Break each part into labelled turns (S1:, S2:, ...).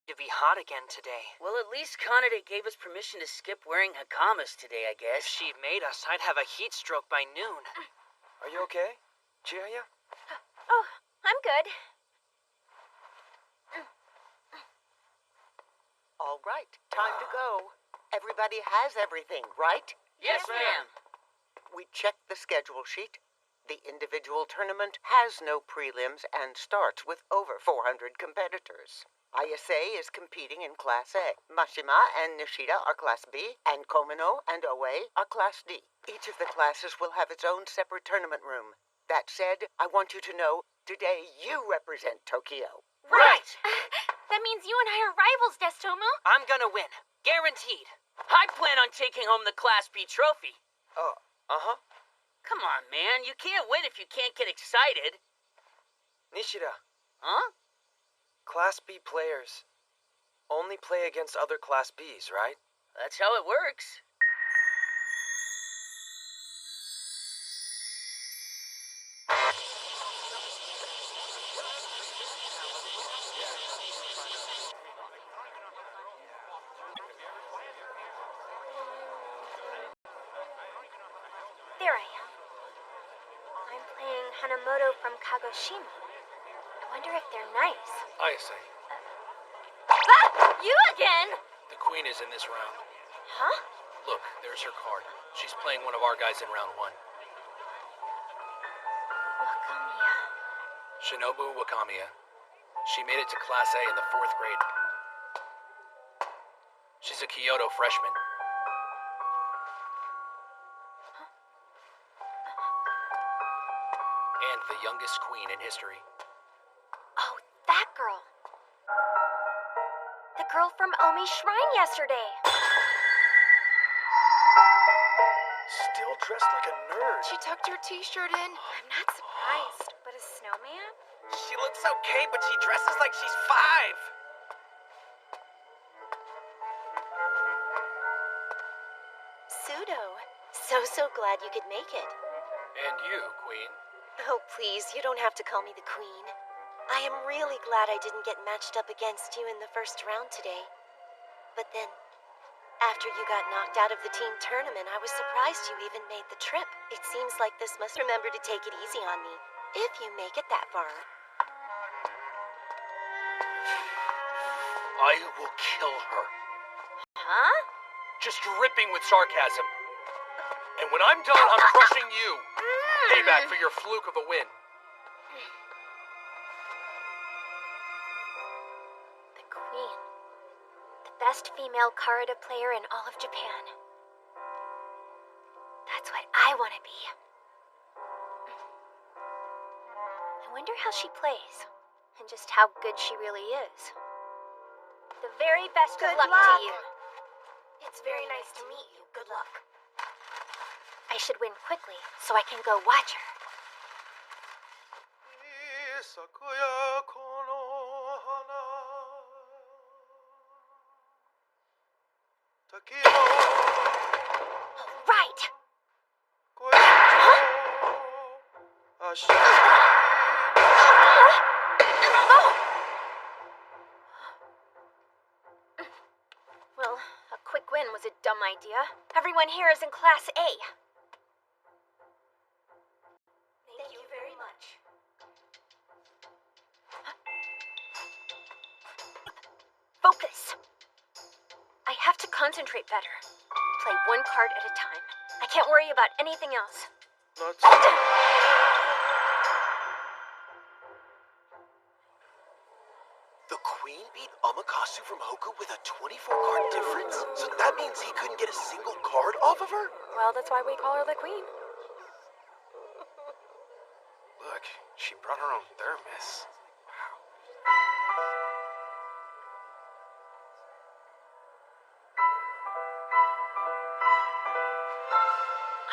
S1: To be hot again today.
S2: Well, at least Kanade gave us permission to skip wearing hakamas today, I guess.
S1: If she made us, I'd have a heat stroke by noon.
S3: Are you okay, Chihaya?
S4: Oh, I'm good.
S5: All right, time to go. Everybody has everything, right?
S2: Yes, ma'am.
S5: We checked the schedule sheet. The individual tournament has no prelims and starts with over 400 competitors. ISA is competing in Class A. Mashima and Nishida are Class B, and Komino and Oe are Class D. Each of the classes will have its own separate tournament room. That said, I want you to know, today you represent Tokyo.
S4: Right! That means you and I are rivals, Destomu.
S1: I'm gonna win. Guaranteed.
S2: I plan on taking home the Class B trophy.
S3: Uh-huh.
S2: Come on, man. You can't win if you can't get excited.
S3: Nishida,
S2: Huh?
S3: Class B players only play against other Class Bs, right?
S2: That's how it works.
S4: There I am. I'm playing Hanamoto from Kagoshima. I wonder if they're nice.
S6: ISA,
S4: Ah! You again?
S6: the queen is in this round.
S4: Huh?
S6: Look, there's her card. She's playing one of our guys in round 1.
S4: Wakamiya.
S6: Shinobu Wakamiya. She made it to Class A in the 4th grade. She's a Kyoto freshman. And the youngest queen in history.
S4: Oh, that girl. The girl from Omi's shrine yesterday.
S3: Still dressed like a nerd.
S7: She tucked her t-shirt in.
S4: I'm not surprised, but a snowman?
S1: She looks okay, but she dresses like she's 5.
S8: Pseudo. So glad you could make it.
S6: And you, queen.
S8: Oh, please, you don't have to call me the queen. I am really glad I didn't get matched up against you in the first round today. But then, after you got knocked out of the team tournament, I was surprised you even made the trip. It seems like this must remember to take it easy on me, if you make it that far.
S6: I will kill her.
S4: Huh?
S6: Just dripping with sarcasm. And when I'm done, I'm crushing you. Payback for your fluke of a win.
S4: The queen. The best female karate player in all of Japan. That's what I want to be. I wonder how she plays, and just how good she really is. The very best of luck to you.
S8: It's very nice to meet you. Good luck.
S4: I should win quickly, so I can go watch her. Right! Well, a quick win was a dumb idea. Everyone here is in Class A.
S8: Thank you very much.
S4: Focus! I have to concentrate better. Play one card at a time. I can't worry about anything else.
S3: The queen beat Amakasu from Hoku with a 24-card difference? So that means he couldn't get a single card off of her?
S7: Well, that's why we call her the queen.
S3: Look, she brought her own thermos. Wow.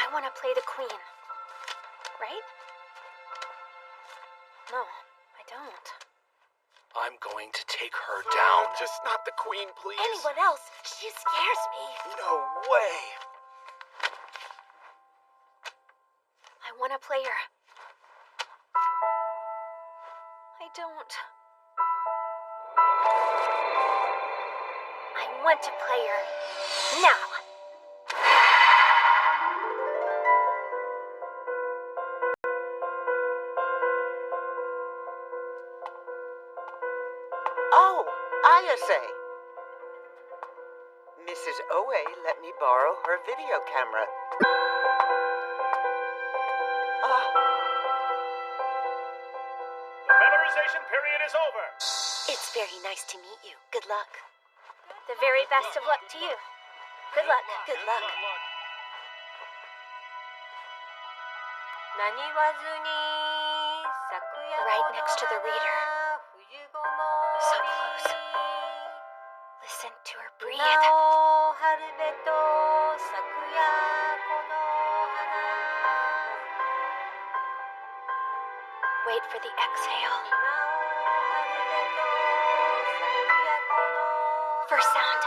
S4: I want to play the queen. Right? No, I don't.
S6: I'm going to take her down.
S3: Just not the queen, please.
S8: Anyone else? She scares me.
S3: No way.
S4: I want to play her. I don't. want to play her. Now.
S5: Oh, Ayase. Mrs. Oe let me borrow her video camera.
S6: The memorization period is over.
S8: It's very nice to meet you. Good luck.
S4: The very best of luck to you. Good luck.
S8: Good luck.
S4: Right next to the reader. So close. Listen to her breathe. Wait for the exhale. First sound.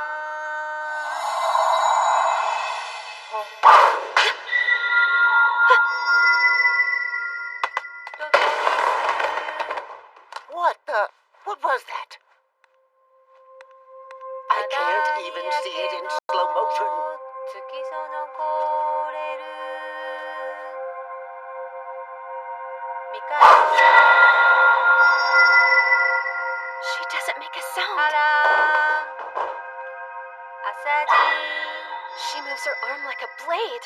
S5: What was that? I can't even see it in slow motion.
S4: She doesn't make a sound. She moves her arm like a blade,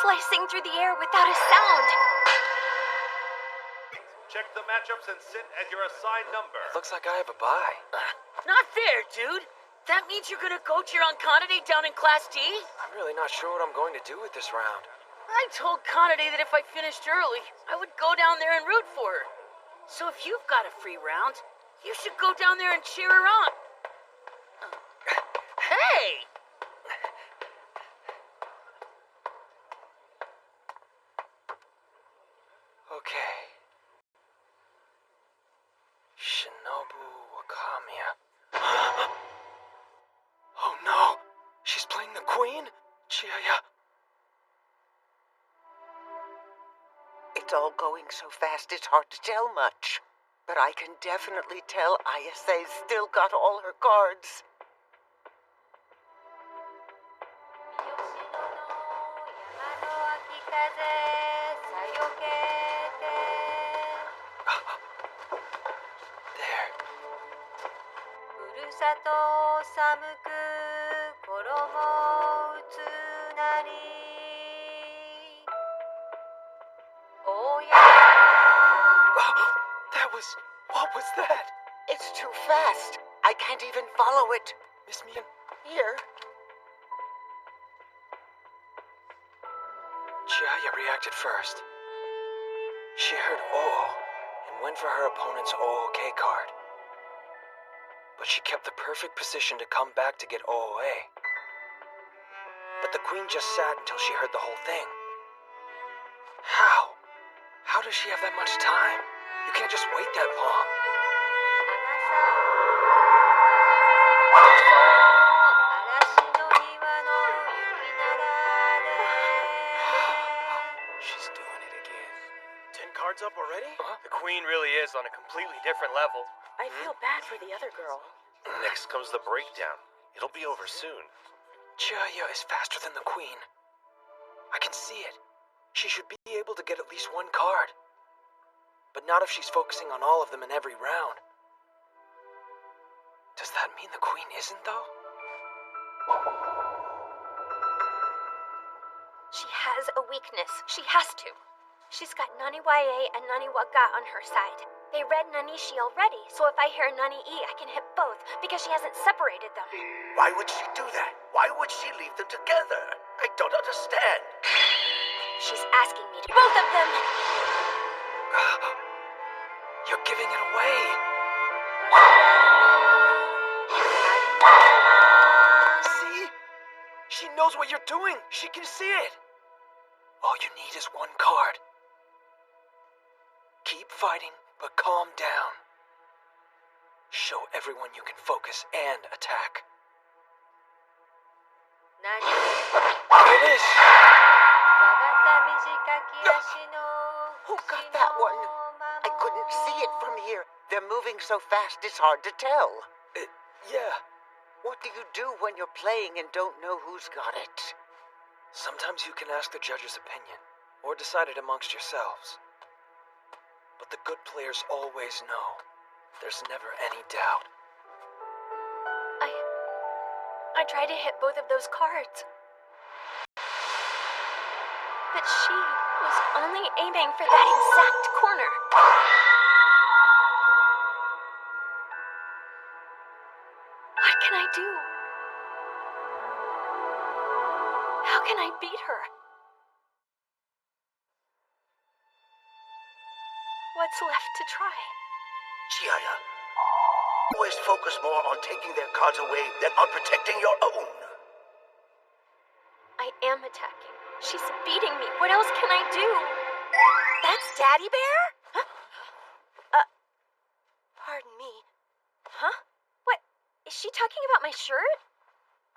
S4: slicing through the air without a sound.
S6: Check the matchups and sit at your assigned number.
S3: Looks like I have a bye.
S2: Not fair, dude. That means you're gonna coach your Kanade down in Class D?
S3: I'm really not sure what I'm going to do with this round.
S2: I told Kanade that if I finished early, I would go down there and root for her. So if you've got a free round, you should go down there and cheer her on. Hey!
S3: Okay. Shinobu Wakamiya. Oh no! She's playing the queen? Chiaya.
S5: It's all going so fast it's hard to tell much. But I can definitely tell Ayase's still got all her cards.
S3: There. What was that?
S5: It's too fast. I can't even follow it.
S3: Miss Mian?
S5: Here.
S3: Chiaya reacted first. She heard Oo and went for her opponent's OOK card. But she kept the perfect position to come back to get OOA. But the queen just sat until she heard the whole thing. How? How does she have that much time? You can't just wait that long. She's doing it again.
S6: 10 cards up already?
S3: Huh?
S6: The queen really is on a completely different level.
S2: I feel bad for the other girl.
S9: Next comes the breakdown. It'll be over soon.
S3: Chiaya is faster than the queen. I can see it. She should be able to get at least one card. But not if she's focusing on all of them in every round. Does that mean the queen isn't, though?
S4: She has a weakness. She has to. She's got Naniwaye and Naniwaga on her side. They read Nanishi already, so if I hear Nani-E, I can hit both, because she hasn't separated them.
S3: Why would she do that? Why would she leave them together? I don't understand.
S4: She's asking me to both of them!
S3: You're giving it away. See? She knows what you're doing. She can see it. All you need is one card. Keep fighting, but calm down. Show everyone you can focus and attack. There it is!
S5: Who got that one? I couldn't see it from here. They're moving so fast it's hard to tell.
S3: Yeah,
S5: What do you do when you're playing and don't know who's got it?
S3: sometimes you can ask the judge's opinion, or decide it amongst yourselves. But the good players always know. There's never any doubt.
S4: I tried to hit both of those cards. But she was only aiming for that exact corner. What can I do? How can I beat her? What's left to try?
S10: Chiaya, always focus more on taking their cards away than on protecting your own.
S4: I am attacking. She's beating me. What else can I do?
S8: That's Daddy Bear? Pardon me.
S4: Huh? What? Is she talking about my shirt?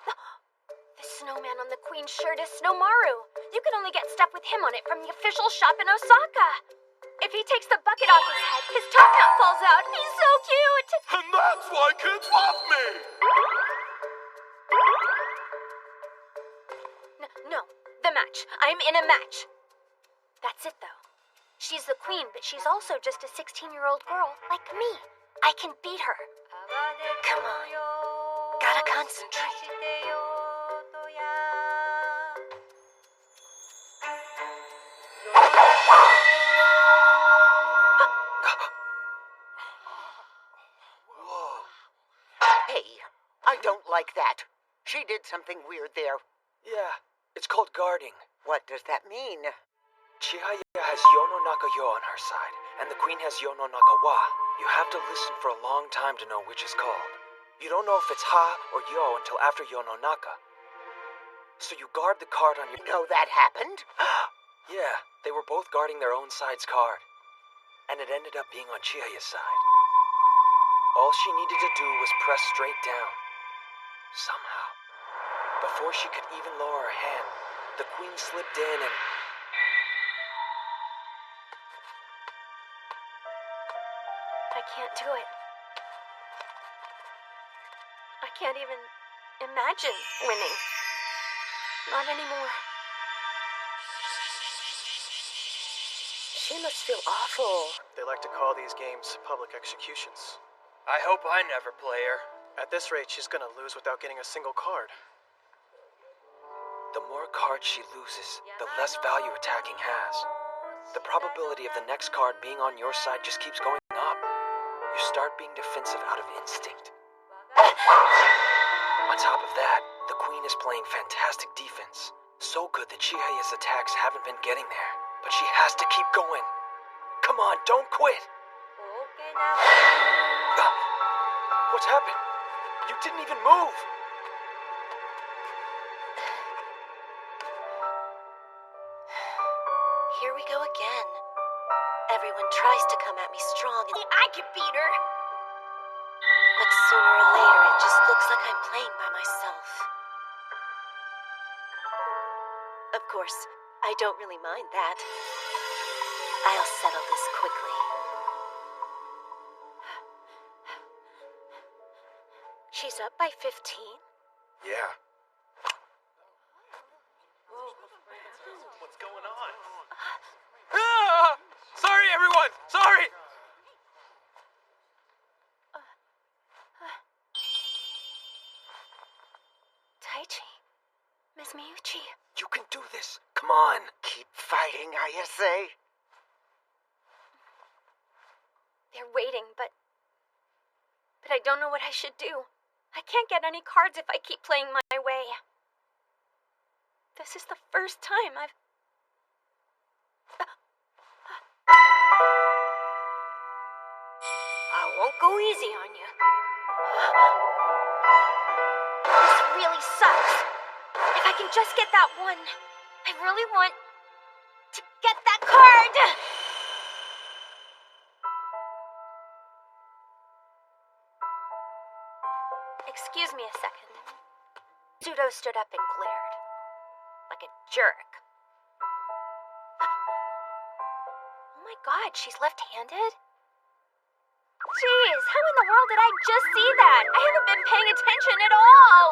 S4: The snowman on the Queen's shirt is Snowmaru. You can only get stuff with him on it from the official shop in Osaka. If he takes the bucket off his head, his top knot falls out. He's so cute!
S6: And that's why kids love me!
S4: No, the match. I'm in a match. That's it, though. She's the queen, but she's also just a 16-year-old girl like me. I can beat her.
S8: Come on. Gotta concentrate.
S5: Hey, I don't like that. She did something weird there.
S3: Yeah, it's called guarding.
S5: What does that mean?
S3: Chihaya has Yono Naka-yo on her side, and the queen has Yono Naka-wa. You have to listen for a long time to know which is called. You don't know if it's ha or yo until after Yono Naka. So you guard the card on your...
S5: No, that happened?
S3: Yeah, they were both guarding their own side's card. And it ended up being on Chihaya's side. All she needed to do was press straight down. Somehow. Before she could even lower her hand, the queen slipped in and...
S4: I can't do it. I can't even imagine winning. Not anymore.
S8: She must feel awful.
S11: They like to call these games public executions.
S6: I hope I never play her.
S11: At this rate, she's gonna lose without getting a single card.
S3: The more cards she loses, the less value attacking has. The probability of the next card being on your side just keeps going up. You start being defensive out of instinct. On top of that, the queen is playing fantastic defense. So good that Chihaya's attacks haven't been getting there. But she has to keep going. Come on, don't quit! What's happened? You didn't even move!
S8: Here we go again. Everyone tries to come at me strong and...
S4: I can beat her!
S8: But sooner or later, it just looks like I'm playing by myself. Of course, I don't really mind that. I'll settle this quickly.
S4: She's up by 15?
S6: Yeah. What's going on? Ah! Sorry, everyone! Sorry!
S4: Taichi. Miss Miyuchi.
S3: You can do this! Come on!
S5: Keep fighting, Ayase.
S4: They're waiting, but I don't know what I should do. I can't get any cards if I keep playing my way. This is the first time I've... I won't go easy on you. This really sucks. If I can just get that one, I really want to get that card! Excuse me a second. Zudo stood up and glared. Like a jerk. Oh my god, she's left-handed? Jeez, how in the world did I just see that? I haven't been paying attention at all.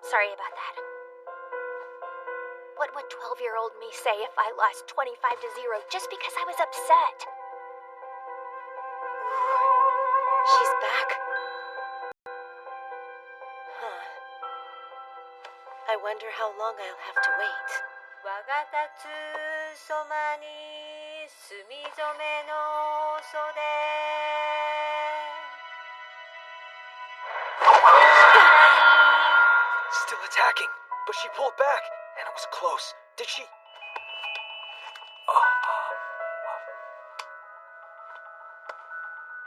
S4: Sorry about that. What would 12-year-old me say if I lost 25-0 just because I was upset?
S8: She's back. Huh. I wonder how long I'll have to wait.
S12: 我が立つそばに墨染めの袖
S3: Still attacking, but she pulled back, and it was close. Did she?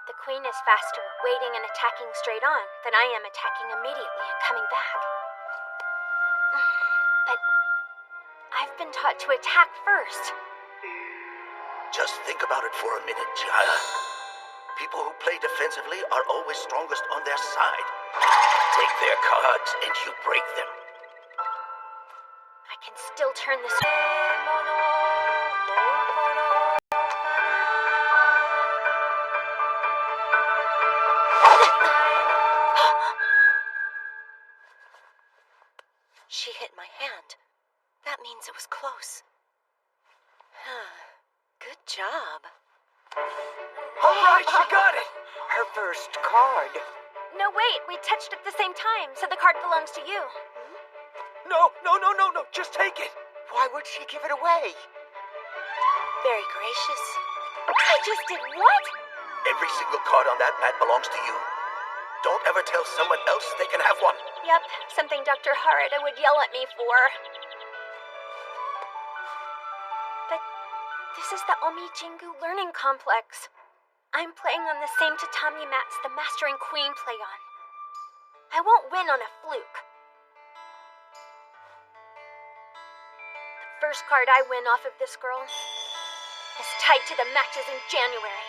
S4: The queen is faster waiting and attacking straight on than I am attacking immediately and coming back. But I've been taught to attack first.
S10: Just think about it for a minute, Chihaya. People who play defensively are always strongest on their side. Take their cards and you break them.
S4: I can still turn this.
S8: She hit my hand. That means it was close. Good job.
S3: All right, she got it.
S5: Her first card.
S4: No, wait, we touched at the same time, so the card belongs to you.
S3: No, just take it.
S5: Why would she give it away?
S8: Very gracious.
S4: I just did what?
S10: Every single card on that mat belongs to you. Don't ever tell someone else they can have one.
S4: Yep, something Dr. Harada would yell at me for. But this is the Omi Jingu Learning Complex. I'm playing on the same tatami mats the Master and Queen play on. I won't win on a fluke. The first card I win off of this girl is tied to the matches in January.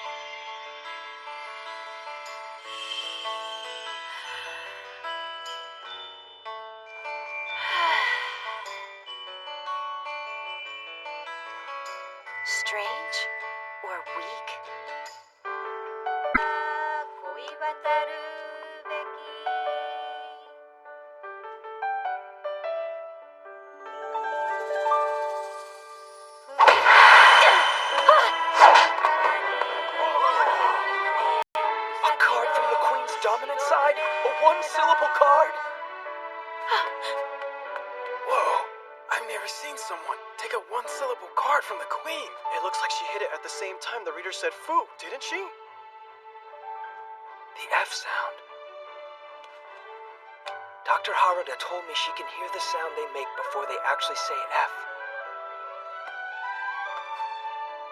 S8: Strange or weak?
S12: 恋渡るべき
S3: A card from the Queen's dominant side? A one-syllable card? Whoa, I've never seen someone take a one-syllable card from the Queen.
S11: It looks like she hit it at the same time the reader said foo, didn't she?
S3: The F sound. Dr. Harada told me she can hear the sound they make before they actually say F.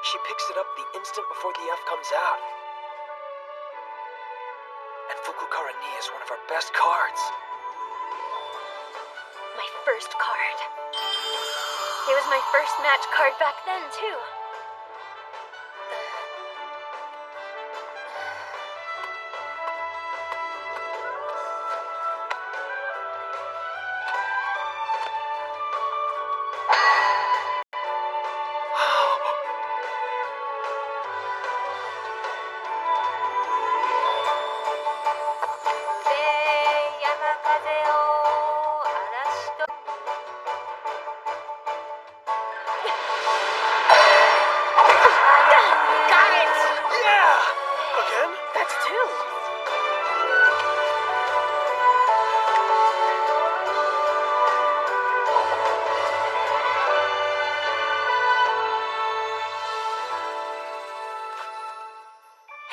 S3: She picks it up the instant before the F comes out. And Fukukara Ni is one of her best cards.
S4: My first card. It was my first match card back then, too.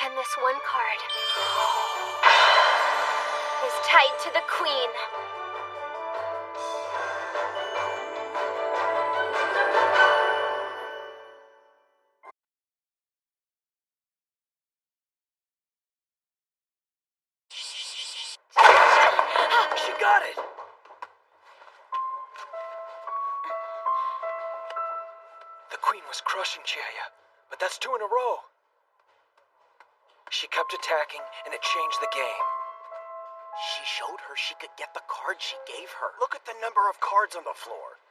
S4: And this one card is tied to the Queen.
S3: She got it! The Queen was crushing Chihaya, but that's 2 in a row. She kept attacking, and it changed the game.
S10: She showed her she could get the card she gave her. Look at the number of cards on the floor.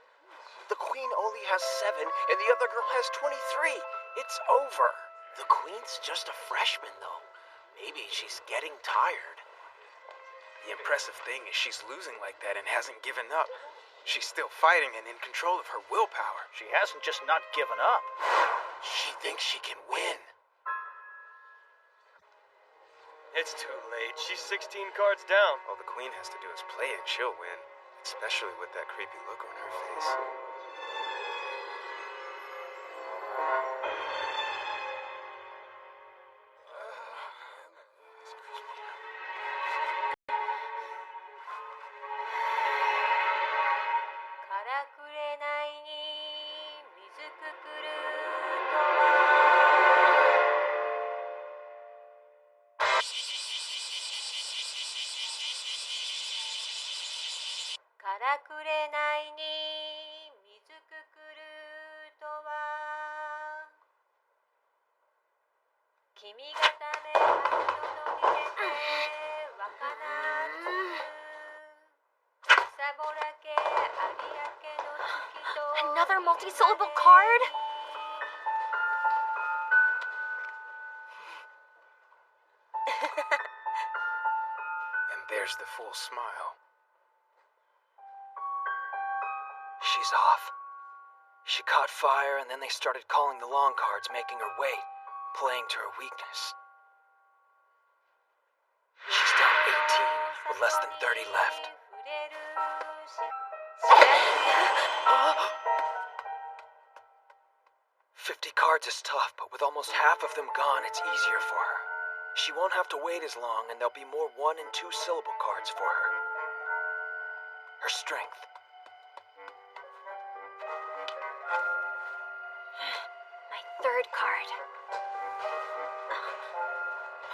S10: The Queen only has 7, and the other girl has 23.
S3: It's over. The Queen's just a freshman, though. Maybe she's getting tired.
S11: The impressive thing is she's losing like that and hasn't given up. She's still fighting and in control of her willpower.
S10: She hasn't just not given up.
S3: She thinks she can win.
S11: It's too late. She's 16 cards down. All the Queen has to do is play and she'll win. Especially with that creepy look on her face.
S4: Another multi-syllable card?
S11: And there's the full smile.
S3: She's off. She caught fire, and then they started calling the long cards, making her wait, playing to her weakness. She's down 18 with less than 30 left. 50 cards is tough, but with almost half of them gone, it's easier for her. She won't have to wait as long, and there'll be more 1- and 2-syllable cards for her. Her strength.
S4: My third card.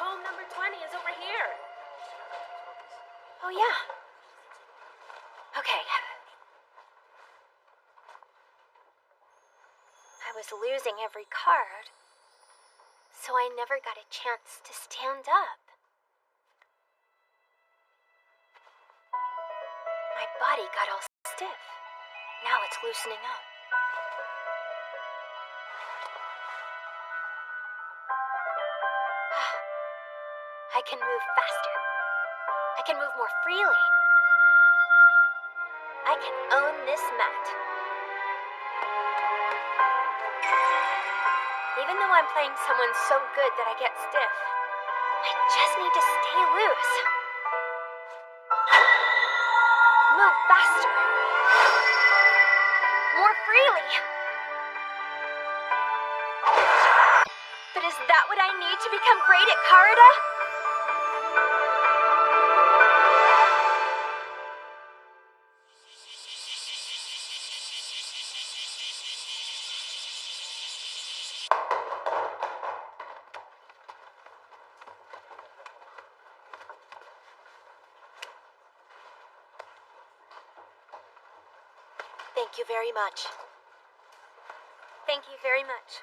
S2: Home number 20 is over here.
S4: Oh, yeah. Okay. I was losing every card, so I never got a chance to stand up. My body got all stiff. Now it's loosening up. I can move faster. I can move more freely. I can own this mat. Even though I'm playing someone so good that I get stiff, I just need to stay loose. Move faster. More freely. But is that what I need to become great at Karada?
S8: Thank you very much.
S4: Thank you very much.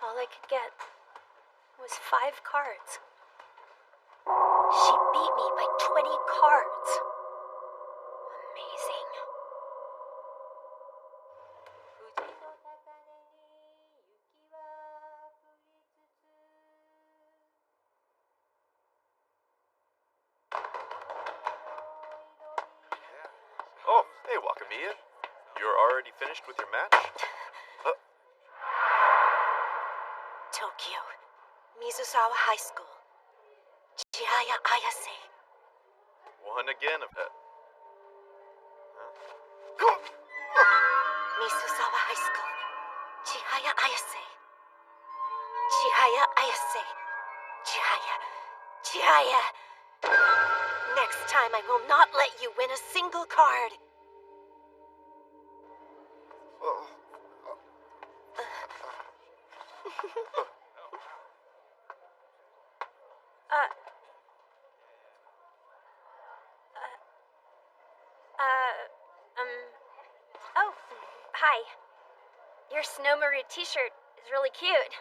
S4: All I could get was 5 cards. She beat me by 20 cards. Amazing.
S9: Oh, hey, Wakamiya. You're already finished with your match?
S8: Tokyo, Mizusawa High School. Chihaya Ayase.
S9: One again of that.
S8: Mizusawa High School. Chihaya Ayase. Chihaya Ayase. Chihaya. Next time I will not let you win a single card.
S4: Oh, hi. Your Snow Maru t-shirt is really cute.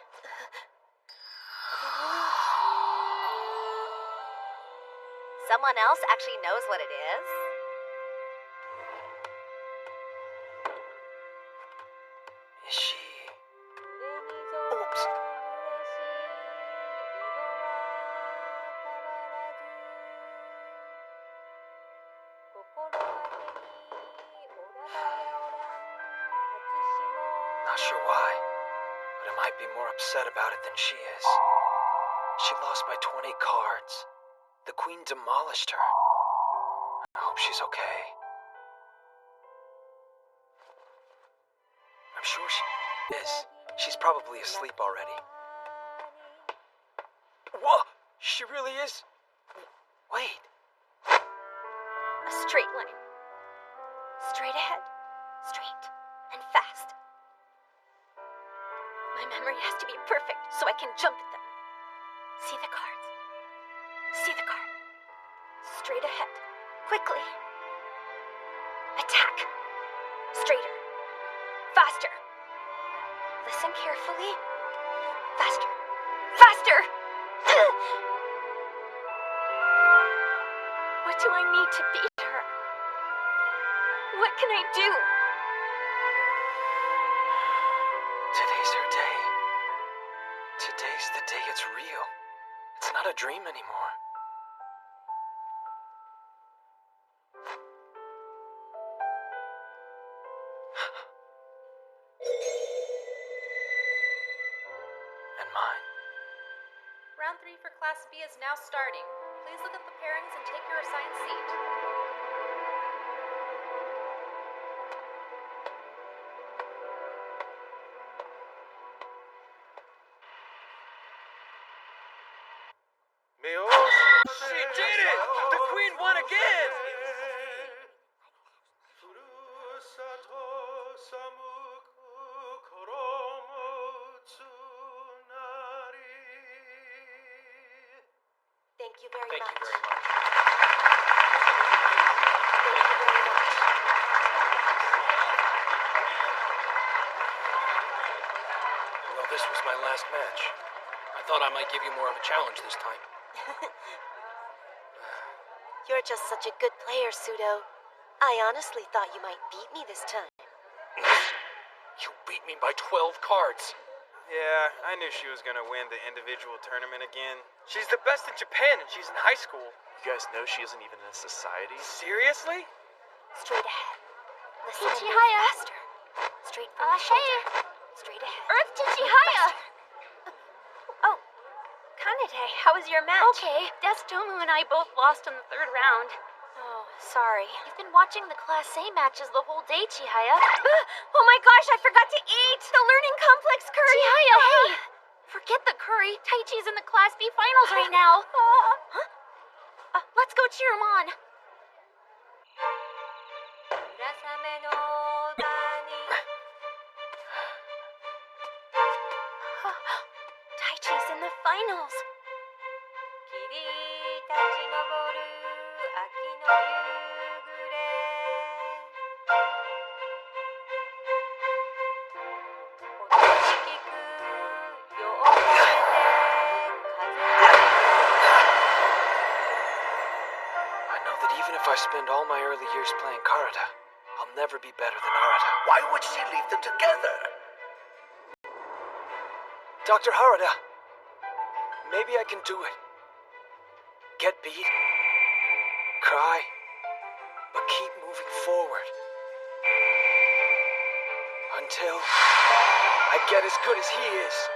S8: Someone else actually knows what it is?
S3: Is she...
S12: Oops.
S3: Not sure why, but I might be more upset about it than she is. She lost by 20 cards. The queen demolished her. I hope she's okay. I'm sure she is. She's probably asleep already. Whoa! She really is? Wait.
S4: A straight line. Straight ahead. Straight. And fast. My memory has to be perfect so I can jump at them. See the cards. See the card. Straight ahead. Quickly. Attack. Straighter. Faster. Listen carefully. Faster. Faster! What do I need to beat her? What can I do?
S3: Today's her day. Today's the day it's real. It's not a dream anymore. And mine.
S7: Round 3 for Class B is now starting. Please look at the pairings and take your assigned seat.
S6: She did it! The queen won again!
S8: Thank you very
S6: Thank
S8: much.
S6: you very much. Well, this was my last match. I thought I might give you more of a challenge this time.
S8: You're just such a good player, Pseudo. I honestly thought you might beat me this time.
S6: You beat me by 12 cards.
S11: Yeah, I knew she was gonna win the individual tournament again. She's the best in Japan and she's in high school.
S9: You guys know she isn't even in a society?
S11: Seriously?
S4: Straight ahead. Listen and move
S2: Tachihaya.
S4: faster. Straight from the shoulder. Straight ahead.
S2: Earth
S4: Move
S2: Tachihaya.
S4: faster. Oh, Kanade, how was your match?
S2: Okay, Destomu and I both lost in the 3rd round.
S4: Oh, sorry.
S2: You've been watching the Class A matches the whole day, Chihaya.
S4: Oh my gosh, I forgot to eat! The Learning Complex curry!
S2: Chihaya, hey! Forget the curry. Taichi's in the Class B finals right now. Let's go cheer him on.
S12: 村雨の谷
S4: Taichi's in the finals.
S12: 霧立ち上る秋の夕暮れほとりきくようこえて風が
S3: I know that even if I spend all my early years playing Karada, I'll never be better than Arata.
S10: Why would she leave them together?
S3: Dr. Harada, maybe I can do it. Get beat, cry, but keep moving forward. Until I get as good as he is.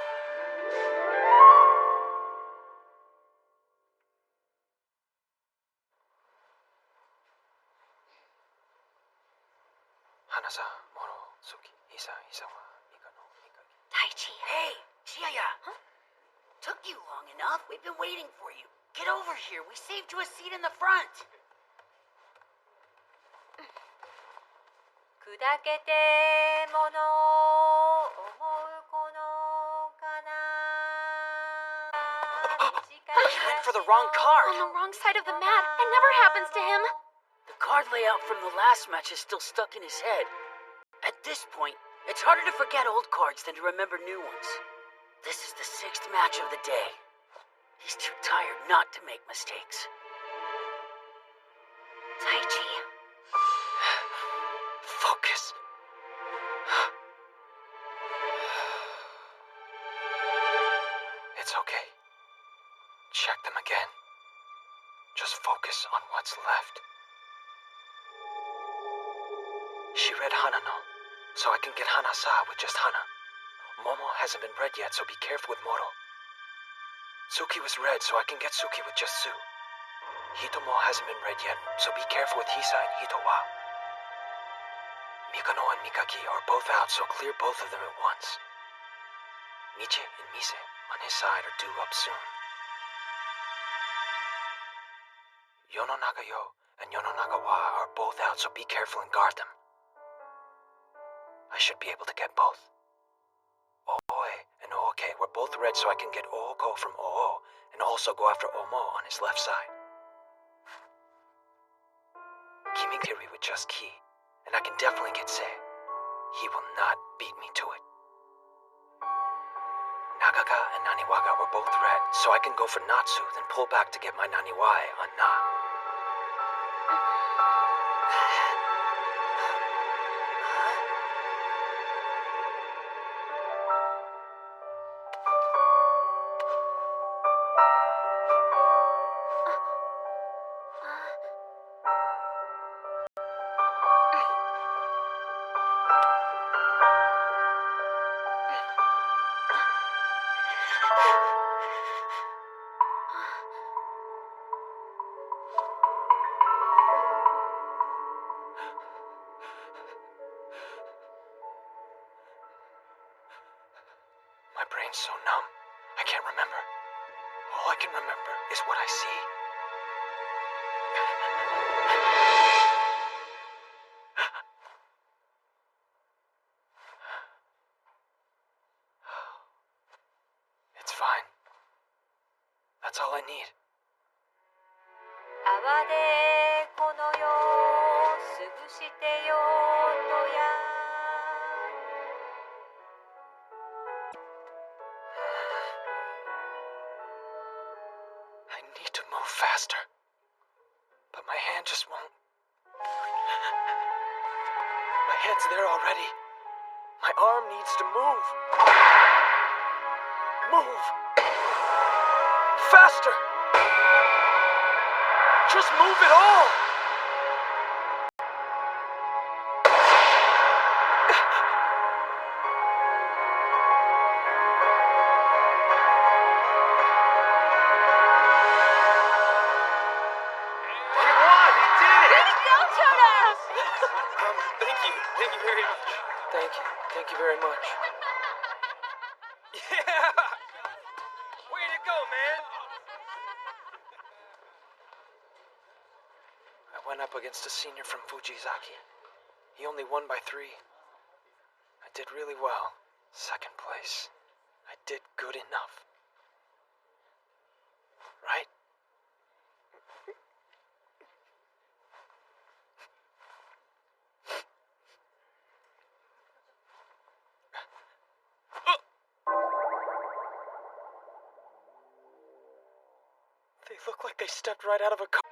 S3: Hanasa, Moro, Suki, Isa, Isawa, Ikano, Ikagi.
S2: Taichi.
S13: Hey, Chiaya. Huh? Took you long enough. We've been waiting for you. Get over here. We saved you a seat in the front.
S12: 砕けてものを思うこのかな
S13: He went for the wrong card.
S2: On the wrong side of the mat. It never happens to him.
S13: The card layout from the last match is still stuck in his head. At this point, it's harder to forget old cards than to remember new ones. This is the 6th match of the day. He's too tired not to make mistakes.
S3: check them again. Just focus on what's left. She read Hanano, so I can get Hanasa with just Hana. Momo hasn't been read yet, so be careful with Moro. Suki was read, so I can get Suki with just Su. Hitomo hasn't been read yet, so be careful with Hisa and Hitowa. Mikano and Mikaki are both out, so clear both of them at once. Miche and Mise on his side are due up soon. Yono Nagayo and Yono Nagawa are both out, so be careful and guard them. I should be able to get both. Ooe and Ooke were both read, so I can get Ooko from Oo and also go after Omo on his left side. Kimigiri with just Ki, and I can definitely get Se. He will not beat me to it. Nagaga and Naniwaga were both read, so I can go for Natsu, then pull back to get my Naniwae on Na. My brain's so numb, I can't remember. All I can remember is what I see. It's fine. That's all I need.
S12: 泡でこの世を過ぐしてよとや
S3: I need to move faster. But my hand just won't. My head's there already. My arm needs to move. Move! Faster! Just move it all!
S11: Thank you very much.
S3: Thank you very much.
S11: Yeah! Way to go, man!
S3: I went up against a senior from Fujizaki. He only won by 3. I did really well. 2nd place. I did good enough. Right? They look like they stepped right out of a car.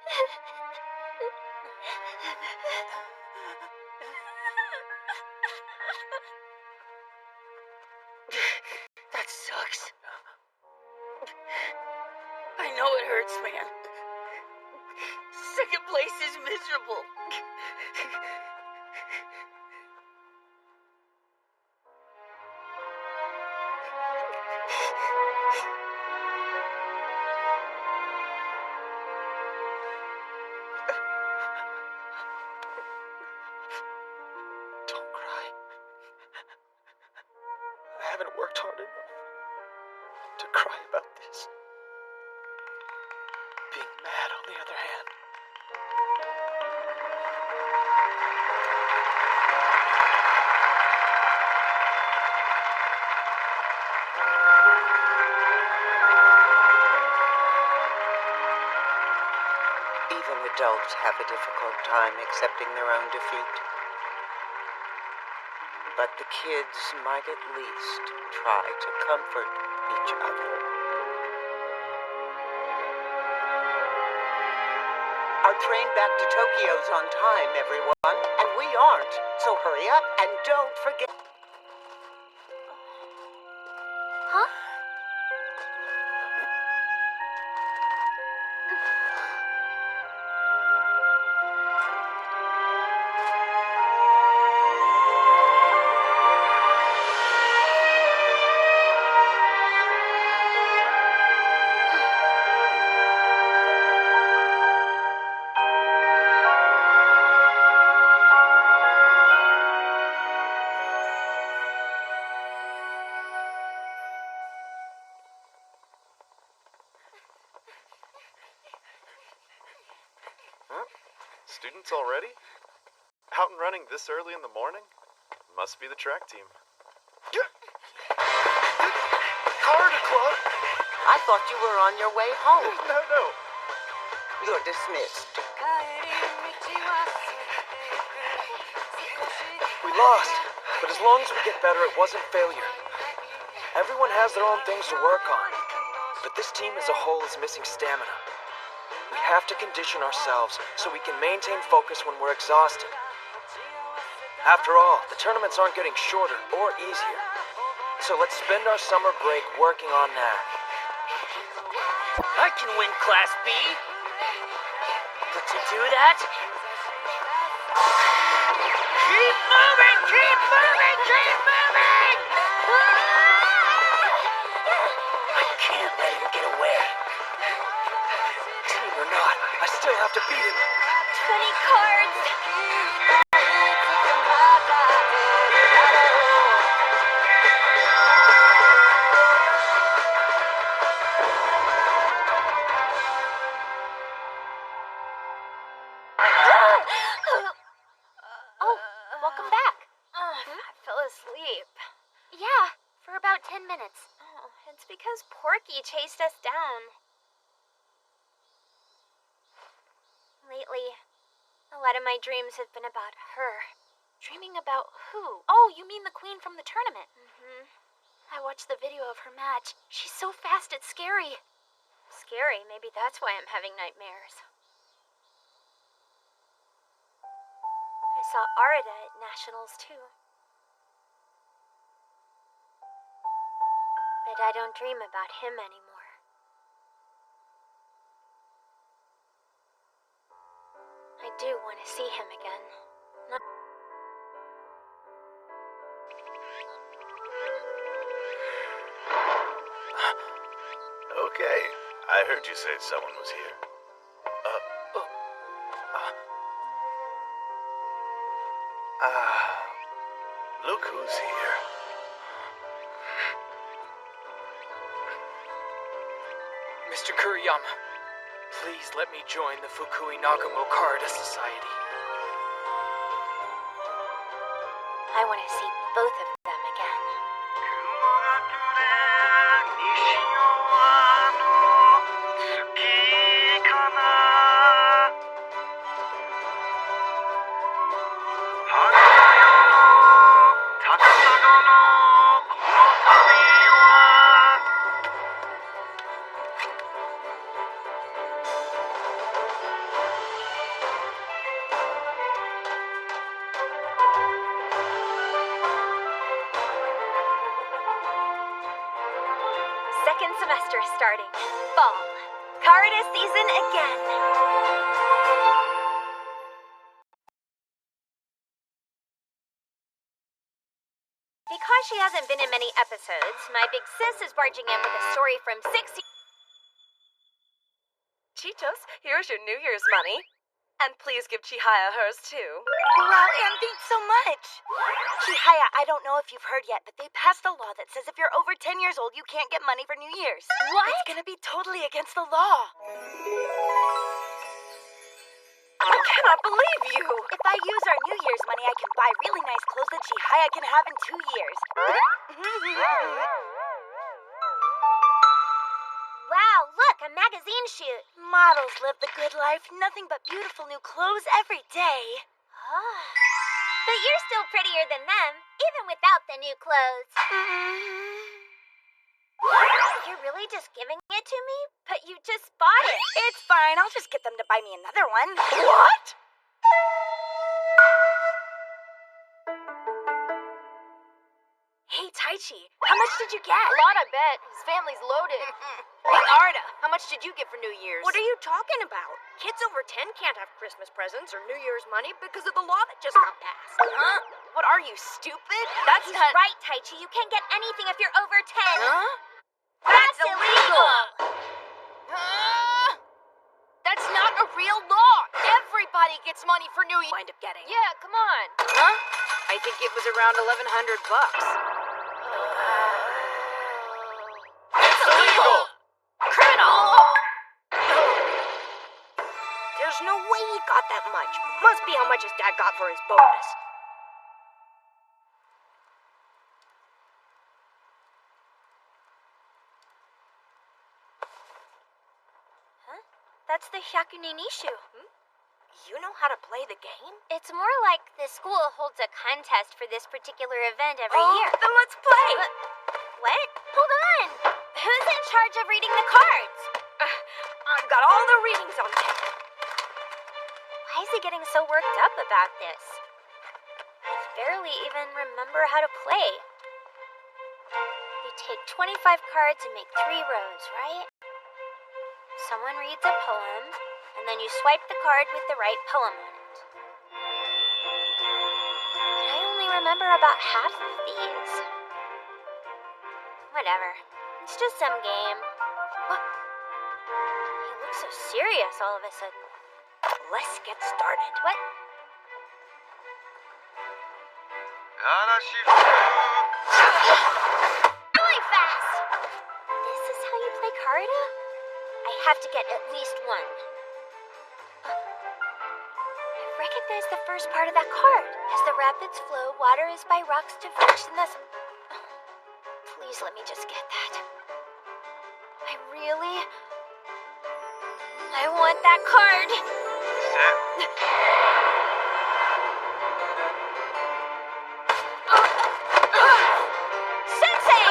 S2: That sucks. I know it hurts, man. 2nd place is miserable.
S3: Don't cry. I haven't worked hard enough to cry about this. Being mad, on the other hand.
S5: Even adults have a difficult time accepting their own defeat. But the kids might at least try to comfort each other. Our train back to Tokyo's on time, everyone, and we aren't. So hurry up and don't forget.
S4: Huh?
S14: students already? Out and running this early in the morning? Must be the track team.
S6: Karate Club?
S5: I thought you were on your way home.
S14: No.
S5: You're dismissed.
S3: We lost, but as long as we get better, it wasn't failure. Everyone has their own things to work on, but this team as a whole is missing stamina. We have to condition ourselves so we can maintain focus when we're exhausted. After all, the tournaments aren't getting shorter or easier. So let's spend our summer break working on that.
S13: I can win Class B. But to do that, keep moving, keep moving, keep moving! I can't let him get away.
S3: Team or not, I still have to beat him.
S4: 20 cards! Oh, welcome back. I fell asleep. Yeah, for about 10 minutes. Oh, it's because Porky chased us down. Lately, a lot of my dreams have been about her. Dreaming about who? Oh, you mean the queen from the tournament? Mm-hmm. I watched the video of her match. She's so fast, it's scary. Scary? Maybe that's why I'm having nightmares. I saw Arida at Nationals, too. But I don't dream about him anymore. I do want to see him again.
S10: Okay, I heard you say someone was here. Look who's here.
S6: Mr. Kuriyama, please let me join the Fukui Nagamo Karate Society.
S4: I want to see both of them again. Second semester is starting. Fall. Karate season again. Because she hasn't been in many episodes, my big sis is barging in with a story from 60...
S15: Chitos, here's your New Year's money. And please give Chihaya hers too.
S8: Wow, Anne, thanks so much. Chihaya, I don't know if you've heard yet, but they passed a law that says if you're over 10 years old, you can't get money for New Year's.
S4: What?
S8: It's gonna be totally against the law.
S15: I cannot believe you.
S8: If I use our New Year's money, I can buy really nice clothes that Chihaya can have in 2 years.
S4: Wow, look, a magazine shoot.
S8: Models live the good life, nothing but beautiful new clothes every day.
S4: But you're still prettier than them, even without the new clothes. You're really just giving it to me? But you just bought it.
S8: It's fine, I'll just get them to buy me another one.
S15: What?
S8: Hey, Taichi, how much did you get?
S2: A lot, I bet. His family's loaded. Hey, Arda, how much did you get for New Year's?
S15: What are you talking about? Kids over 10 can't have Christmas presents or New Year's money because of the law that just got passed.
S2: Huh? What are you, stupid? That's
S4: He's
S2: not...
S4: right, Taichi. You can't get anything if you're over 10.
S2: Huh?
S4: That's illegal!
S2: That's not a real law. Everybody gets money for New Year.
S15: Wind up getting.
S2: Yeah, come on.
S15: Huh? I think it was around $1,100.
S2: It's illegal!
S15: Criminal!
S2: There's
S15: There's no way he got that much. Must be how much his dad got for his bonus.
S4: That's the Hyakuni Nishu.
S15: You know how to play the game?
S4: It's more like the school holds a contest for this particular event every year.
S15: Then let's play!
S4: What? Hold on! Who's in charge of reading the cards?
S15: I've got all the readings on deck.
S4: Why is he getting so worked up about this? I barely even remember how to play. You take 25 cards and make 3 rows, right? Someone reads a poem, and then you swipe the card with the right poem on it. But I only remember about half of these. Whatever. It's just some game. What? He looks so serious all of a sudden.
S15: Let's get started.
S4: What? Really fast! This is how you play Karada? I have to get at least one. I recognize the first part of that card. As the rapids flow, water is by rocks diverged in the... Please let me just get that. I want that card. Sensei!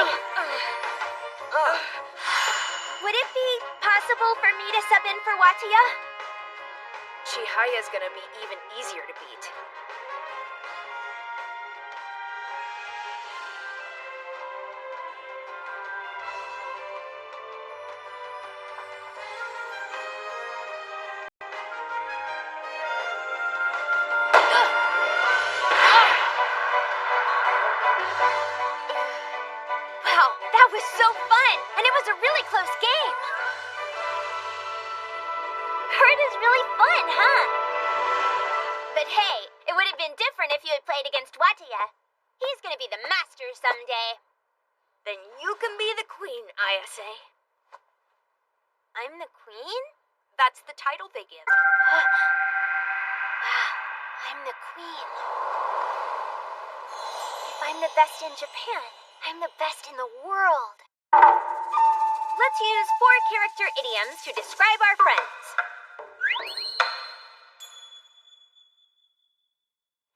S4: Would it be possible for me to sub in for Watiya?
S15: Chihaya's gonna be even easier to beat.
S4: Wow, that was so fun! And it was a really close game! Karada's really fun, huh? But hey, it would have been different if you had played against Watiya. He's gonna be the master someday.
S15: Then you can be the queen, Ayase.
S4: I'm the queen?
S15: That's the title they give.
S4: Wow, I'm the queen. If I'm the best in Japan, I'm the best in the world. Let's use 4-character idioms to describe our friends.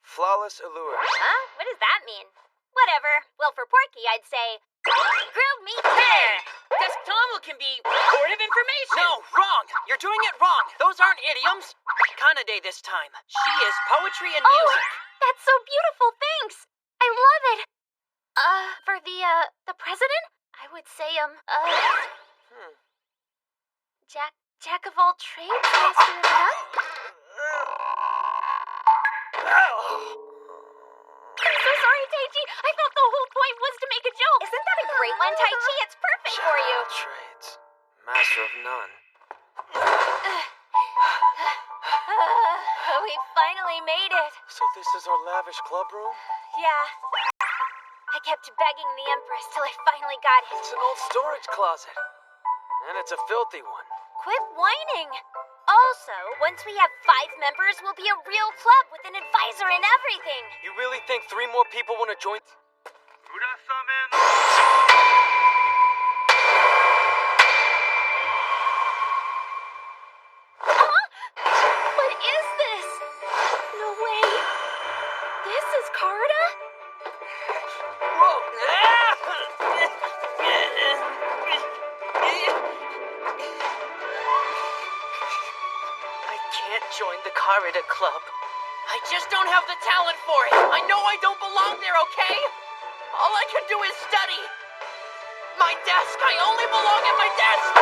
S3: Flawless allure.
S4: Huh? What does that mean? Whatever. Well, for Porky, I'd say grilled meat chicken.
S13: Destomo can be sort of information.
S1: No, wrong. You're doing it wrong. Those aren't idioms. Kanade this time. She is poetry and music.
S4: That's so beautiful. Thanks. I love it. For the president, I would say, Jack of all trades, master of none? I'm so sorry, Taichi. I thought the whole point was to make a joke. Isn't that a great one, Taichi? It's perfect for you.
S3: Trades. Master of none.
S4: We finally made it.
S3: So this is our lavish club room?
S4: Yeah. I kept begging the Empress till I finally got it.
S3: It's an old storage closet. And it's a filthy one.
S4: Quit whining. Also, once we have 5 members, we'll be a real club with an advisor and everything.
S3: You really think 3 more people want to join?
S4: What is this? No way. This is Karada?
S1: I can't join the Karada Club. I just don't have the talent for it. I know I don't belong there, okay? All I can do is study. My desk. I only belong at my desk.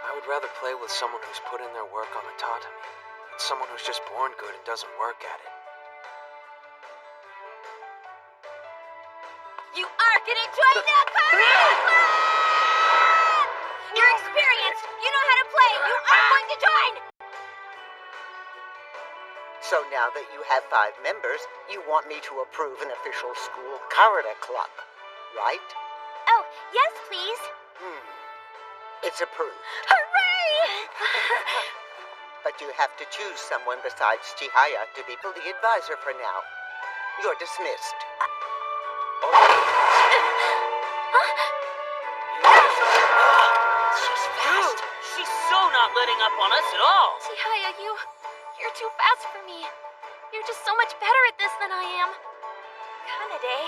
S3: I would rather play with someone who's put in their work on the tatami than someone who's just born good and doesn't work at it.
S4: You are gonna join the Karada Club! You're experienced. You know how to play. You are going to join.
S5: So now that you have 5 members, you want me to approve an official school Karada club, right?
S4: Oh, yes, please.
S5: It's approved.
S4: Hooray!
S5: But you have to choose someone besides Chihaya to be the advisor for now. You're dismissed.
S13: She's fast. She's so not letting up on us at all.
S4: Chihaya, you're too fast for me. You're just so much better at this than I am. Kanade?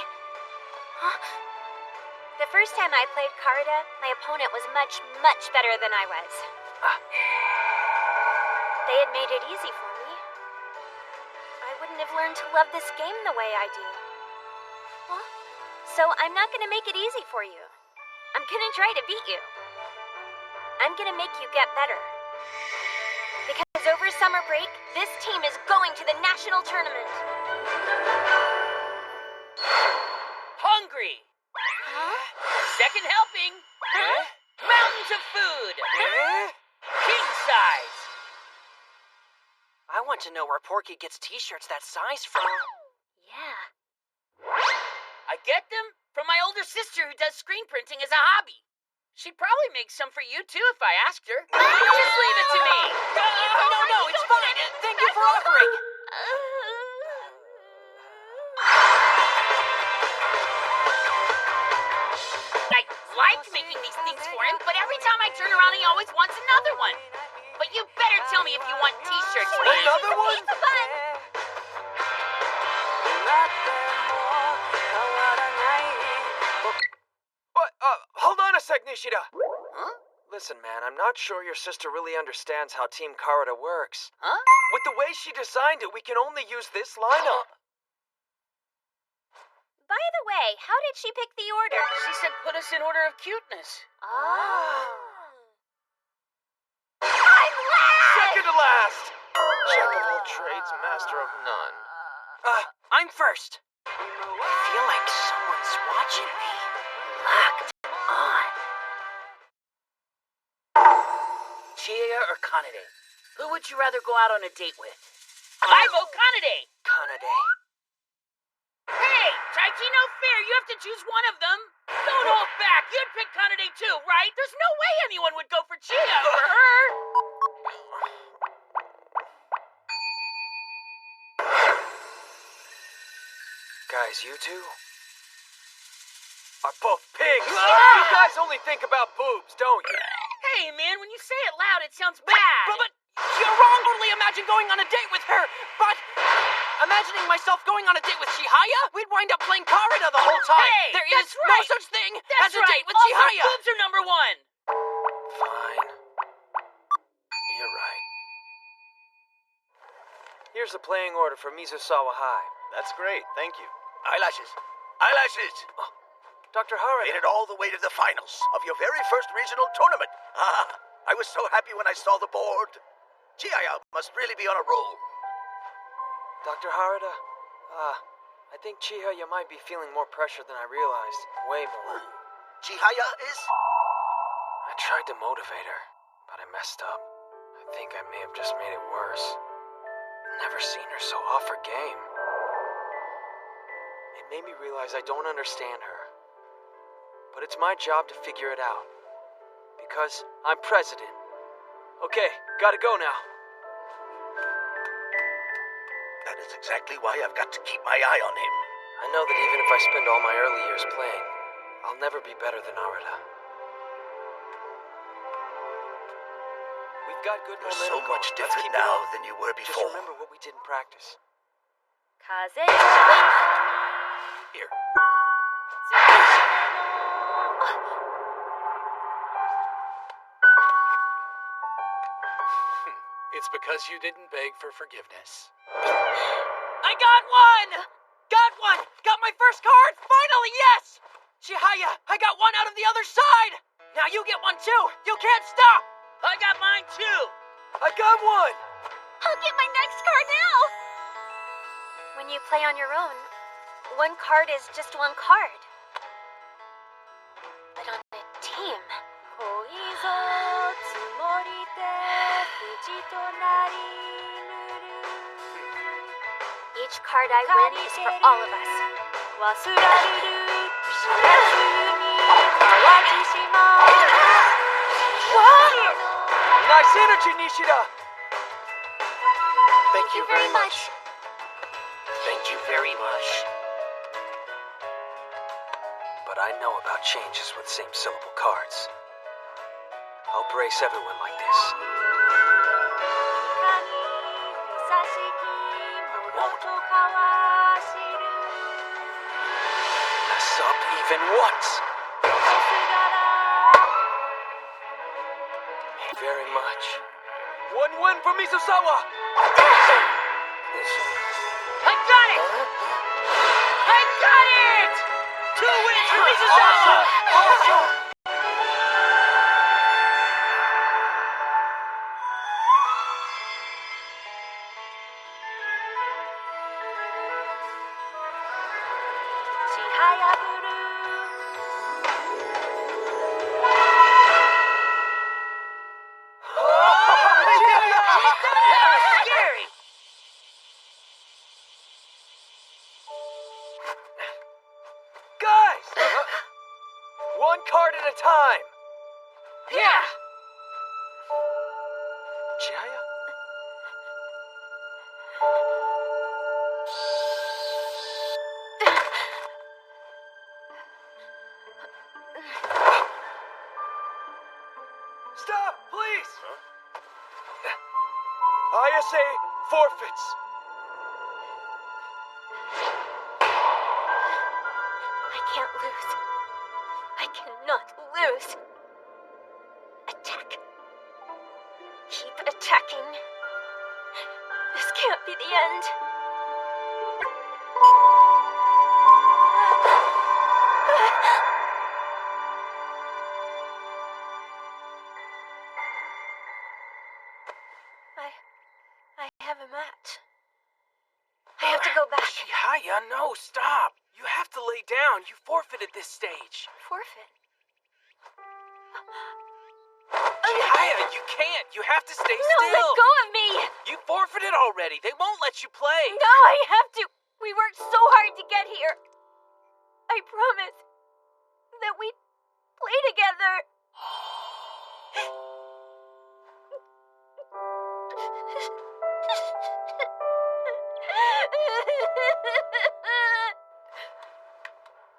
S4: Huh? The first time I played Karada, my opponent was much, much better than I was. They had made it easy for me. I wouldn't have learned to love this game the way I do. Huh? So I'm not gonna make it easy for you. I'm gonna try to beat you. I'm gonna make you get better. Because over summer break, this team is going to the national tournament.
S13: Hungry.
S4: Huh?
S13: Second helping. Mountains of food. King size.
S1: I want to know where Porky gets t-shirts that size from.
S4: Yeah.
S13: I get them from my older sister who does screen printing as a hobby. She'd probably make some for you too if I asked her. Just leave it to me.
S1: No, it's fine. Thank you for offering.
S13: I like making these things for him, but every time I turn around, he always wants another one. But you better tell me if you want t-shirts, please.
S1: Another one?
S4: It's fun.
S3: What? Hold on a sec, Nishida.
S13: Huh?
S3: Listen, man, I'm not sure your sister really understands how Team Karada works.
S13: Huh?
S3: With the way she designed it, we can only use this lineup.
S4: By the way, how did she pick the order?
S13: She said put us in order of cuteness.
S4: Oh.
S3: Second to last.
S14: Jack of all trades, master of none.
S1: I'm first. I feel like someone's watching me.
S13: Locked on. Chihaya or Kanade? Who would you rather go out on a date with? I vote Kanade.
S1: Kanade.
S13: Hey, Taichi, no fair. You have to choose one of them. Don't hold back. You'd pick Kanade too, right? There's no way anyone would go for Chihaya over her.
S3: Guys, you two are both pigs. You guys only think about boobs, don't you?
S13: Hey, man, when you say it loud, it sounds bad.
S1: But you're wrong. Totally imagine going on a date with her. But imagining myself going on a date with Chihaya, we'd wind up playing Karada the whole time.
S13: Hey,
S1: there is
S13: that's right.
S1: no such thing
S13: That's
S1: as a
S13: right.
S1: date with
S13: Also,
S1: Chihaya.
S13: boobs are number one.
S3: Fine. You're right. Here's the playing order for Mizusawa High.
S14: That's great, thank you.
S10: Eyelashes. Eyelashes.
S3: Dr. Harada.
S10: Made it all the way to the finals of your very first regional tournament. I was so happy when I saw the board. Chihaya must really be on a roll.
S3: Dr. Harada, I think Chihaya might be feeling more pressure than I realized. Way more.
S10: Chihaya is?
S3: I tried to motivate her, but I messed up. I think I may have just made it worse. Never seen her so off her game. It made me realize I don't understand her. But it's my job to figure it out. Because I'm president. Okay, gotta go now.
S10: That is exactly why I've got to keep my eye on him.
S3: I know that even if I spend all my early years playing, I'll never be better than Arata. We've got good
S10: You're
S3: momentum.
S10: so much
S3: Let's
S10: different
S3: keep it
S10: now
S3: up.
S10: than you were
S3: Just
S10: before.
S3: remember what we did in practice.
S4: Kaze.
S10: Here.
S6: It's because you didn't beg for forgiveness.
S1: I got one! Got one! Got my first card! Finally, yes! Chihaya, I got one out of the other side! Now you get one too! You can't stop!
S13: I got mine too.
S3: I got one!
S4: I'll get my next card now! When you play on your own, one card is just one card. But on a team...
S12: 恋ぞ積もりて藤となりぬる
S4: card I win is for all of us.
S12: 忘られる知らずに淡路島
S3: Nice energy, Nishida!
S4: Thank you very much.
S3: Thank you very much. But I know about changes with same-syllable cards. I'll brace everyone like this. Mess up even once. Very much. One win for Mizusawa!
S13: I got it! I got it! 2 wins for Mizusawa!
S3: Awesome!
S13: Scary!
S3: Guys! One card at a time!
S13: Yeah!
S3: Chihaya? Stop, please! ISA forfeits.
S4: I can't lose. I cannot lose. Attack. Keep attacking. This can't be the end. I have a match. I have to go back.
S3: Chihaya, no, stop. You have to lay down. You forfeited this stage.
S4: Forfeit?
S3: Chihaya, you can't. You have to stay
S4: No,
S3: still.
S4: let go of me!
S3: You forfeited already. They won't let you play.
S4: No, I have to. We worked so hard to get here. I promise that we'd play together.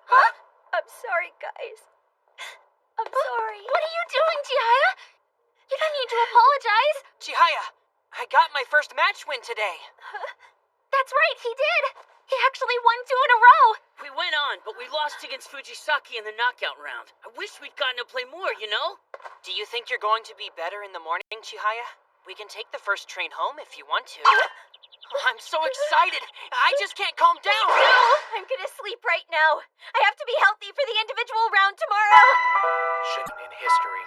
S4: Huh? I'm sorry, guys. I'm sorry. What are you doing, Chihaya? You don't need to apologize.
S1: Chihaya, I got my first match win today.
S4: That's right, he did. He actually won 2 in a row.
S2: We went on, but we lost against Fujisaki in the knockout round. I wish we'd gotten to play more, you know?
S1: Do you think you're going to be better in the morning, Chihaya? We can take the first train home if you want to. I'm so excited. I just can't calm down.
S4: No, I'm gonna sleep right now. I have to be healthy for the individual round tomorrow.
S6: Shouldn't in history.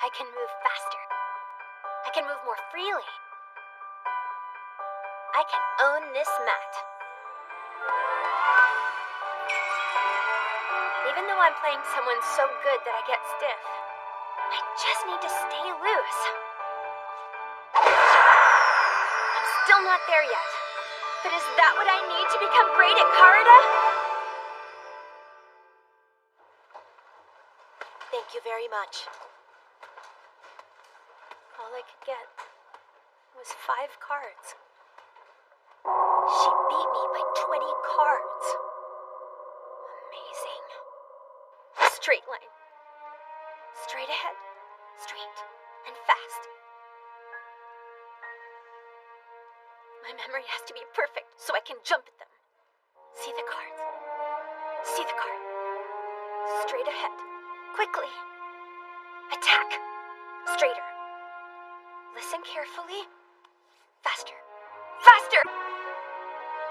S4: I can move faster. I can move more freely. I can own this mat. Even though I'm playing someone so good that I get stiff, I just need to stay loose. I'm still not there yet. But is that what I need to become great at Karada?
S8: Thank you very much.
S4: All I could get was 5 cards. She beat me by 20 cards. Amazing. Straight line. Straight ahead. Straight. And fast. My memory has to be perfect so I can jump at them. See the cards. See the card. Straight ahead. Quickly. Attack. Straighter. Listen carefully. Faster. Faster!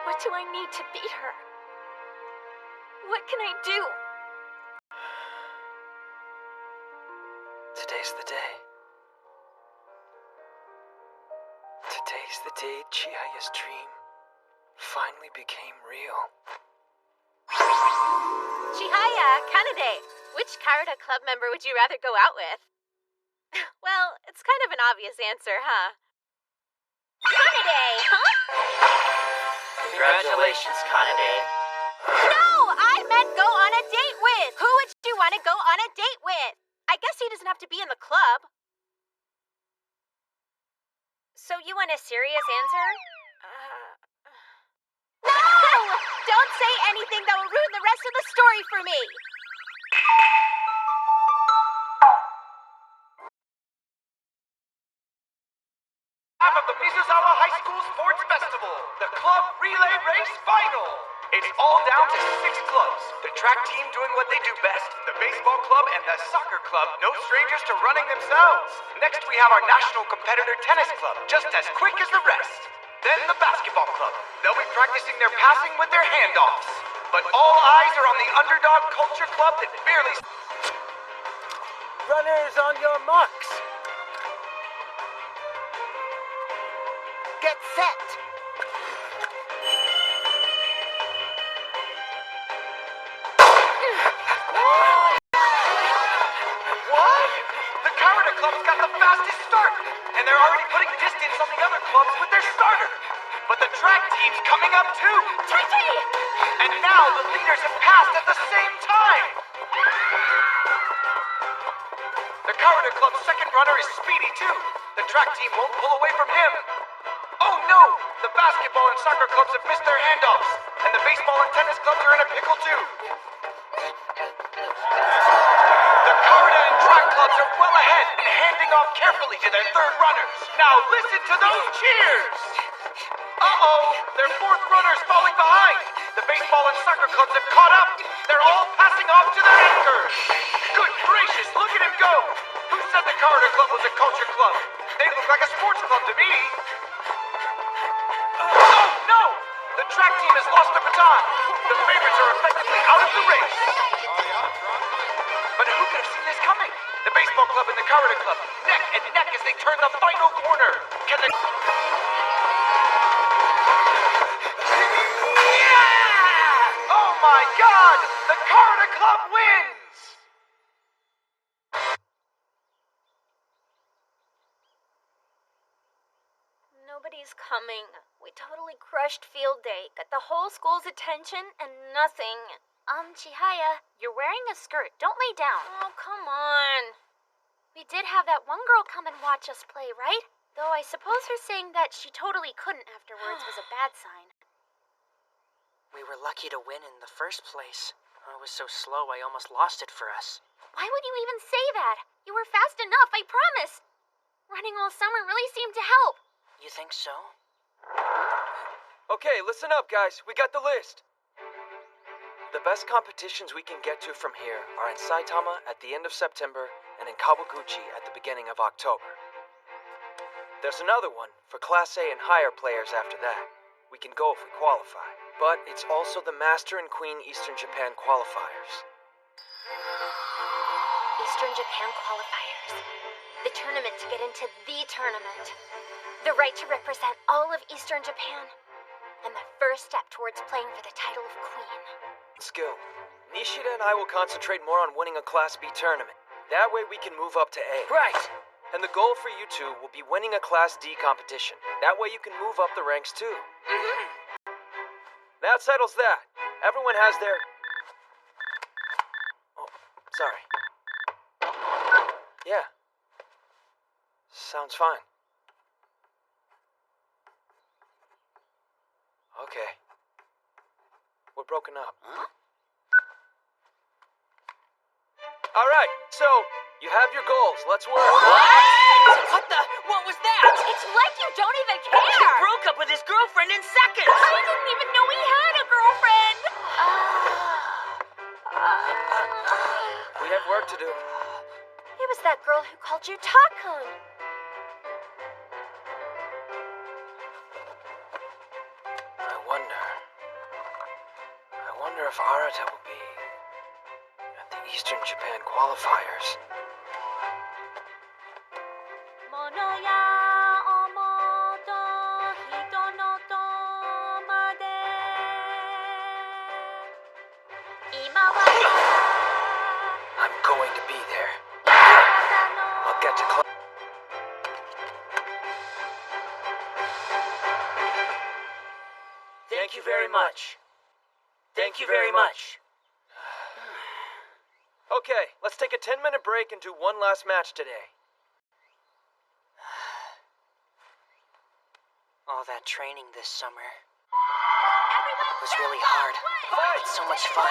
S4: What do I need to beat her? What can I do?
S3: Today's the day. Today's the day Chihaya's dream finally became real.
S15: Chihaya, Kanade, which Karada Club member would you rather go out with? Well, it's kind of an obvious answer, huh? Kanade, huh?
S1: Congratulations, Kanade.
S15: No, I meant go on a date with. Who would you want to go on a date with? I guess he doesn't have to be in the club.
S4: So you want a serious answer?
S15: No! Don't say anything that will ruin the rest of the story for me.
S6: Half of the Mizusawa High School Sports Festival, the Club Relay Race Final. It's all down to 6 clubs. The track team doing what they do best, the baseball club and the soccer club, no strangers to running themselves. Next we have our national competitor tennis club, just as quick as the rest. Then the basketball club. They'll be practicing their passing with their handoffs. But all eyes are on the underdog culture club that barely...
S5: Runners on your marks. Get set.
S6: What? The Karada Club's got the fastest start, and they're already putting distance on the other clubs with their starter. But the track team's coming up too.
S15: Tati!
S6: And now the leaders have passed at the same time. The Karada Club's second runner is speedy too. The track team won't pull away from him. Oh no! The basketball and soccer clubs have missed their handoffs, and the baseball and tennis clubs are in a pickle too. The Karada and track clubs are well ahead and handing off carefully to their third runners. Now listen to those cheers! Uh-oh! Their fourth runner's falling behind! The baseball and soccer clubs have caught up! They're all passing off to their anchors! Good gracious, look at him go! Who said the Karada Club was a culture club? They look like a sports club to me! Oh no! The track team has lost the baton! The favorites are effectively out of the race! But who could have seen this coming? The baseball club and the Karada Club, neck and neck as they turn the final corner! Can the... Oh my god! The Karada Club wins!
S4: Nobody's coming. We totally crushed field day, got the whole school's attention, and nothing. Chihaya,
S2: You're wearing a skirt. Don't lay down.
S4: oh, come on. We did have that one girl come and watch us play, right? Though I suppose her saying that she totally couldn't afterwards was a bad sign.
S3: We were lucky to win in the first place. I was so slow I almost lost it for us.
S4: Why would you even say that? You were fast enough, I promise. Running all summer really seemed to help.
S3: You think so?
S16: Okay, listen up, guys. We got the list. The best competitions we can get to from here are in Saitama at the end of September and in Kawaguchi at the beginning of October. There's another one for Class A and higher players after that. We can go if we qualify. But it's also the Master and Queen Eastern Japan qualifiers.
S4: Eastern Japan qualifiers. The the tournament to get into the tournament. The right to represent all of Eastern Japan. And the first step towards playing for the title of Queen.
S16: Skill. Nishida and I will concentrate more on winning a Class B tournament. That way we can move up to A.
S2: Right.
S16: And the goal for you two will be winning a Class D competition. That way you can move up the ranks too. That settles that. Everyone has their... Oh, sorry. Yeah. Sounds fine. Okay. We're broken up.
S2: Huh?
S16: All right, so you have your goals. Let's work.
S2: What the? What was that?
S4: It's like you don't even care!
S2: He broke up with his girlfriend in seconds!
S4: I didn't even know he had a girlfriend!
S16: We have work to do.
S4: It was that girl who called you Takun.
S16: I wonder if Arata will be at the Eastern Japan qualifiers.
S12: 物や思と人のとまで今は
S16: I'm going to be there. I'll get to club.
S2: Thank you very much. Thank you very much.
S16: Okay, let's take a 10-minute break and do one last match today.
S3: All that training this summer was really hard. It's so much fun.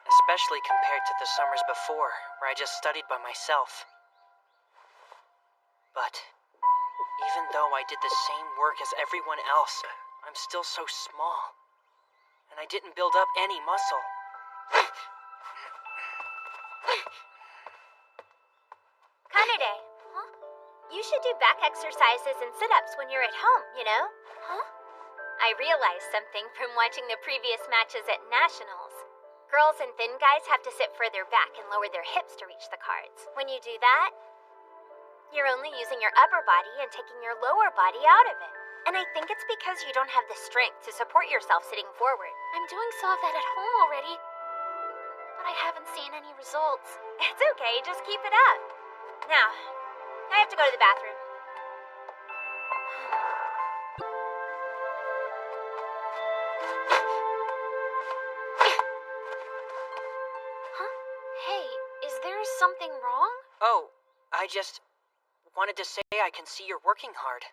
S3: Especially compared to the summers before, where I just studied by myself. But even though I did the same work as everyone else, I'm still so small. And I didn't build up any muscle.
S4: Kanade, huh? You should do back exercises and sit-ups when you're at home, you know? Huh? I realized something from watching the previous matches at Nationals. Girls and thin guys have to sit further back and lower their hips to reach the cards. When you do that, you're only using your upper body and taking your lower body out of it. And I think it's because you don't have the strength to support yourself sitting forward. I'm doing some of that at home already, but I haven't seen any results. It's okay, just keep it up. Now, I have to go to the bathroom.
S2: Huh? Hey, is there something wrong?
S3: Oh, I just wanted to say I can see you're working hard.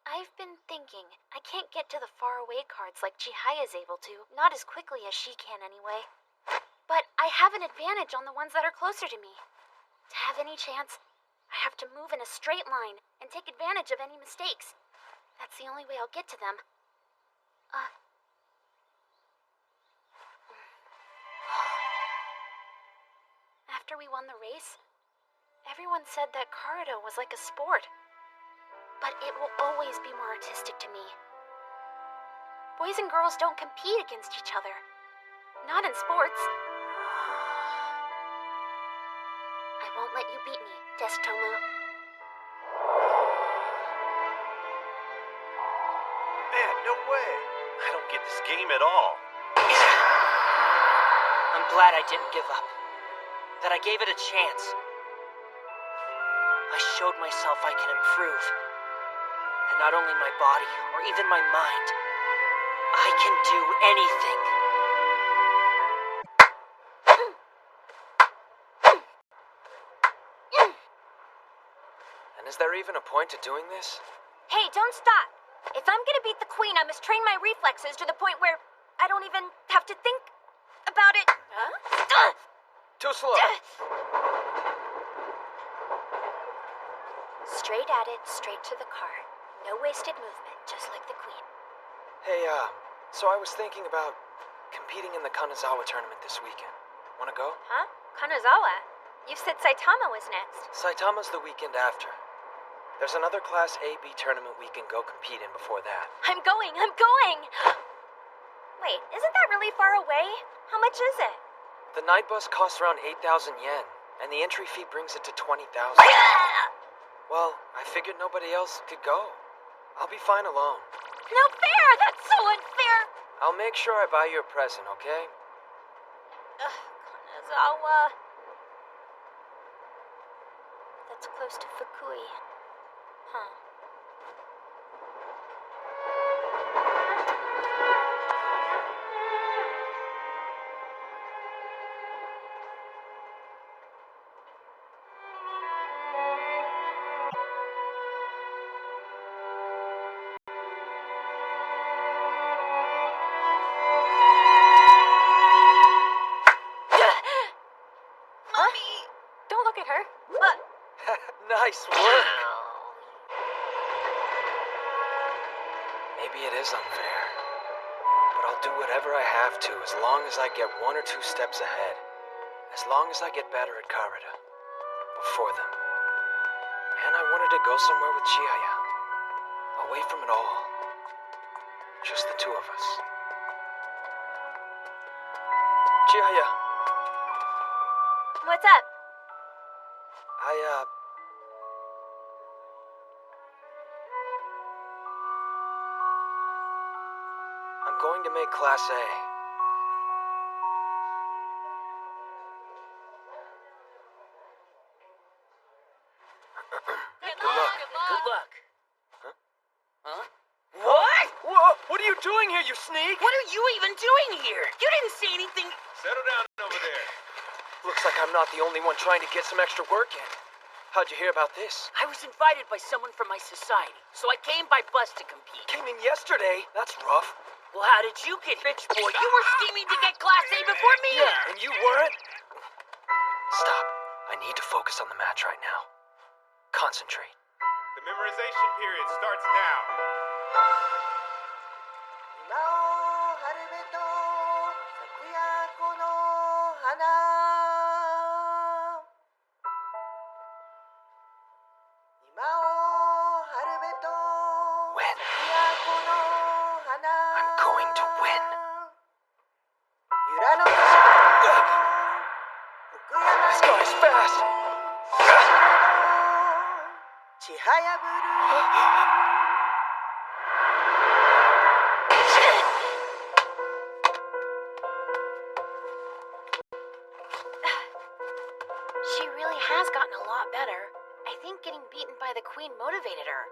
S4: I've been thinking, I can't get to the faraway cards like Chihaya is able to. Not as quickly as she can, anyway. But I have an advantage on the ones that are closer to me. To have any chance, I have to move in a straight line and take advantage of any mistakes. That's the only way I'll get to them. After we won the race, everyone said that Karato was like a sport. But it will always be more artistic to me. Boys and girls don't compete against each other. Not in sports. I won't let you beat me, Destomu.
S9: Man, no way. I don't get this game at all.
S3: I'm glad I didn't give up. That I gave it a chance. I showed myself I can improve. And not only my body, or even my mind. I can do anything.
S16: And is there even a point to doing this?
S4: Hey, don't stop! If I'm gonna beat the queen, I must train my reflexes to the point where I don't even have to think about it. Huh?
S16: Too slow.
S4: Straight at it, straight to the card. No wasted movement, just like the queen.
S16: Hey, so I was thinking about competing in the Kanazawa tournament this weekend. Wanna go?
S4: Huh? Kanazawa? You said Saitama was next.
S16: Saitama's the weekend after. There's another Class A-B tournament we can go compete in before that.
S4: I'm going! Wait, isn't that really far away? How much is it?
S16: The night bus costs around 8,000 yen. and the entry fee brings it to 20,000. Well, I figured nobody else could go. I'll be fine alone.
S4: No fair! That's so unfair!
S16: I'll make sure I buy you a present, okay?
S4: Kanazawa. That's close to Fukui. Huh. Don't look at her.
S16: Nice work. Maybe it is unfair, but I'll do whatever I have to as long as I get 1 or 2 steps ahead. As long as I get better at Karada. Before them. And I wanted to go somewhere with Chihaya. Away from it all. Just the 2 of us. Chihaya.
S4: What's up?
S16: I'm going to make Class A.
S2: Good luck. Good luck. Huh?
S16: What? Whoa, what are you doing here, you sneak?
S2: What are you even doing here? You didn't say anything.
S11: Settle down over there.
S16: Looks like I'm not the only one trying to get some extra work in. How'd you hear about this?
S2: I was invited by someone from my society, so I came by bus to compete.
S16: Came in yesterday. That's rough.
S2: Well, how did you get rich, boy? You were scheming to get Class A before me.
S16: Yeah, and you weren't? Stop. I need to focus on the match right now. Concentrate.
S11: The memorization period starts now.
S16: Win. I'm going to win. This guy's fast.
S4: She really has gotten a lot better. I think getting beaten by the queen motivated her.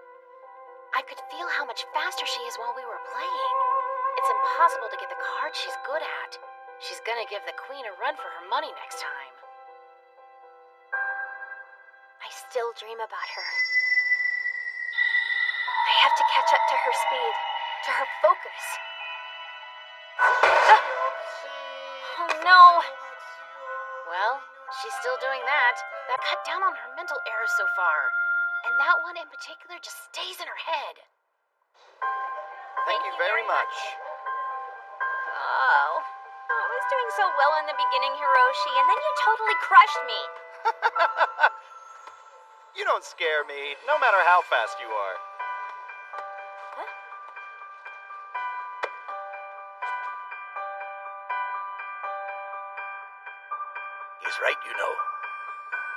S4: I could feel how much faster she is while we were playing. It's impossible to get the card she's good at. She's gonna give the queen a run for her money next time. I still dream about her. I have to catch up to her speed, to her focus. Oh no! Well, she's still doing that. That cut down on her mental errors so far. And that one in particular just stays in her head.
S5: Thank you very much.
S4: Oh, I was doing so well in the beginning, Hiroshi, and then you totally crushed me.
S14: You don't scare me, no matter how fast you are.
S10: He's right, you know.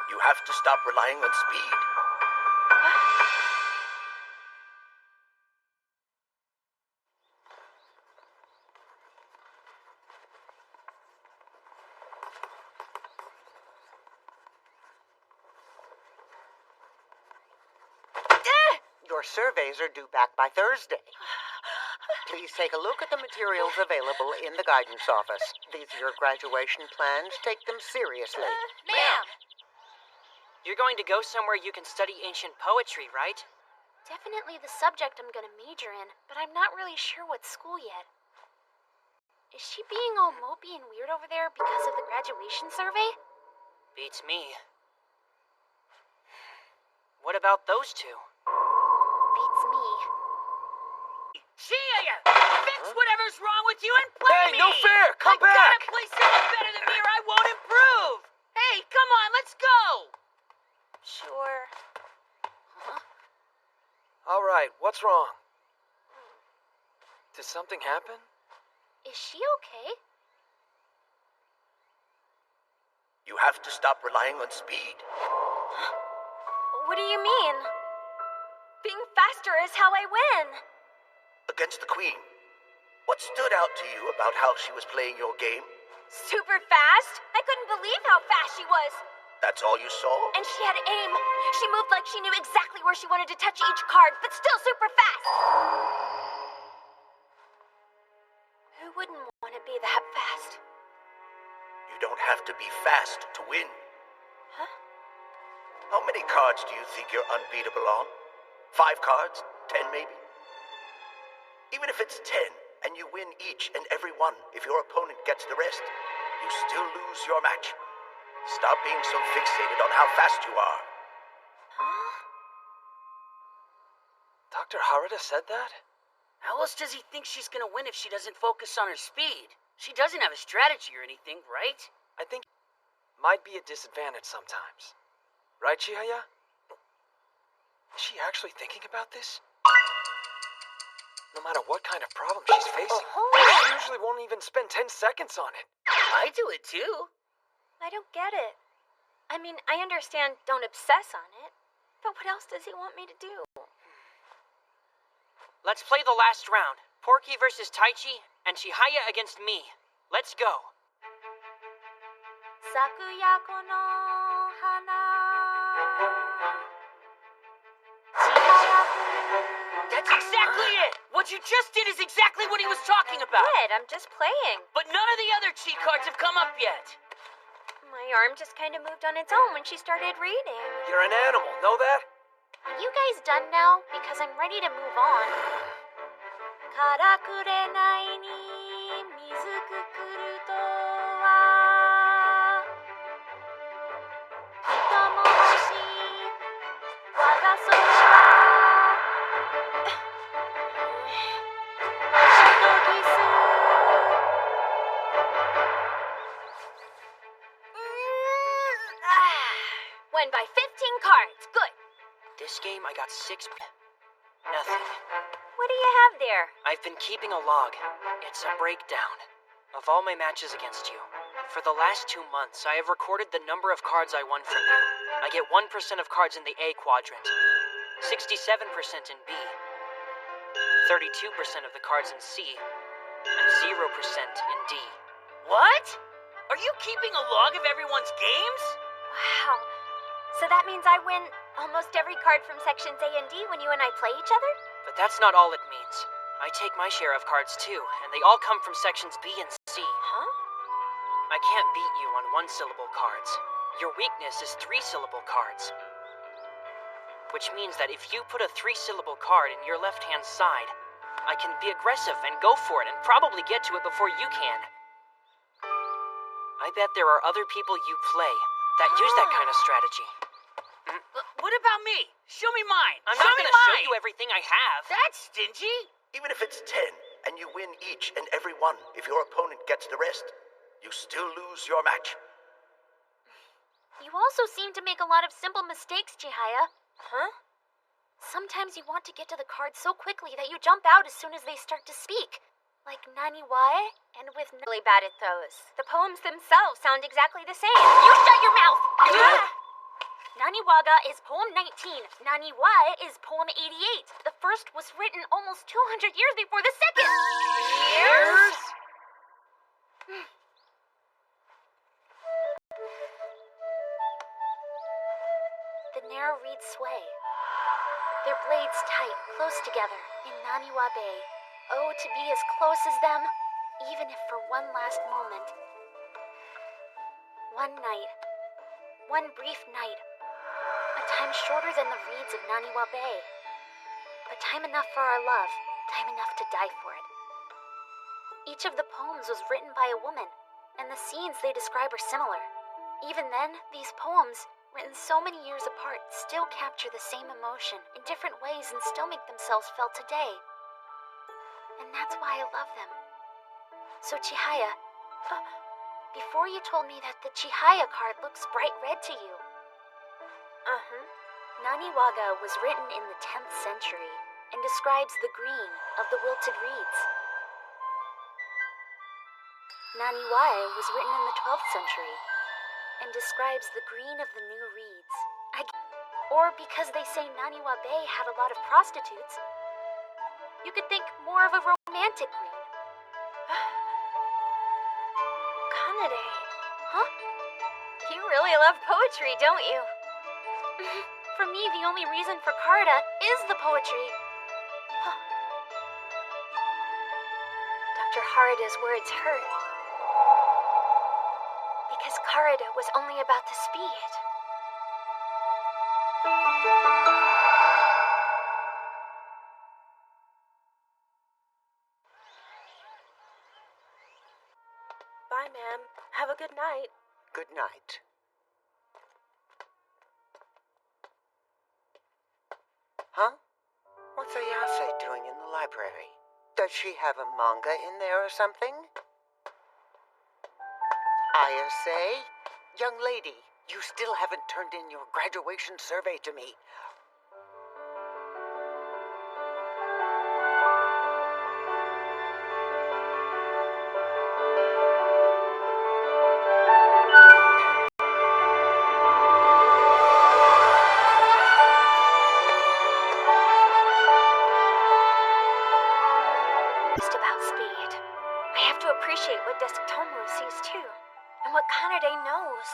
S10: You have to stop relying on speed.
S5: Your surveys are due back by Thursday. Please take a look at the materials available in the guidance office. These are your graduation plans. Take them seriously.
S1: Ma'am! You're going to go somewhere you can study ancient poetry, right?
S4: Definitely the subject I'm gonna major in, but I'm not really sure what school yet. Is she being all mopey and weird over there because of the graduation survey?
S1: Beats me. What about those two?
S4: Beats me.
S2: Chihaya! Fix whatever's wrong with you and play
S16: Hey,
S2: me!
S16: no fair! Come
S2: I
S16: back!
S2: gotta play someone better than me or I won't improve! Hey, come on, let's go!
S4: Sure.
S16: All right, what's wrong? Did something happen?
S4: Is she okay?
S10: You have to stop relying on speed.
S4: What do you mean? Being faster is how I win.
S10: Against the Queen, what stood out to you about how she was playing your game?
S4: Super fast? I couldn't believe how fast she was.
S10: That's all you saw?
S4: And she had aim. She moved like she knew exactly where she wanted to touch each card, but still super fast. Who wouldn't want to be that fast?
S10: You don't have to be fast to win.
S4: Huh?
S10: How many cards do you think you're unbeatable on? 5 cards? 10 maybe? Even if it's 10, and you win each and every one, if your opponent gets the rest, you still lose your match. Stop being so fixated on how fast you are.
S4: Huh?
S16: Dr. Harada said that?
S2: How else does he think she's gonna win if she doesn't focus on her speed? She doesn't have a strategy or anything, right?
S16: I think might be a disadvantage sometimes. Right, Chihaya? Is she actually thinking about this? No matter what kind of problem she's facing, she usually won't even spend 10 seconds on it.
S2: I do it too.
S4: I don't get it. I mean, I understand don't obsess on it, but what else does he want me to do?
S1: Let's play the last round. Porky versus Taichi, and Chihaya against me. Let's go.
S12: Sakuya kono hana.
S2: That's exactly it! What you just did is exactly what he was talking about!
S4: Good, I'm just playing.
S2: But none of the other cheat cards have come up yet!
S4: My arm just kind of moved on its own when she started reading.
S16: You're an animal, know that?
S4: Are you guys done now? Because I'm ready to move on. Karakurenai ni mizu kukuru to wa hitomoshi waga sora wa hitogisu. Won by 15 cards. Good.
S1: This game, I got 6... Nothing.
S4: What do you have there?
S1: I've been keeping a log. It's a breakdown of all my matches against you. For the last 2 months, I have recorded the number of cards I won from you. I get 1% of cards in the A quadrant, 67% in B, 32% of the cards in C, and 0% in D.
S2: What? Are you keeping a log of everyone's games?
S4: Wow. So that means I win almost every card from sections A and D when you and I play each other?
S1: But that's not all it means. I take my share of cards too, and they all come from sections B and C.
S4: Huh?
S1: I can't beat you on 1-syllable cards. Your weakness is 3-syllable cards. Which means that if you put a 3-syllable card in your left-hand side, I can be aggressive and go for it and probably get to it before you can. I bet there are other people you play that use that kind of strategy.
S2: What about me? Show me mine.
S1: I'm not gonna show you everything I have.
S2: That's stingy.
S10: Even if it's 10, and you win each and every one, if your opponent gets the rest, you still lose your match.
S4: You also seem to make a lot of simple mistakes, Chihaya. Huh? Sometimes you want to get to the cards so quickly that you jump out as soon as they start to speak. Like Naniwae, and with really bad at those. The poems themselves sound exactly the same. You shut your mouth! Naniwaga is poem 19. Naniwae is poem 88. The first was written almost 200 years before the second.
S2: Years?
S4: The narrow reeds sway. Their blades tight, close together, in Naniwa Bay. Oh, to be as close as them, even if for one last moment. One night. One brief night. A time shorter than the reeds of Naniwa Bay. But time enough for our love, time enough to die for it. Each of the poems was written by a woman, and the scenes they describe are similar. Even then, these poems, written so many years apart, still capture the same emotion in different ways and still make themselves felt today. And that's why I love them. So Chihaya, before you told me that the Chihaya card looks bright red to you. Naniwaga was written in the 10th century and describes the green of the wilted reeds. Naniwae was written in the 12th century and describes the green of the new reeds. Or because they say Naniwa Bay had a lot of prostitutes. You could think more of a romantic green. Kanade. Huh? You really love poetry, don't you? For me, the only reason for Karada is the poetry. Dr. Harada's words hurt. Because Karada was only about the speed.
S8: Bye, ma'am. Have a good night.
S5: Good night. Huh? What's Ayase doing in the library? Does she have a manga in there or something? Ayase? Young lady, you still haven't turned in your graduation survey to me. Appreciate what Desk Tomoe sees too, and what Kanade knows.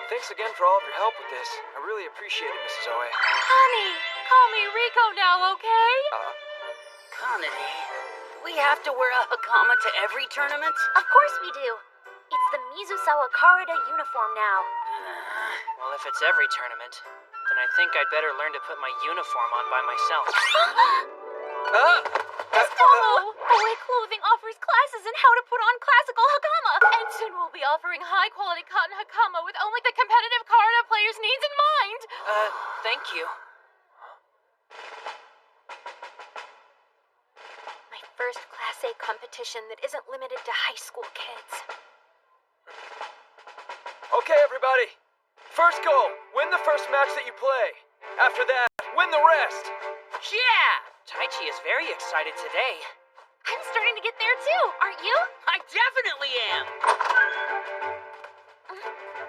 S16: Thanks again for all of your help with this. I really appreciate it, Mrs. Oe.
S2: Honey, call me Rico now, okay? Kanade, we have to wear a hakama to every tournament?
S4: Of course we do. It's the Mizusawa Karada uniform now.
S1: Well, if it's every tournament, then I think I'd better learn to put my uniform on by myself.
S2: Miss Tomoe! Oe Clothing offers classes in how to put on classical hakama. And soon we'll be offering high-quality cotton hakama with only the competitive Karada players' needs in mind.
S1: Thank you.
S4: My first Class A competition that isn't limited to high school kids.
S16: Okay, everybody. First goal, win the first match that you play. After that, win the rest.
S1: Yeah! Taichi is very excited today.
S4: I'm starting to get there too, aren't you?
S13: I definitely am!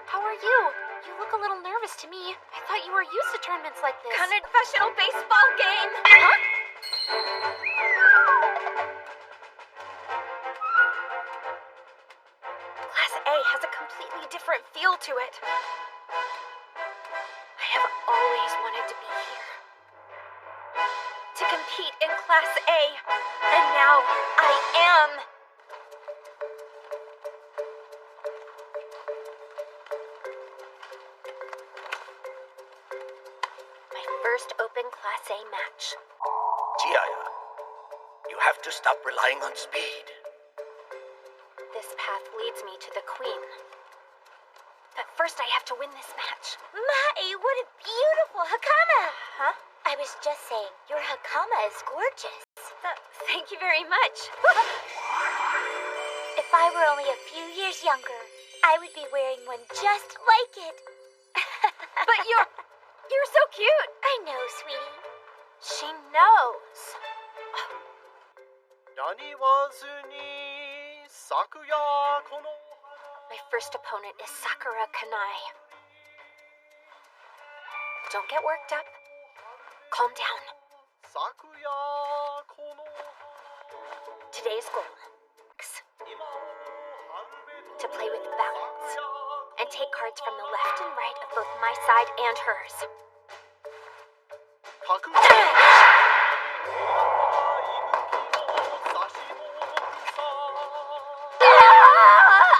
S4: How are you? You look a little nervous to me. I thought you were used to tournaments like this.
S2: Professional baseball game!
S4: Huh? Class A has a completely different feel to it. I have always wanted to be here. To compete in Class A. And now I am. My first open Class A match.
S10: Chiaya, you have to stop relying on speed.
S4: This path leads me to the Queen. But first I have to win this match.
S12: Mai, what a beautiful hakama!
S4: Huh?
S12: I was just saying, your hakama is gorgeous.
S4: Thank you very much.
S12: If I were only a few years younger, I would be wearing one just like it.
S4: But you're so cute.
S12: I know, sweetie.
S4: She knows. My first opponent is Sakura Kanai. Don't get worked up. Calm down. Today's goal to play with balance and take cards from the left and right of both my side and hers.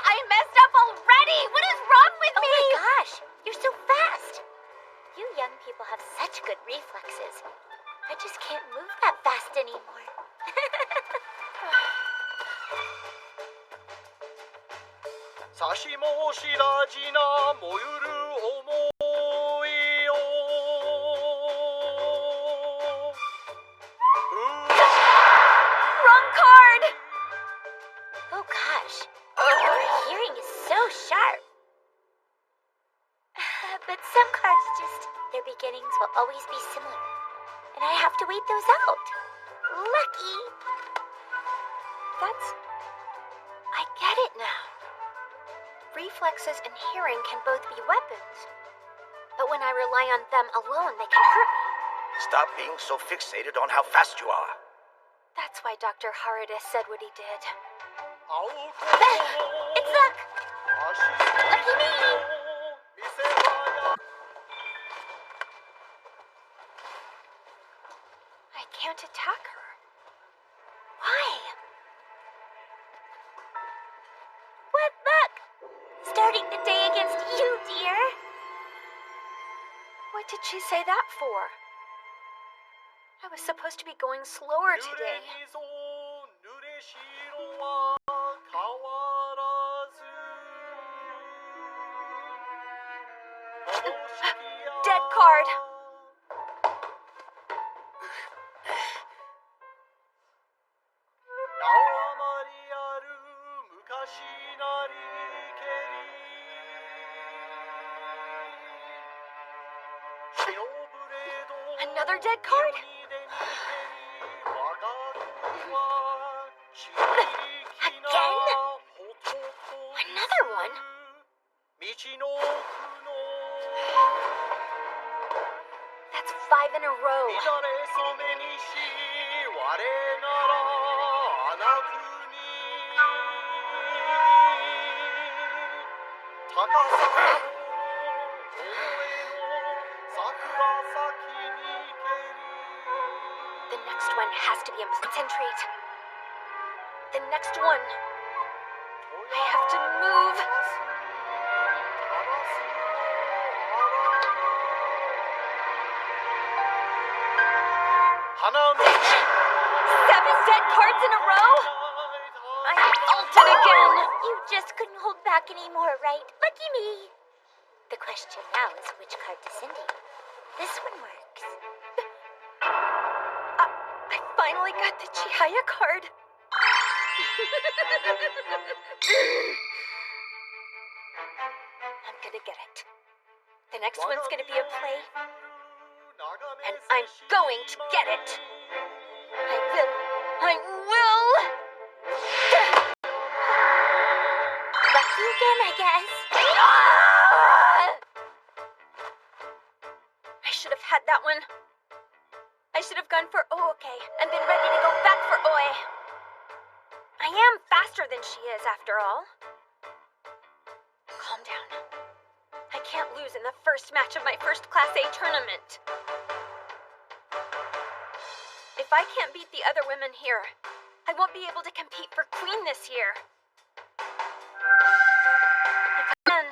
S12: I messed up already! What is wrong with me?
S4: Oh my gosh, you're so fast!
S12: You young people have such good reflexes. I just can't move that fast anymore.
S4: Wrong card!
S12: Oh gosh, your hearing is so sharp. But some cards
S4: always be similar, and I have to wait those out. Lucky! I get it now. Reflexes and hearing can both be weapons, but when I rely on them alone, they can hurt me.
S10: Stop being so fixated on how fast you are.
S4: That's why Dr. Harada said what he did. It's Luck! Lucky me! I can't attack her. Why? What luck? Starting the day against you, dear. What did she say that for? I was supposed to be going slower today. Dead card. Another dead card? Again? Another one? That's 5 in a row. The next one has to be in concentrate. The next one. I have to move. Seven dead cards in a row? I ulted again.
S17: You just couldn't hold back anymore, right? Lucky me. The question now is which card to send you. This one works.
S4: I finally got the Chihaya card. I'm gonna get it. The next one's gonna be a play. And I'm going to get it. I will.
S17: Lucky again, I guess.
S4: I should have had that one. I should have gone for Ooke and been ready to go back for Oi. I am faster than she is, after all. Calm down. I can't lose in the first match of my first Class A tournament. If I can't beat the other women here, I won't be able to compete for Queen this year. If I can...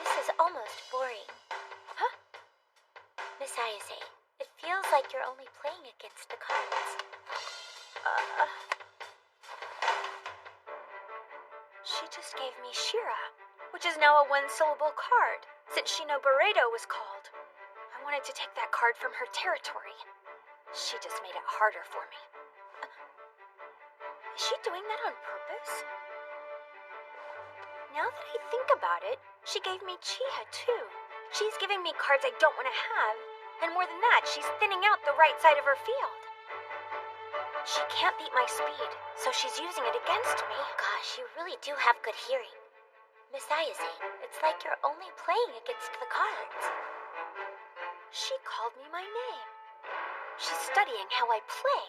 S17: This is almost boring.
S4: Huh?
S17: Miss Ayase, it feels like you're only playing against the cards.
S4: She just gave me Shira, which is now a one-syllable card, since Shino Beredo was called. I wanted to take that card from her territory. She just made it harder for me. Is she doing that on purpose? Now that I think about it, she gave me Chiha too. She's giving me cards I don't want to have, and more than that, she's thinning out the right side of her field. She can't beat my speed, so she's using it against me.
S17: Oh gosh, you really do have good hearing. Miss Ayase, it's like you're only playing against the cards.
S4: She called me my name. She's studying how I play.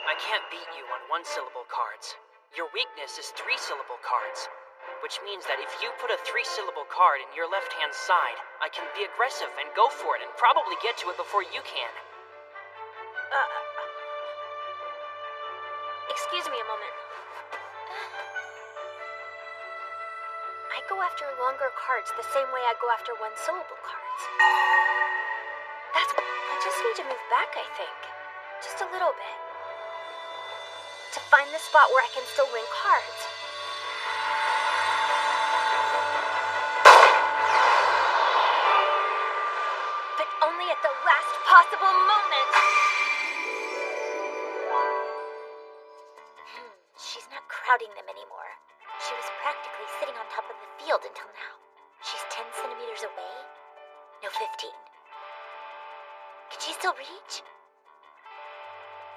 S1: I can't beat you on one-syllable cards. Your weakness is three-syllable cards, which means that if you put a three-syllable card in your left-hand side, I can be aggressive and go for it and probably get to it before you can.
S4: Excuse me a moment. I go after longer cards the same way I go after one-syllable cards. I just need to move back, I think. Just a little bit. To find the spot where I can still win cards. But only at the last possible moment.
S17: She's not crowding them anymore. She was practically sitting on top of the field until now. She's 10 centimeters away? No, 15. she still reach?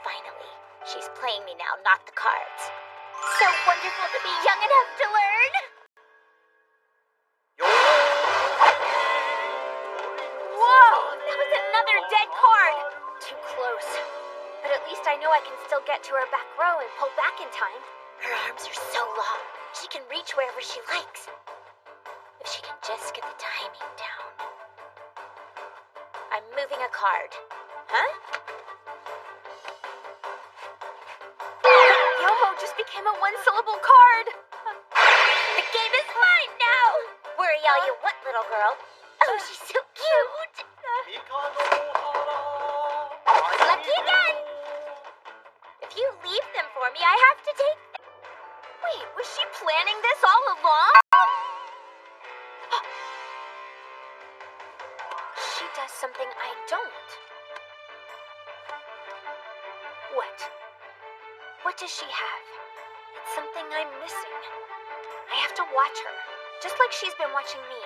S17: Finally, she's playing me now, not the cards. So wonderful to be young enough to learn! Whoa! That was another dead card! Too close. But at least I know I can still get to her back row and pull back in time. Her arms are so long, she can reach wherever she likes. If she can just get the timing down. I'm moving a card. Huh? Yomo just became a one-syllable card! The game is mine now! Worry all you want, little girl. Oh, she's so cute! Lucky again! If you leave them for me, I have to take them. Wait, was she planning this all along? She does something I don't. What? What does she have? It's something I'm missing. I have to watch her, just like she's been watching me.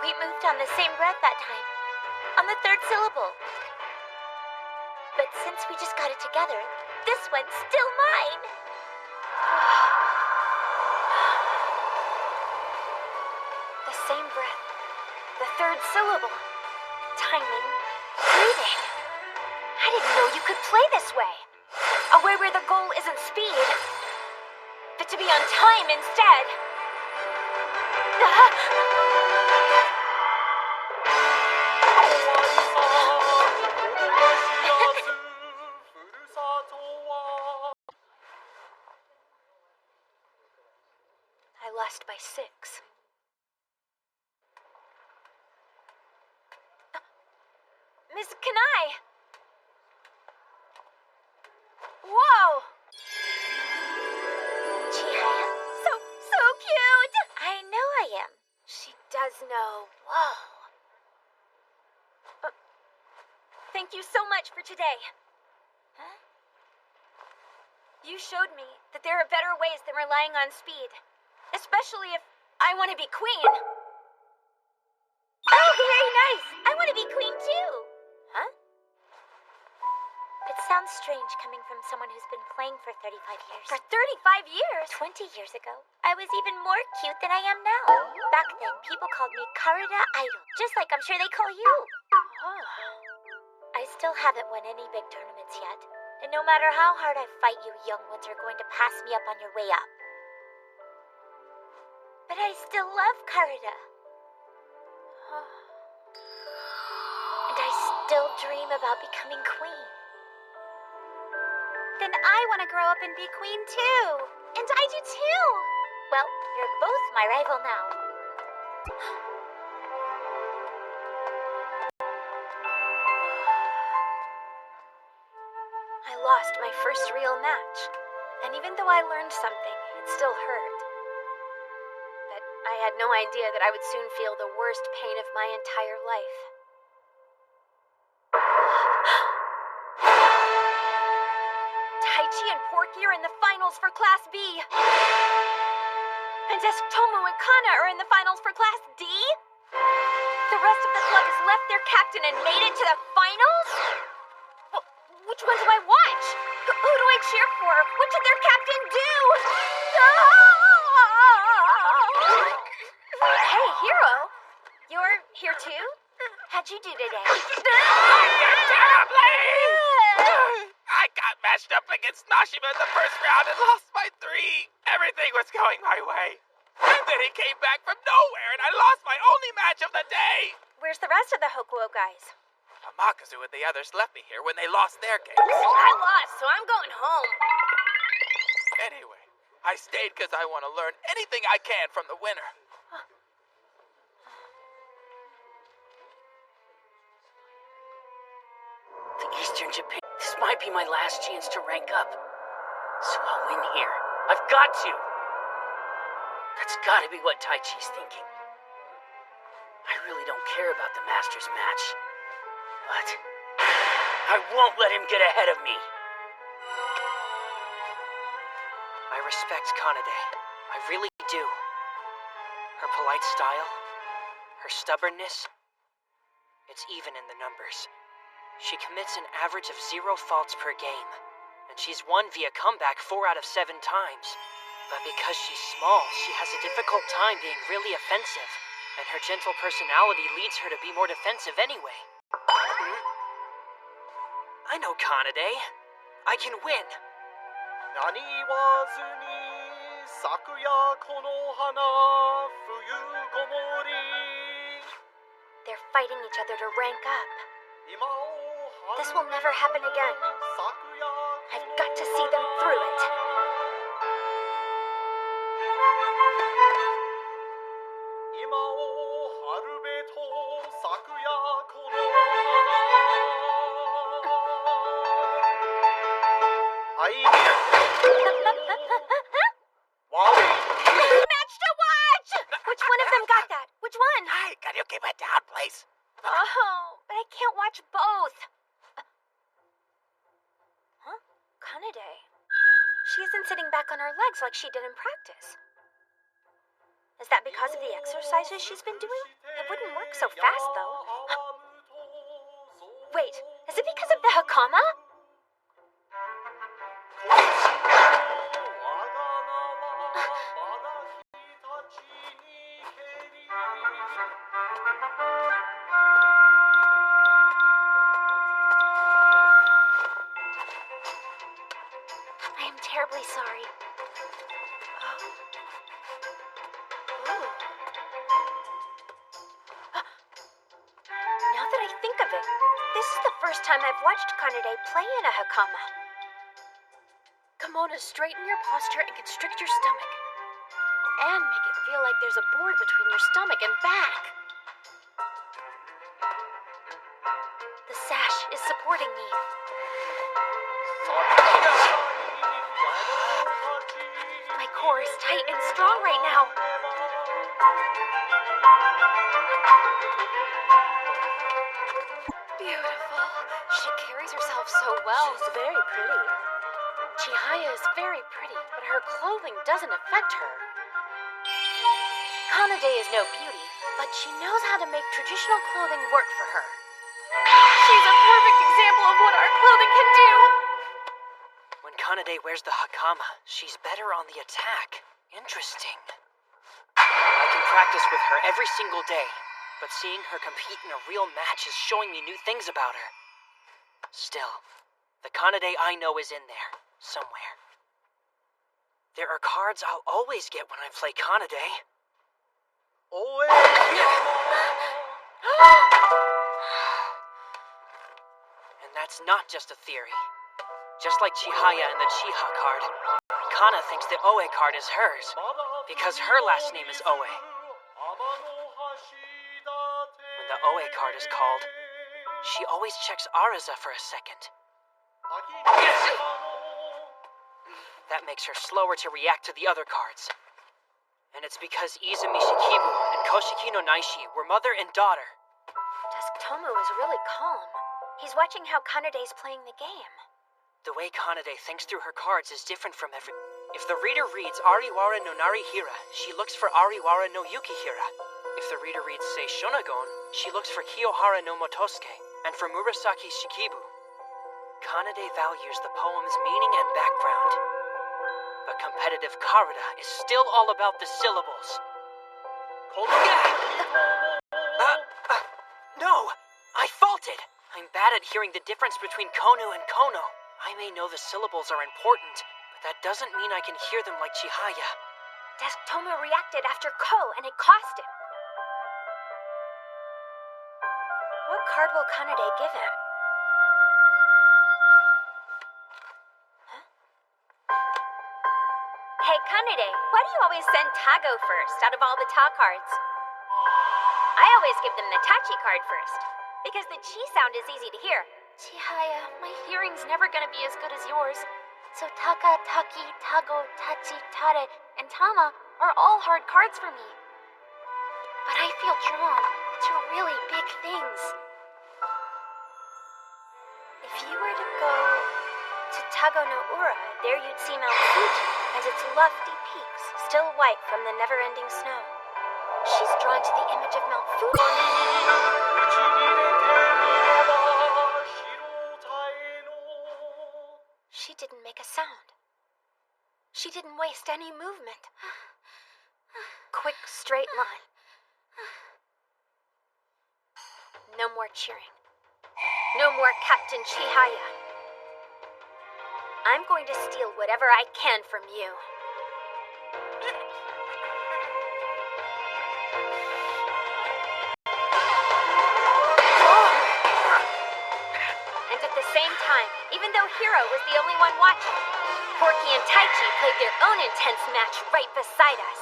S17: We moved on the same breath that time, on the third syllable. But since we just got it together, this one's still mine. The same breath, the third syllable, timing, breathing. I didn't know you could play this way. A way where the goal isn't speed, but to be on time instead. I lost by 6. Miss Kanai! Whoa! Chihaya? So cute! I know I am. She does know. Whoa. Thank you so much for today. Huh? You showed me that there are better ways than relying on speed. Especially if I want to be queen. Oh, very nice! I want to be queen too! Huh? It sounds strange coming from someone who's been playing for 35 years. For 35 years? 20 years ago, I was even more cute than I am now. Back then, people called me Karada Idol, just like I'm sure they call you. Oh. I still haven't won any big tournaments yet, and no matter how hard I fight, you young ones are going to pass me up on your way up. But I still love Karada. And I still dream about becoming queen. Then I want to grow up and be queen too. And I do too. Well, you're both my rival now. I lost my first real match. And even though I learned something, it still hurt. I had no idea that I would soon feel the worst pain of my entire life. Taichi and Porky are in the finals for Class B. And Tomo and Kana are in the finals for Class D? The rest of the club has left their captain and made it to the finals? Which one do I watch? Who do I cheer for? What did their captain do? Hey, Hero! You're here too? How'd you do today?
S18: Terribly! I got matched up against Nashima in the first round and lost by 3. Everything was going my way. And then he came back from nowhere and I lost my only match of the day!
S4: Where's the rest of the Hokuo guys?
S18: Amakazu and the others left me here when they lost their games.
S4: I lost, so I'm going home.
S18: Anyway, I stayed because I want to learn anything I can from the winner.
S13: The Eastern Japan. This might be my last chance to rank up. So I'll win here. I've got to. That's gotta be what Taichi's thinking. I really don't care about the Masters match, but I won't let him get ahead of me.
S16: I respect Kanade. I really do. Her polite style, her stubbornness, it's even in the numbers. She commits an average of 0 faults per game, and she's won via comeback 4 out of 7 times. But because she's small, she has a difficult time being really offensive, and her gentle personality leads her to be more defensive anyway. I know Kanade. I can win.
S4: They're fighting each other to rank up. This will never happen again. I've got to see them through it. Match to watch! Which one of them got that? Which one?
S18: Hey, can you keep it down, please?
S4: Oh, but I can't watch both. Huh? Kanade. She isn't sitting back on her legs like she did in practice. Is that because of the exercises she's been doing? It wouldn't work so fast, though. Wait, is it because of the Hakama? I am terribly sorry. Now that I think of it, this is the first time I've watched Kanade play in a Hakama. Kimonos straighten your posture and constrict your stomach. And make it feel like there's a board between your stomach and back. The sash is supporting me. My core is tight and strong right now. Beautiful. She carries herself so well. She's very pretty. Chihaya is very pretty, but her clothing doesn't affect her. Kanade is no beauty, but she knows how to make traditional clothing work for her. She's a perfect example of what our clothing can do!
S16: When Kanade wears the Hakama, she's better on the attack. Interesting. I can practice with her every single day, but seeing her compete in a real match is showing me new things about her. Still, the Kanade I know is in there, somewhere. There are cards I'll always get when I play Kanade. And that's not just a theory. Just like Chihaya and the Chiha card, Kana thinks the Oe card is hers, because her last name is Oe. When the Oe card is called, she always checks Araza for a second. That makes her slower to react to the other cards. And it's because Izumi Shikibu and Koshiki no Naishi were mother and daughter.
S4: Dusk Tomu is really calm. He's watching how Kanade's playing the game.
S16: The way Kanade thinks through her cards is different from every... If the reader reads Ariwara no Narihira, she looks for Ariwara no Yukihira. If the reader reads Sei Shonagon, she looks for Kiyohara no Motosuke. And for Murasaki Shikibu, Kanade values the poem's meaning and background. But competitive Karada is still all about the syllables. No! I faulted! I'm bad at hearing the difference between Kono and Kono. I may know the syllables are important, but that doesn't mean I can hear them like Chihaya.
S4: Dusk Tomu reacted after Ko, and it cost him. What card will Kanade give him? Huh? Hey, Kanade, why do you always send Tago first out of all the Ta cards? I always give them the Tachi card first, because the Chi sound is easy to hear. Chihaya, my hearing's never gonna be as good as yours. So Taka, Taki, Tago, Tachi, Tare, and Tama are all hard cards for me. But I feel drawn to really big things. If you were to go to Tago no Ura, there you'd see Mount Fuji and its lofty peaks, still white from the never-ending snow. She's drawn to the image of Mount Fuji. She didn't make a sound. She didn't waste any movement. Quick, straight line. No more cheering. No more Captain Chihaya. I'm going to steal whatever I can from you. And at the same time, even though Hiro was the only one watching, Porky and Taichi played their own intense match right beside us.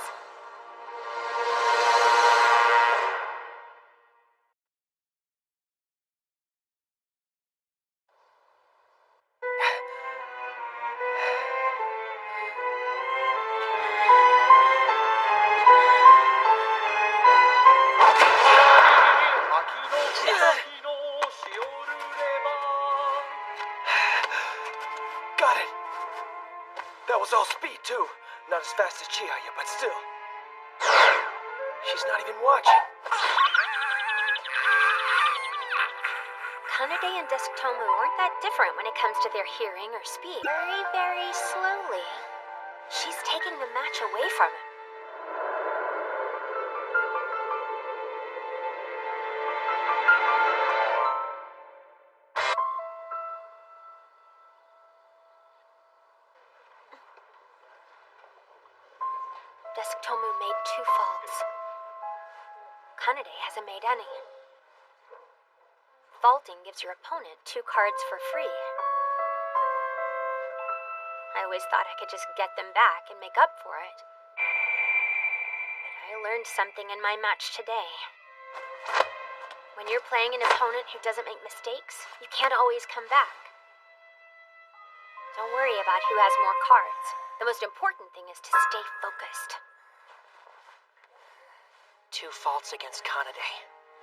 S16: Got it! That was all speed, too. Not as fast as Chihaya, but still. She's not even watching.
S4: Kanade and Desutomu aren't that different when it comes to their hearing or speed. Very, very slowly, she's taking the match away from him. Desutomu made 2 faults. Kanade hasn't made any. Faulting gives your opponent 2 cards for free. I always thought I could just get them back and make up for it. But I learned something in my match today. When you're playing an opponent who doesn't make mistakes, you can't always come back. Don't worry about who has more cards. The most important thing is to stay focused.
S16: 2 faults against Kanade.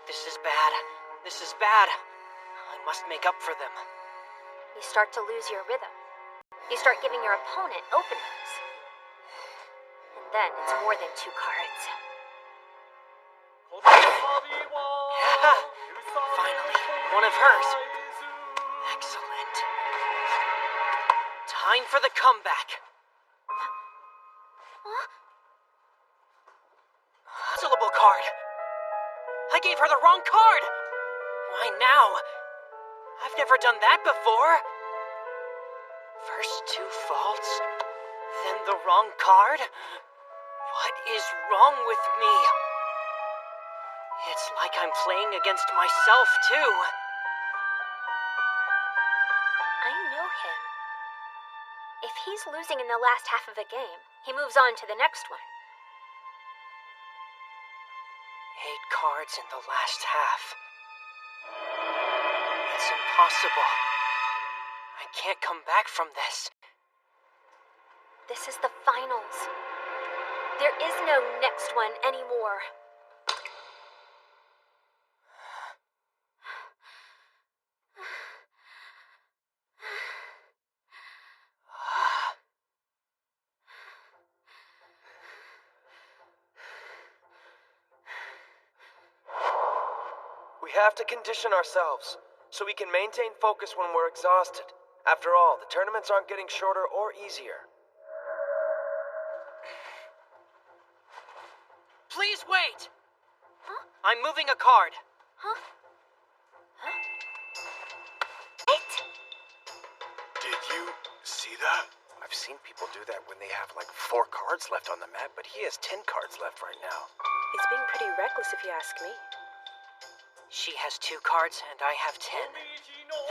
S16: This is bad. This is bad. I must make up for them.
S4: You start to lose your rhythm. You start giving your opponent openings. And then it's more than 2 cards.
S16: Yeah! Finally, one of hers. Excellent. Time for the comeback. Syllable card. I gave her the wrong card. Why now? I've never done that before. First 2 faults, then the wrong card? What is wrong with me? It's like I'm playing against myself, too.
S4: I know him. If he's losing in the last half of a game, he moves on to the next one.
S16: 8 cards in the last half. It's impossible. I can't come back from this.
S4: This is the finals. There is no next one anymore.
S16: We have to condition ourselves so we can maintain focus when we're exhausted. After all, the tournaments aren't getting shorter or easier. Please wait!
S4: Huh?
S16: I'm moving a card.
S4: Huh? Huh? What?
S10: Did you see that?
S9: I've seen people do that when they have like 4 cards left on the mat, but he has 10 cards left right now.
S19: He's being pretty reckless if you ask me.
S16: She has 2 cards and I have 10.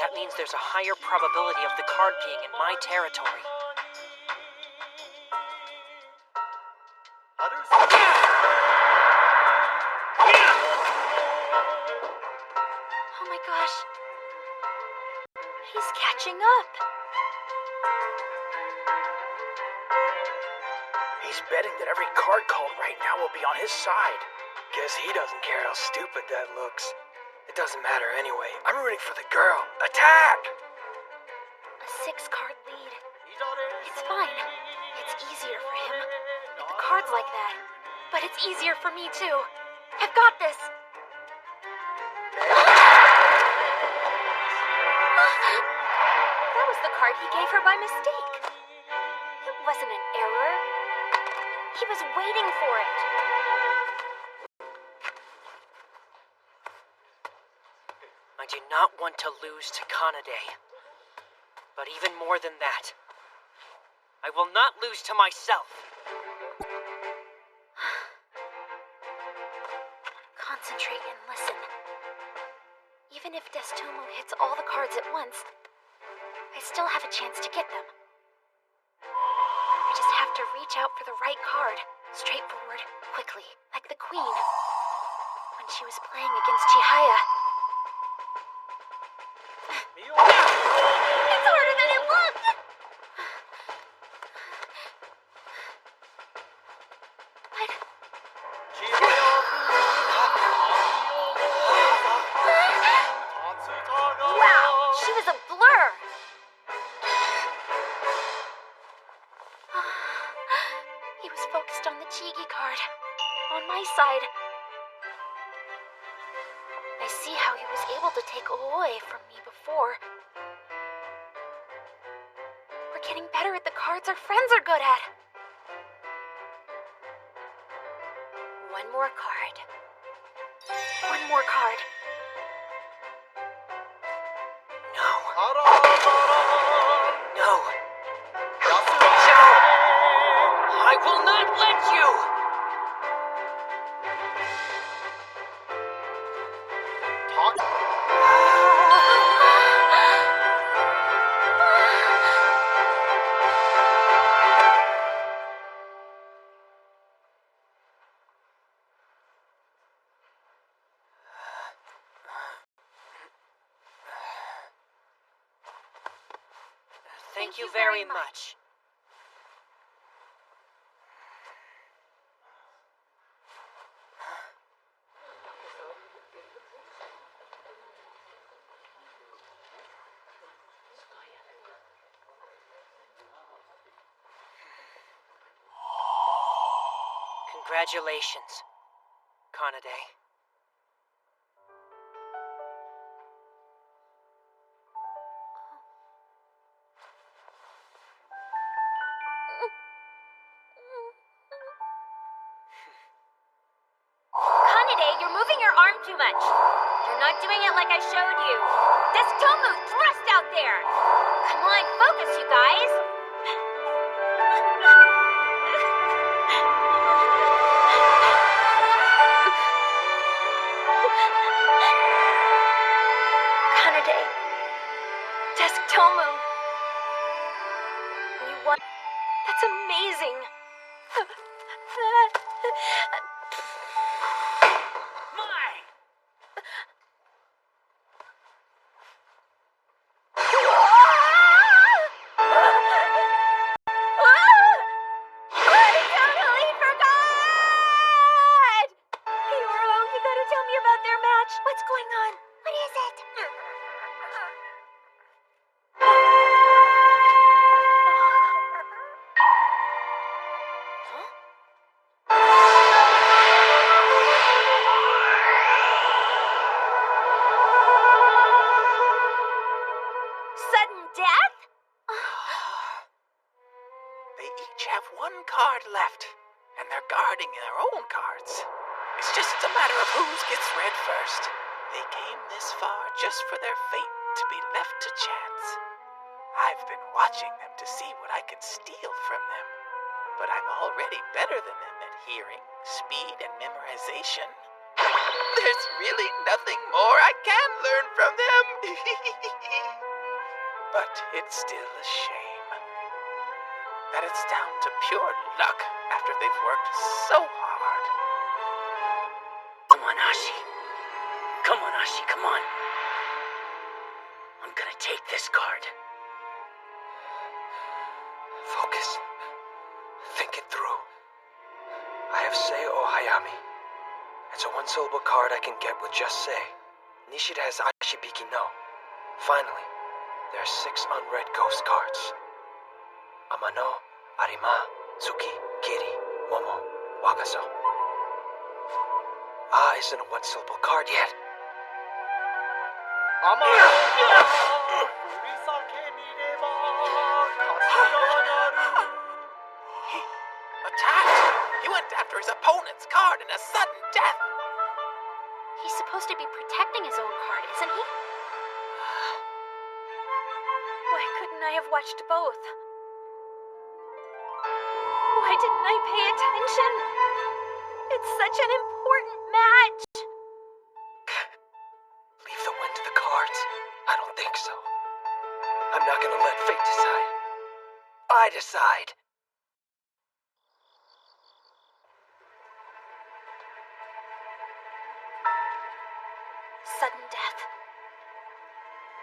S16: That means there's a higher probability of the card being in my territory.
S4: Oh my gosh. He's catching up.
S10: He's
S9: betting that every card called right now will be on his side.
S16: Guess he doesn't care how stupid that looks. It doesn't matter anyway. I'm rooting for the girl. Attack!
S4: A 6-card lead. It's fine. It's easier for him with the cards like that. But it's easier for me too. I've got this. That was the card he gave her by mistake. It wasn't an error. He was waiting for it.
S1: I do not want to lose to Kanade. But even more than that, I will not lose to myself.
S4: Concentrate and listen. Even if Destomo hits all the cards at once, I still have a chance to get them. I just have to reach out for the right card, straightforward, quickly, like the Queen, when she was playing against Chihaya. It's harder than it looked! Wow, she was a blur! He was focused on the Chigi card, on my side. I see how he was able to take Oe from me before. We're getting better at the cards our friends are good at. One more card. One more card.
S1: No. I will not let you! Thank you very much. Congratulations, Kanade.
S4: Kanade, you're moving your arm too much. You're not doing it like I showed you. Destomo, thrust out there! Come on, focus, you guys! Kanade. Destomo. You won. That's amazing. What's going on? What is it? Sudden death?
S10: They each have one card left, and they're guarding their own cards. It's just a matter of whose gets read first. They came this far just for their fate to be left to chance. I've been watching them to see what I can steal from them, but I'm already better than them at hearing, speed, and memorization. There's really nothing more I can learn from them. But it's still a shame that it's down to pure luck after they've worked so hard.
S1: Come on, Ashi. Come on, Ashi, come on. I'm gonna take this card.
S3: Focus. Think it through. have Sei o Hayami. It's a one-syllable card I can get with just Sei. Nishida has Ashibiki no. Finally, there are 6 unread ghost cards. Amano, Arima, Tsuki, Kiri, Momo, Wakaso. Isn't a one-syllable card yet.
S18: Attacked! He went after his opponent's card in a sudden death!
S2: He's supposed to be protecting his own card, isn't he?
S4: Why couldn't I have watched both? Why didn't I pay attention? It's such an important match.
S3: Leave the win to the cards? I don't think so. I'm not gonna let fate decide. I decide.
S4: Sudden death.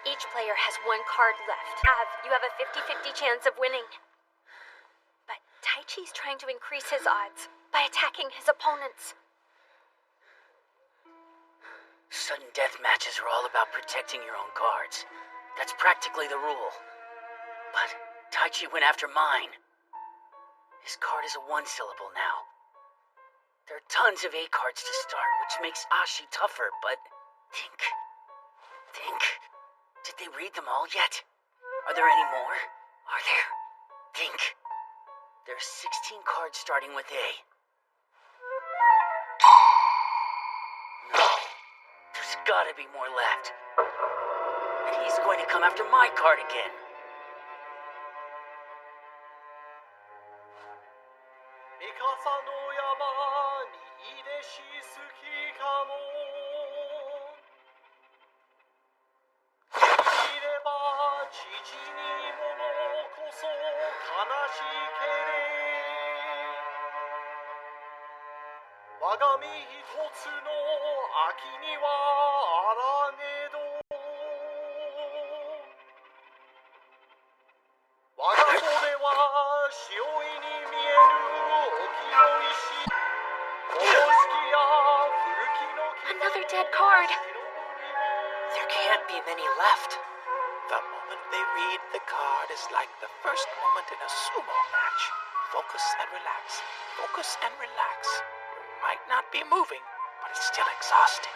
S4: Each player has 1 card left. You have a 50-50 chance of winning. But Taichi's trying to increase his odds by attacking his opponents.
S13: Sudden death matches are all about protecting your own cards. That's practically the rule. But Taichi went after mine. His card is a one-syllable now. There are tons of A cards to start, which makes Ashi tougher, but think. Did they read them all yet? Are there any more? Are there? Think. There are 16 cards starting with A. No. There's gotta be more left. And he's going to come after my card again.
S6: Mikasa no yama ni hideshisuki kamo. Ikiireba chichi ni mono koso kanashikere. Wagami hitotsu no aki ni wa aranedo. Wagakore wa shioi ni mieru oki no ishi. Omoshiki ya furuki no ki.
S4: Another dead card.
S3: There can't be many left.
S18: The moment they read the card is like the first moment in a sumo match. Focus and relax. Focus and relax. You might not be moving, but it's still exhausting.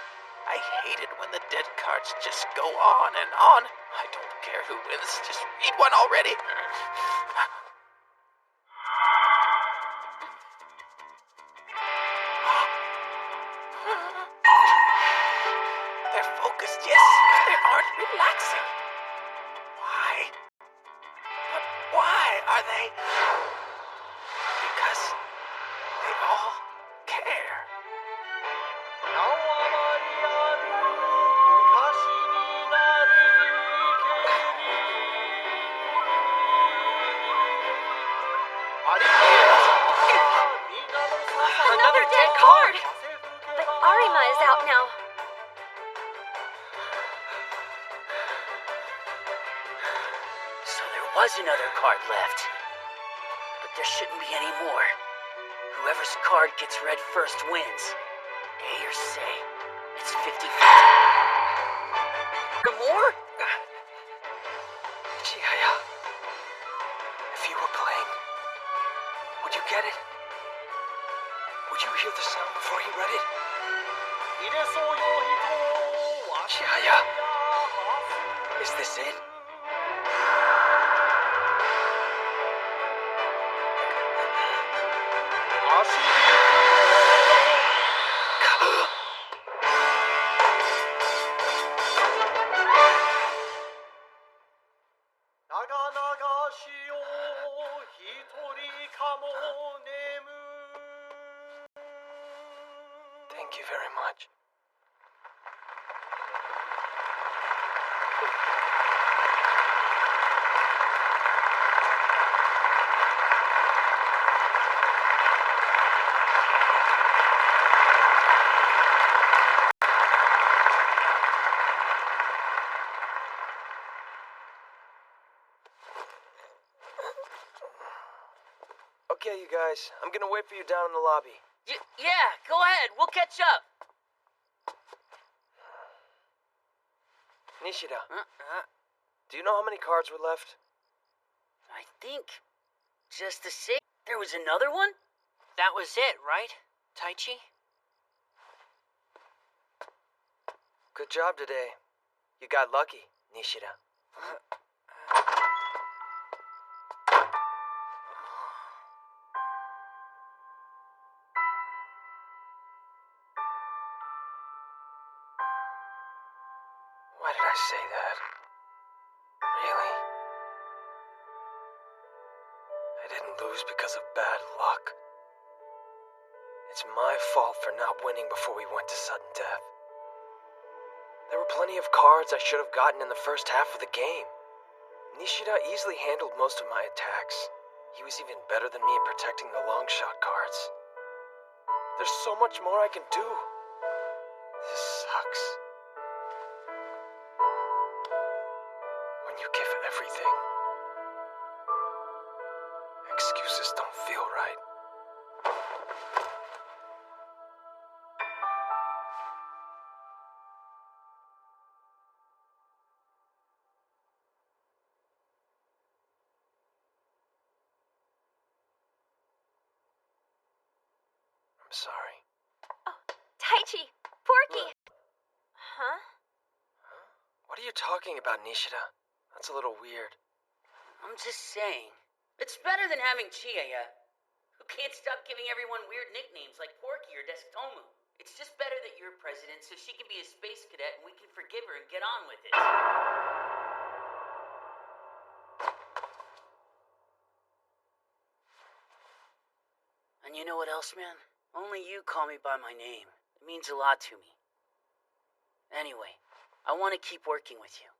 S18: I hate it when the dead cards just go on and on. I don't care who wins, just read one already. They're focused, yes, but they aren't relaxing. Why? But why are they? Because they all care.
S4: Another dead card! But Arima is out now.
S13: So there was another card left. But there shouldn't be any more. Whoever's card gets read first wins. A or Sei. It's 50-50. For more?
S3: Chihaya, if you were playing, would you get it? Would you hear the sound before he read it? Chihaya, is this it? Thank you very much. Okay, you guys, I'm gonna wait for you down in the lobby.
S13: Yeah, go ahead. We'll catch up.
S16: Nishida, do you know how many cards were left?
S13: I think just the same. There was another one?
S1: That was it, right, Taichi?
S16: Good job today. You got lucky, Nishida. Why did I say that? Really? I didn't lose because of bad luck. It's my fault for not winning before we went to sudden death. There were plenty of cards I should have gotten in the first half of the game. Nishida easily handled most of my attacks. He was even better than me in protecting the long shot cards. There's so much more I can do. This sucks. When you give everything, excuses don't feel right. I'm sorry.
S4: Taichi! Porky! Huh?
S16: What are you talking about, Nishida? That's a little weird.
S13: I'm just saying. It's better than having Chiaya, who can't stop giving everyone weird nicknames like Porky or Desutomu. It's just better that you're president so she can be a space cadet and we can forgive her and get on with it. And you know what else, man? Only you call me by my name. It means a lot to me. Anyway, I want to keep working with you.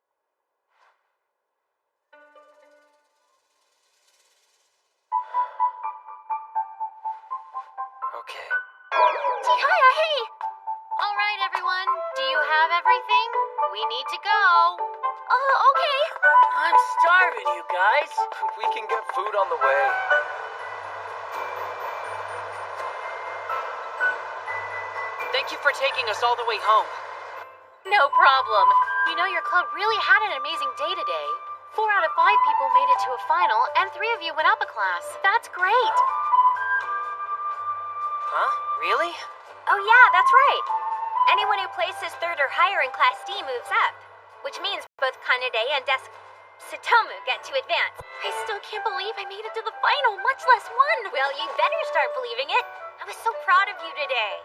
S16: Okay.
S2: Chiaya, hey! All right, everyone. Do you have everything? We need to go.
S4: Okay.
S13: I'm starving, you guys.
S16: We can get food on the way.
S1: Thank you for taking us all the way home.
S2: No problem. You know, your club really had an amazing day today. 4 out of 5 people made it to a final, and 3 of you went up a class. That's great.
S1: Huh? Really?
S4: Oh yeah, that's right. Anyone who places 3rd or higher in Class D moves up, which means both Kanade and Satomu get to advance.
S2: I still can't believe I made it to the final, much less won.
S4: Well, you better start believing it. I was so proud of you today.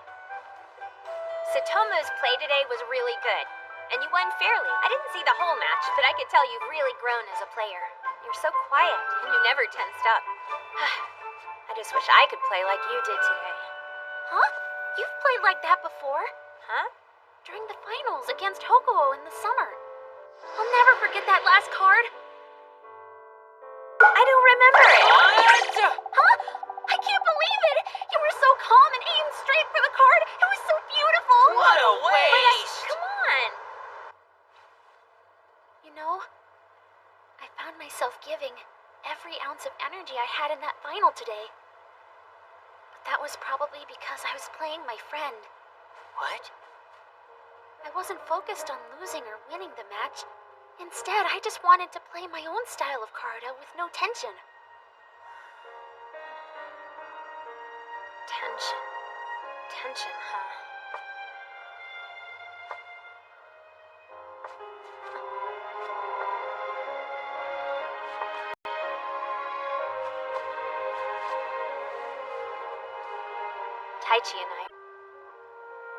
S4: Satomu's play today was really good, and you won fairly. I didn't see the whole match, but I could tell you've really grown as a player. You're so quiet, and you never tensed up. I just wish I could play like you did today.
S2: Huh? You've played like that before?
S4: Huh?
S2: During the finals against Hokuo in the summer. I'll never forget that last card.
S4: I don't remember it.
S2: What? Huh? I can't believe it! You were so calm and aimed straight for the card. It was so beautiful.
S13: What a waste!
S4: Come on.
S2: You know, I found myself giving every ounce of energy I had in that final today. But that was probably because I was playing my friend.
S1: What?
S2: I wasn't focused on losing or winning the match. Instead, I just wanted to play my own style of Karada with no tension.
S4: Tension, huh? Taichi and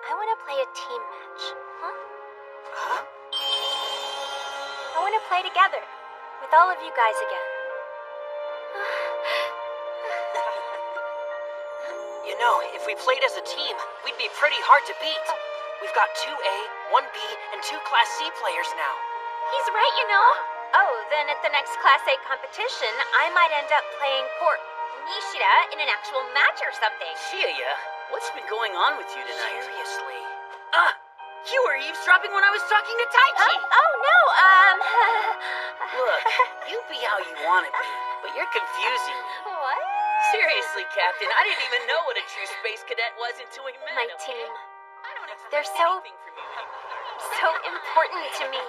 S4: I want to play a team match.
S1: Huh?
S4: I want to play together with all of you guys again.
S1: You know, if we played as a team, we'd be pretty hard to beat. We've got 2A, 1B, and 2 Class C players now.
S2: He's right, you know.
S4: Oh, then at the next Class A competition, I might end up playing Nishida in an actual match or something.
S13: Chiaya, what's been going on with you tonight?
S1: Seriously?
S13: You were eavesdropping when I was talking to Taichi!
S4: Oh, no,
S13: Look, you be how you want to be, but you're confusing me.
S4: What?
S13: Seriously, Captain, I didn't even know what a true space cadet was until we met.
S4: My team. They're so important to me.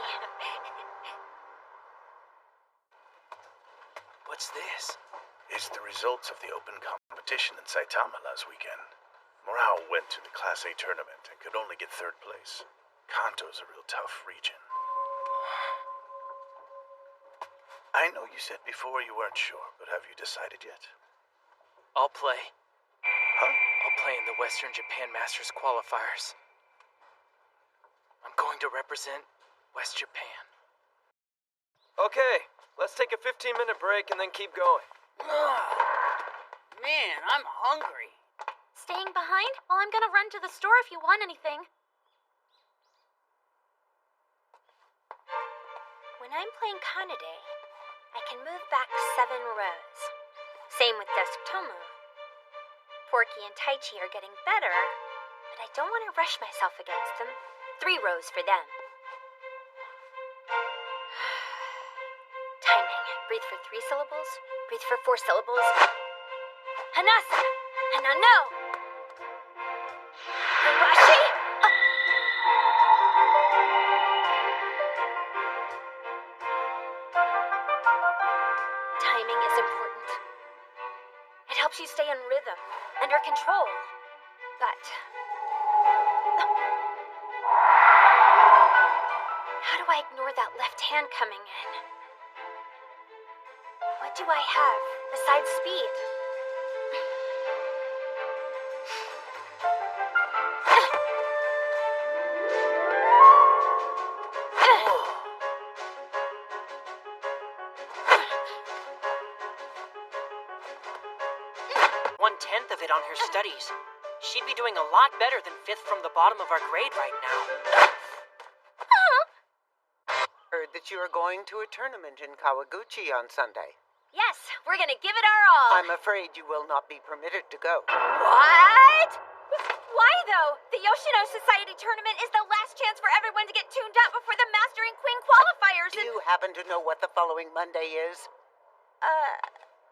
S9: What's this?
S10: It's the results of the open competition in Saitama last weekend. Morale went to the Class A tournament and could only get 3rd place. Kanto's a real tough region. I know you said before you weren't sure, but have you decided yet?
S16: I'll play.
S10: Huh?
S16: I'll play in the Western Japan Masters qualifiers. I'm going to represent West Japan. Okay, let's take a 15-minute break and then keep going.
S13: Man, I'm hungry.
S2: Staying behind? Well, I'm gonna run to the store if you want anything.
S4: When I'm playing Kanade, I can move back 7 rows. Same with Desk Tomu. Forky and Taichi are getting better, but I don't want to rush myself against them. 3 rows for them. Timing. Breathe for 3 syllables. Breathe for 4 syllables. Hanasa! Hanano! Harashi! Timing is important. It helps you stay in rhythm, under control. But how do I ignore that left hand coming in? What do I have besides speed?
S1: One-tenth of it on her studies. She'd be doing a lot better than 5th from the bottom of our grade right now.
S5: Heard that you are going to a tournament in Kawaguchi on Sunday.
S4: Yes, we're gonna give it our all.
S5: I'm afraid you will not be permitted to go.
S4: What? Why, though? The Yoshino Society tournament is the last chance for everyone to get tuned up before the Master and Queen qualifiers.
S5: Do you happen to know what the following Monday is?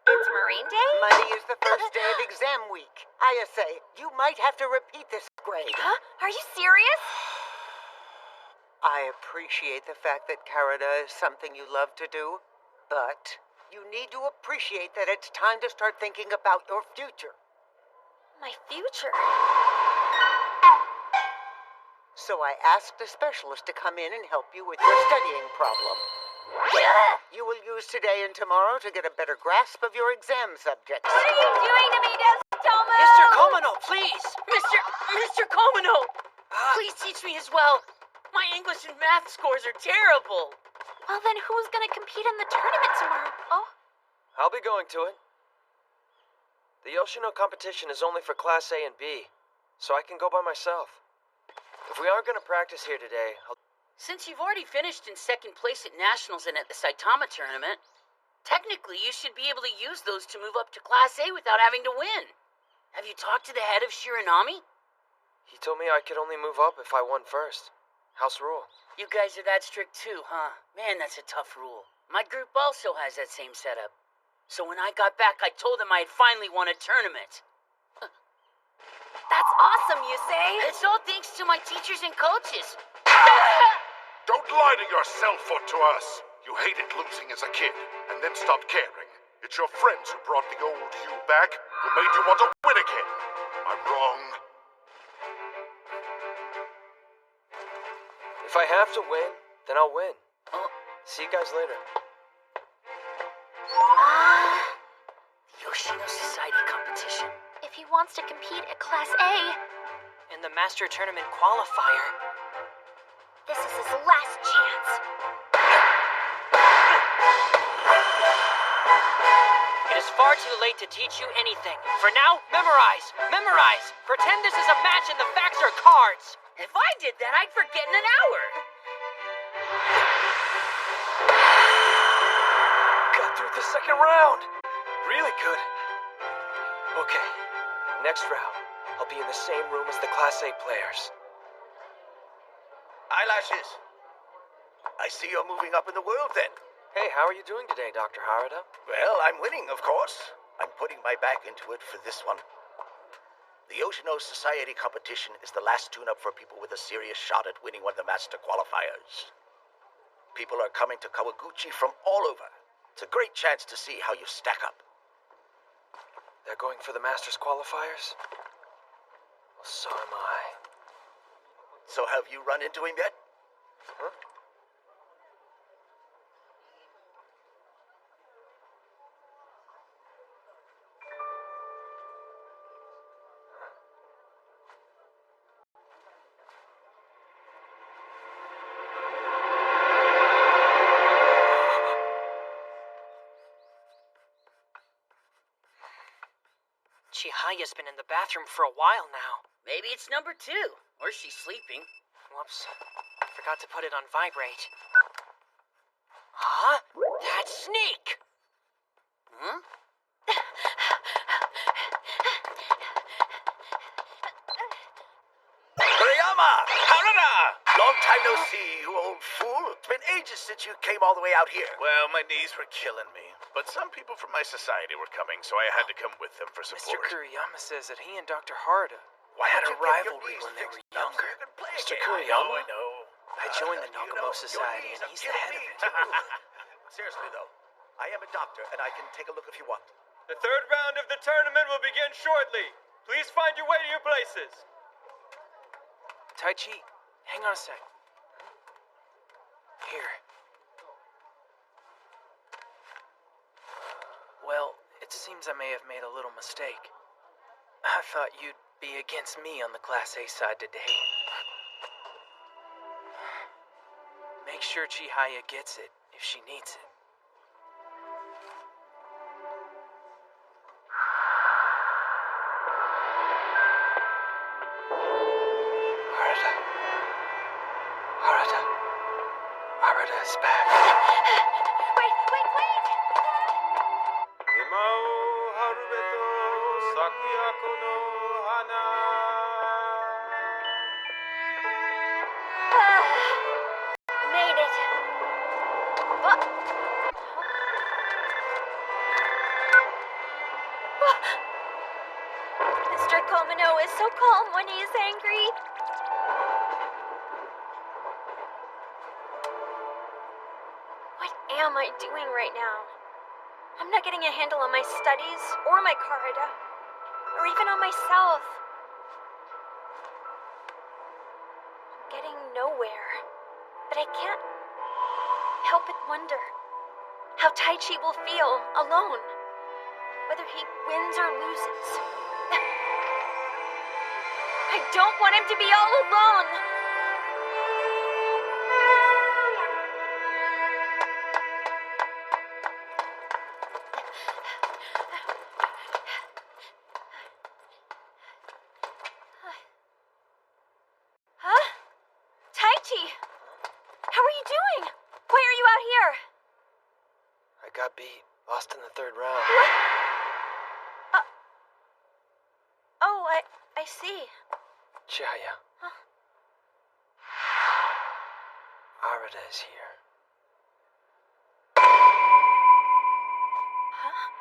S4: It's Marine Day?
S5: Monday is the first day of exam week. Ayase, you might have to repeat this grade.
S4: Huh? Are you serious?
S5: I appreciate the fact that Karada is something you love to do, but you need to appreciate that it's time to start thinking about your future.
S4: My future?
S5: So I asked a specialist to come in and help you with your studying problem. You will use today and tomorrow to get a better grasp of your exam subjects.
S4: What are you doing to me, Destomo?
S1: Mr. Komino, please! Mr. Komino! Please teach me as well. My English and math scores are terrible.
S2: Well, then who's gonna compete in the tournament tomorrow? Oh?
S16: I'll be going to it. The Yoshino competition is only for Class A and B, so I can go by myself. If we aren't going to practice here today,
S13: Since you've already finished in 2nd place at Nationals and at the Saitama tournament, technically you should be able to use those to move up to Class A without having to win. Have you talked to the head of Shiranami?
S16: He told me I could only move up if I won first. House rule.
S13: You guys are that strict too, huh? Man, that's a tough rule. My group also has that same setup. So when I got back, I told them I had finally won a tournament.
S4: That's awesome, you say?
S13: It's all thanks to my teachers and coaches.
S20: Don't lie to yourself or to us. You hated losing as a kid, and then stopped caring. It's your friends who brought the old you back, who made you want to win again. Am I wrong?
S16: If I have to win, then I'll win. See you guys later.
S13: Yoshino Society competition.
S2: If he wants to compete at Class A.
S1: In the Master Tournament qualifier.
S4: This is his last chance.
S1: It is far too late to teach you anything. For now, memorize! Memorize! Pretend this is a match and the facts are cards!
S13: If I did that, I'd forget in an hour.
S16: Got through the 2nd round. Really good. Okay, next round, I'll be in the same room as the Class A players.
S10: Eyelashes. I see you're moving up in the world then.
S16: Hey, how are you doing today, Dr. Harada?
S10: Well, I'm winning, of course. I'm putting my back into it for this one. The Yoshino Society competition is the last tune-up for people with a serious shot at winning one of the Master Qualifiers. People are coming to Kawaguchi from all over. It's a great chance to see how you stack up.
S16: They're going for the Masters qualifiers? Well, so am I.
S10: So have you run into him yet?
S16: Huh?
S1: Chihaya's been in the bathroom for a while now.
S13: Maybe it's number 2, or she's sleeping.
S1: Whoops. Forgot to put it on vibrate. Huh? That's Sneak!
S13: Hmm?
S10: Kuriyama! Harada! Long time no see, you old fool. It's been ages since you came all the way out here.
S6: Well, my knees were killing me. But some people from my society were coming, so I had to come with them for
S16: Mr.
S6: support.
S16: Kuriyama says that he and Dr. Harada
S10: Why
S16: had a
S10: don't you get your
S16: rivalry
S10: knees
S16: when they were
S10: fixed up so
S16: younger.
S10: you can play
S16: Mr.
S10: again?
S16: Kuriyama?
S6: I know.
S16: I joined the Nagumo Society, and he's the head of it.
S10: Seriously, though, I am a doctor, and I can take a look if you want.
S11: The third round of the tournament will begin shortly. Please find your way to your places.
S16: Taichi, hang on a sec. Here. Well, it seems I may have made a little mistake. I thought you'd be against me on the Class A side today. Make sure Chihaya gets it if she needs it. Harada. Harada. Harada is back.
S17: Wait!
S11: Imao harubeto sakuyako no hana.
S4: Made it. What? Mr. Komino is so calm when he is angry. What am I doing right now? I'm not getting a handle on my studies or my Karada, or even on myself. I'm getting nowhere, but I can't help but wonder how Taichi will feel alone, whether he wins or loses. I don't want him to be all alone. Huh? Taichi! How are you doing? Why are you out here?
S16: I got beat. Lost in the third round.
S4: Oh, I see.
S16: Chihaya.
S4: Huh?
S16: Arada is here.
S4: Huh?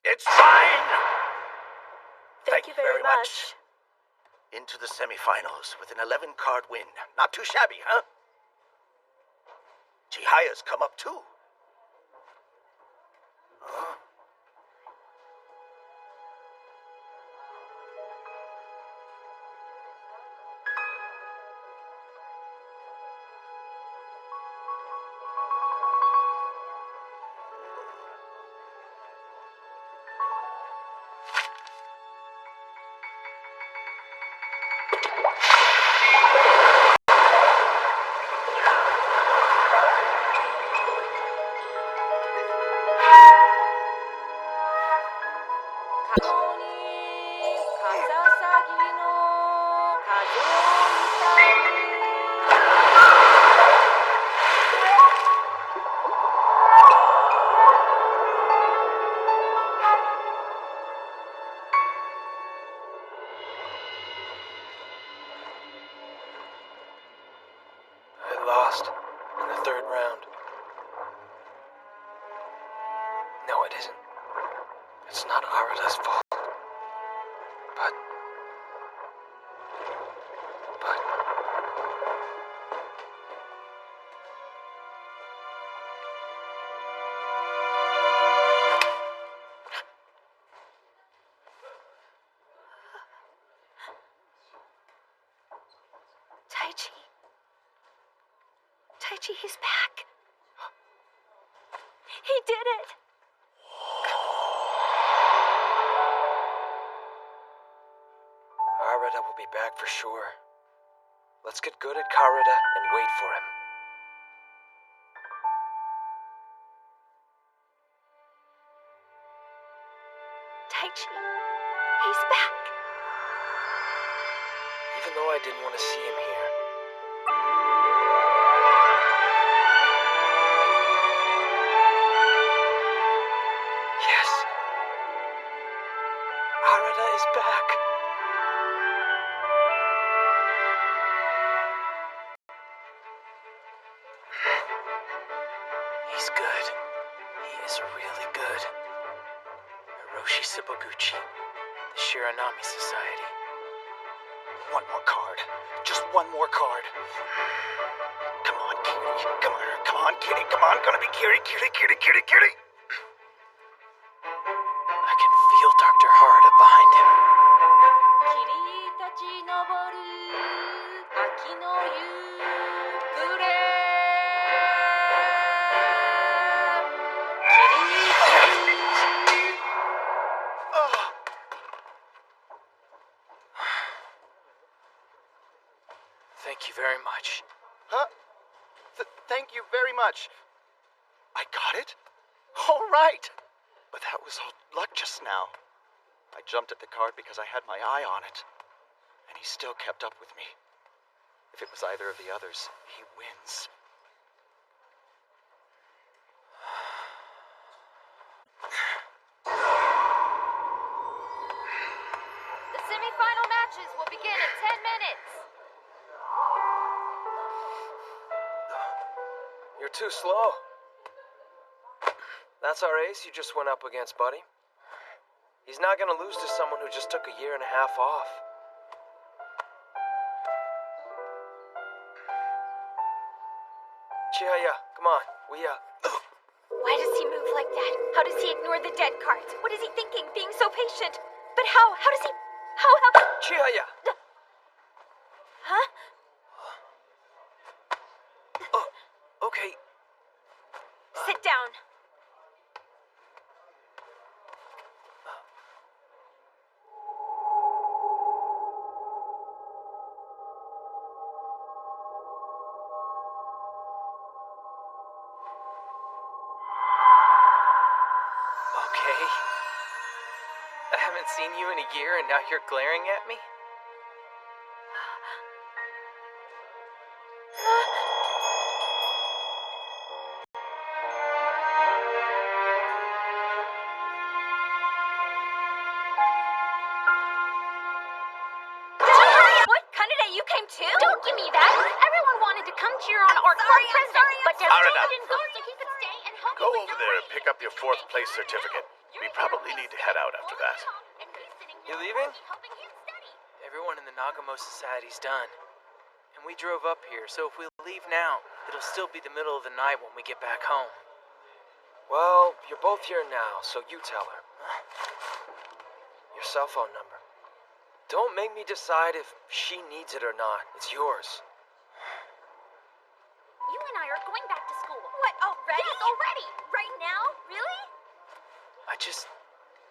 S10: It's mine!
S12: Thank you very much.
S10: Into the semifinals with an 11-card win. Not too shabby, huh? Chihaya's come up too. Huh?
S16: I lost in the third round. No, it isn't. It's not Arata's fault. But...
S4: Taichi, he's back. He did it!
S16: Arata will be back for sure. Let's get good at Karada and wait for him.
S4: Taichi, he's back.
S16: Even though I didn't want to see him here. Yes! Arata is back! He's good. He is really good. Hiroshi Saboguchi, the Shiranami Society.
S10: One more card. Just one more card. Come on, Kitty. Come on, Kitty. Come on. Gonna be Kitty.
S16: I can feel Dr. Harada behind him. Thank you very much.
S10: Huh? Thank you very much. I got it? All right. But that was all luck just now. I jumped at the card because I had my eye on it. And he still kept up with me. If it was either of the others, he wins.
S2: The semi-final matches will begin in 10 minutes.
S16: You're too slow. That's our ace you just went up against, buddy. He's not gonna lose to someone who just took a year and a half off. Chihaya, come on.
S4: Why does he move like that? How does he ignore the dead cards? What is he thinking, being so patient? But how? How does he... How...
S16: Chihaya!
S4: Huh?
S16: Okay.
S4: Sit down.
S16: Okay. I haven't seen you in a year and now you're glaring at me?
S4: What? Kanade, you came too?
S2: Don't give me that! Everyone wanted to come cheer on our current president, but their
S10: Arata.
S2: didn't go, so he could stay and help
S14: Go over there and pick up your 4th place certificate. We probably need to head out after that.
S16: You leaving? Everyone in the Nagamo Society's done. And we drove up here, so if we leave now, it'll still be the middle of the night when we get back home. Well, you're both here now, so you tell her. Your cell phone number. Don't make me decide if she needs it or not. It's yours.
S2: You and I are going back to school.
S4: What, already?
S2: Yes, already!
S4: Right now? Really?
S16: I just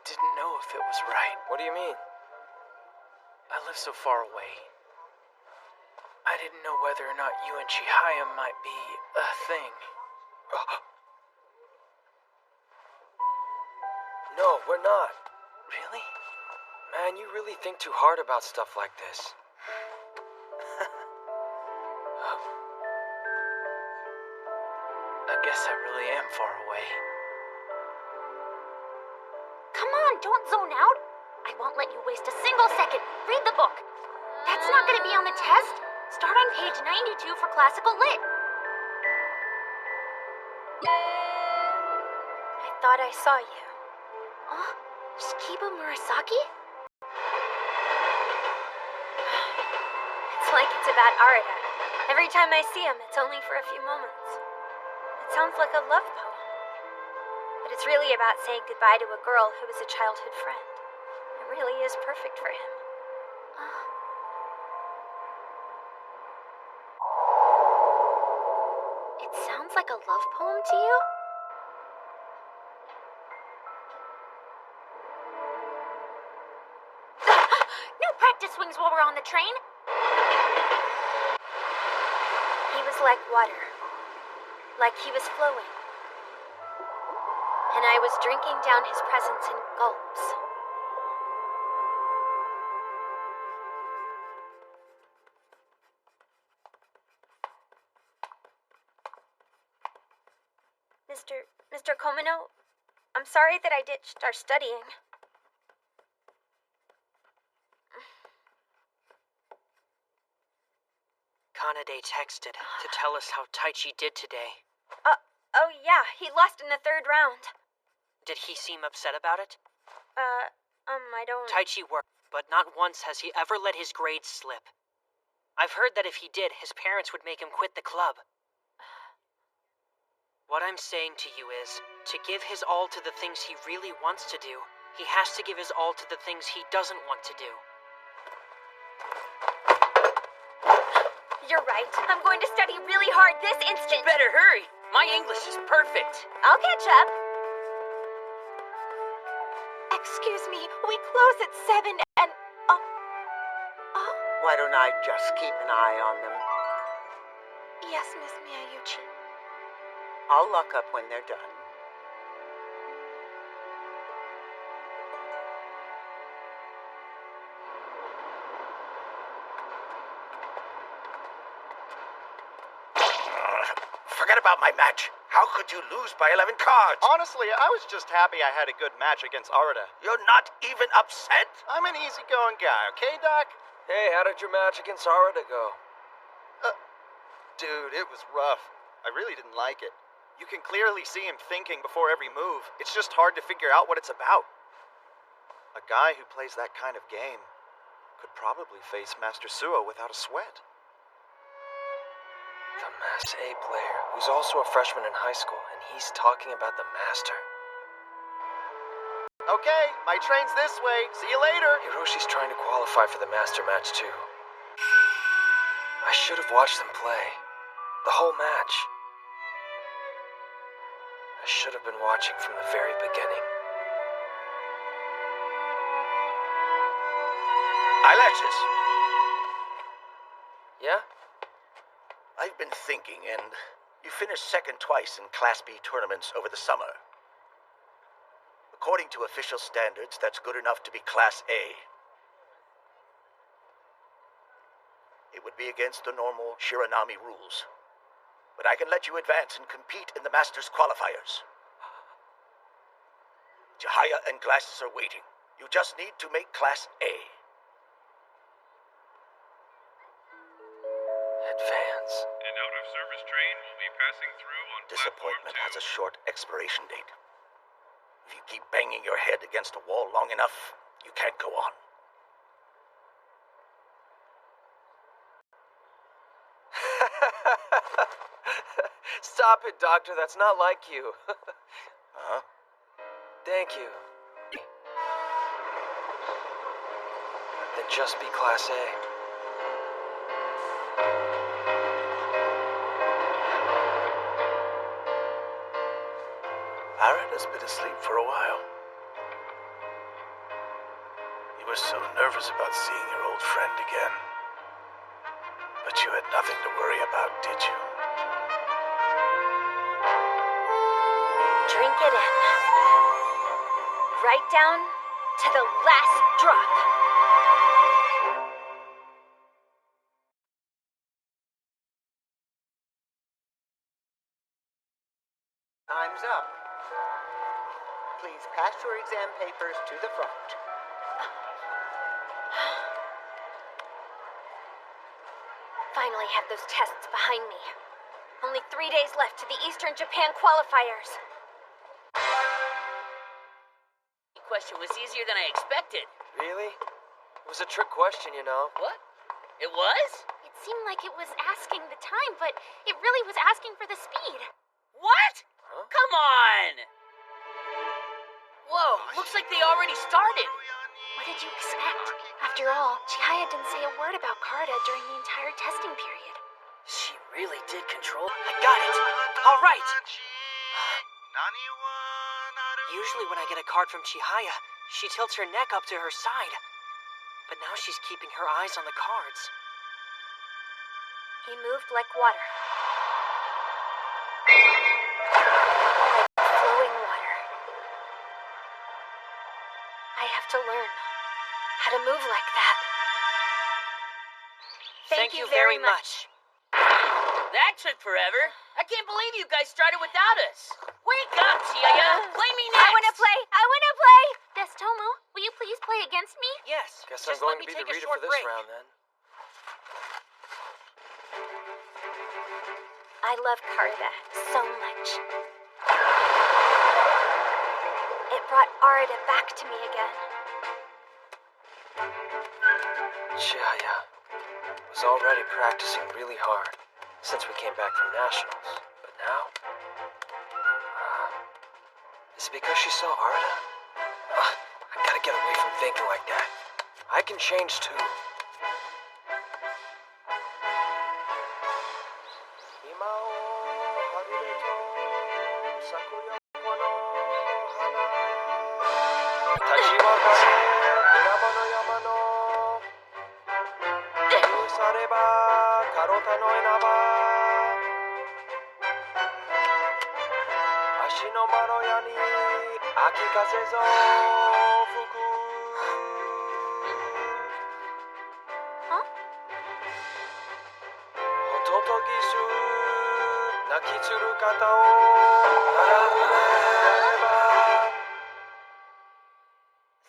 S16: didn't know if it was right. What do you mean? I live so far away. I didn't know whether or not you and Chihaya might be a thing. No, we're not. Really? Man, you really think too hard about stuff like this. I guess I really am far away.
S2: Come on, don't zone out. I won't let you waste a single second. Read the book. That's not going to be on the test. Start on page 92 for classical lit.
S4: I thought I saw you.
S2: Oh, Shikibu Murasaki?
S4: It's like it's about Arata. Every time I see him, it's only for a few moments. It sounds like a love poem. But it's really about saying goodbye to a girl who was a childhood friend. It really is perfect for him.
S2: It sounds like a love poem to you? No practice swings while we're on the train.
S4: He was like water. Like he was flowing. And I was drinking down his presence in gulps. Mr. Komino, I'm sorry that I ditched our studying.
S1: Kanade texted to tell us how Taichi did today.
S4: Oh yeah, he lost in the 3rd round.
S1: Did he seem upset about it?
S4: I don't...
S1: Taichi worked, but not once has he ever let his grades slip. I've heard that if he did, his parents would make him quit the club. What I'm saying to you is, to give his all to the things he really wants to do, he has to give his all to the things he doesn't want to do.
S4: You're right. I'm going to study really hard this instant.
S1: You better hurry. My English is perfect.
S4: I'll catch up. Excuse me, we close at 7 and...
S5: Why don't I just keep an eye on them?
S4: Yes, Miss Miyauchi.
S5: I'll lock up when they're done.
S10: Forget about my match. How could you lose by 11 cards?
S14: Honestly, I was just happy I had a good match against Arata.
S10: You're not even upset?
S14: I'm an easygoing guy, okay, Doc?
S16: Hey, how did your match against Arata go?
S14: Dude, it was rough. I really didn't like it. You can clearly see him thinking before every move. It's just hard to figure out what it's about. A guy who plays that kind of game could probably face Master Suo without a sweat.
S16: The Master A player, who's also a freshman in high school, and he's talking about the Master.
S14: Okay, my train's this way. See you later.
S16: Hiroshi's trying to qualify for the Master match, too. I should have watched them play. The whole match. I should have been watching from the very beginning.
S10: Eyelashes.
S16: Yeah?
S10: I've been thinking, and you finished second twice in Class B tournaments over the summer. According to official standards, that's good enough to be Class A. It would be against the normal Shiranami rules. But I can let you advance and compete in the Masters qualifiers. Chihaya and Glasses are waiting. You just need to make Class A.
S16: Advance.
S21: An out-of-service train will be passing through on
S10: Disappointment has a short expiration date. If you keep banging your head against a wall long enough, you can't go on.
S16: Stop it, Doctor. That's not like you.
S10: Huh?
S16: Thank you. Then just be Class A.
S10: Arata's been asleep for a while. You were so nervous about seeing your old friend again. But you had nothing to worry about, did you?
S4: Drink it in. Write down to the last drop.
S5: Time's up. Please pass your exam papers to the front.
S4: Finally have those tests behind me. Only 3 days left to the Eastern Japan qualifiers.
S13: The question was easier than I expected.
S16: Really? It was a trick question, you know.
S13: What? It was?
S2: It seemed like it was asking the time, but it really was asking for the speed.
S13: What? Huh? Come on! Whoa, looks like they already started.
S2: What did you expect? After all, Chihaya didn't say a word about Karada during the entire testing period.
S13: She really did control. I got it. All right.
S3: Usually when I get a card from Chihaya, she tilts her neck up to her side. But now she's keeping her eyes on the cards.
S4: He moved like water. Like flowing water. I have to learn how to move like that.
S3: Thank you very much.
S13: That took forever. I can't believe you guys started without us. Wake up, Chihaya. Play me next.
S4: I wanna play.
S2: Destomo, will you please play against me?
S13: Yes.
S16: Guess
S13: just
S16: I'm going
S13: let me
S16: to be
S13: take
S16: the
S13: a
S16: reader
S13: short
S16: for this
S13: break.
S16: round then.
S4: I love Karada so much. It brought Arida back to me again.
S16: Chihaya was already practicing really hard since we came back from nationals. But now, is it because she saw Arida? I gotta get away from thinking like that. I can change too.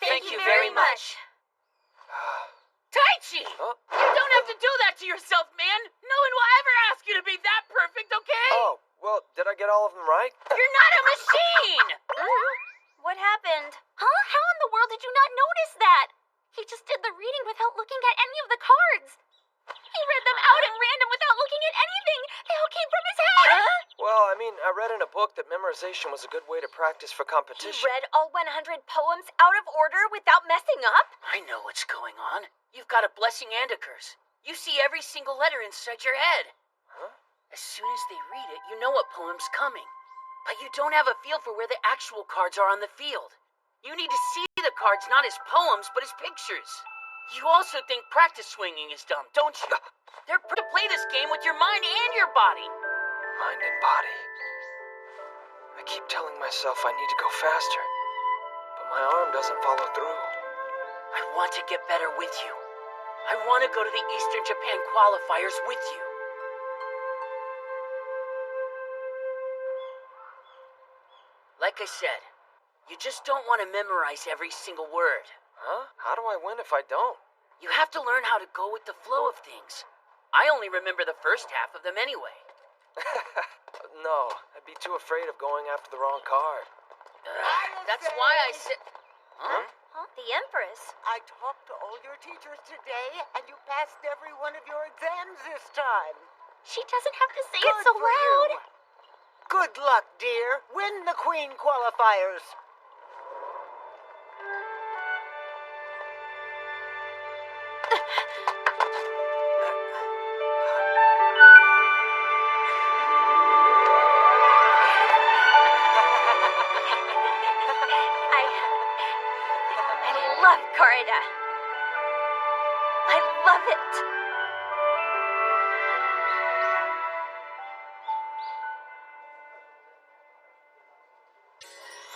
S13: Thank you very much. Taichi!
S16: Huh?
S13: You don't have to do that to yourself, man. No one will ever ask you to be that perfect, okay?
S16: Oh, well, did I get all of them right?
S13: You're not a machine!
S4: What happened?
S2: Huh? How in the world did you not notice that? He just did the reading without looking at any of the cards. He read them out at random without looking at anything. They all came from his head.
S16: Well, I mean, I read in a book that memorization was a good way to practice for
S4: He
S16: competition.
S4: read all 100 poems out of order without messing up?
S13: I know what's going on. You've got a blessing and a curse. You see every single letter inside your head.
S16: Huh?
S13: As soon as they read it, you know what poem's coming. But you don't have a feel for where the actual cards are on the field. You need to see the cards not as poems, but as pictures. You also think practice swinging is dumb, don't you? They're to play this game with your mind and your body.
S16: Mind and body. I keep telling myself I need to go faster, but my arm doesn't follow through.
S13: I want to get better with you. I want to go to the Eastern Japan qualifiers with you. Like I said, you just don't want to memorize every single word.
S16: Huh? How do I win if I don't?
S13: You have to learn how to go with the flow of things. I only remember the first half of them anyway.
S16: No, I'd be too afraid of going after the wrong card.
S13: That's why I said...
S16: Huh?
S4: The Empress?
S5: I talked to all your teachers today, and you passed every one of your exams this time.
S2: She doesn't have to say
S5: Good
S2: it so
S5: for
S2: loud.
S5: you. Good luck, dear. Win the Queen qualifiers.
S4: I love Karada. I love it.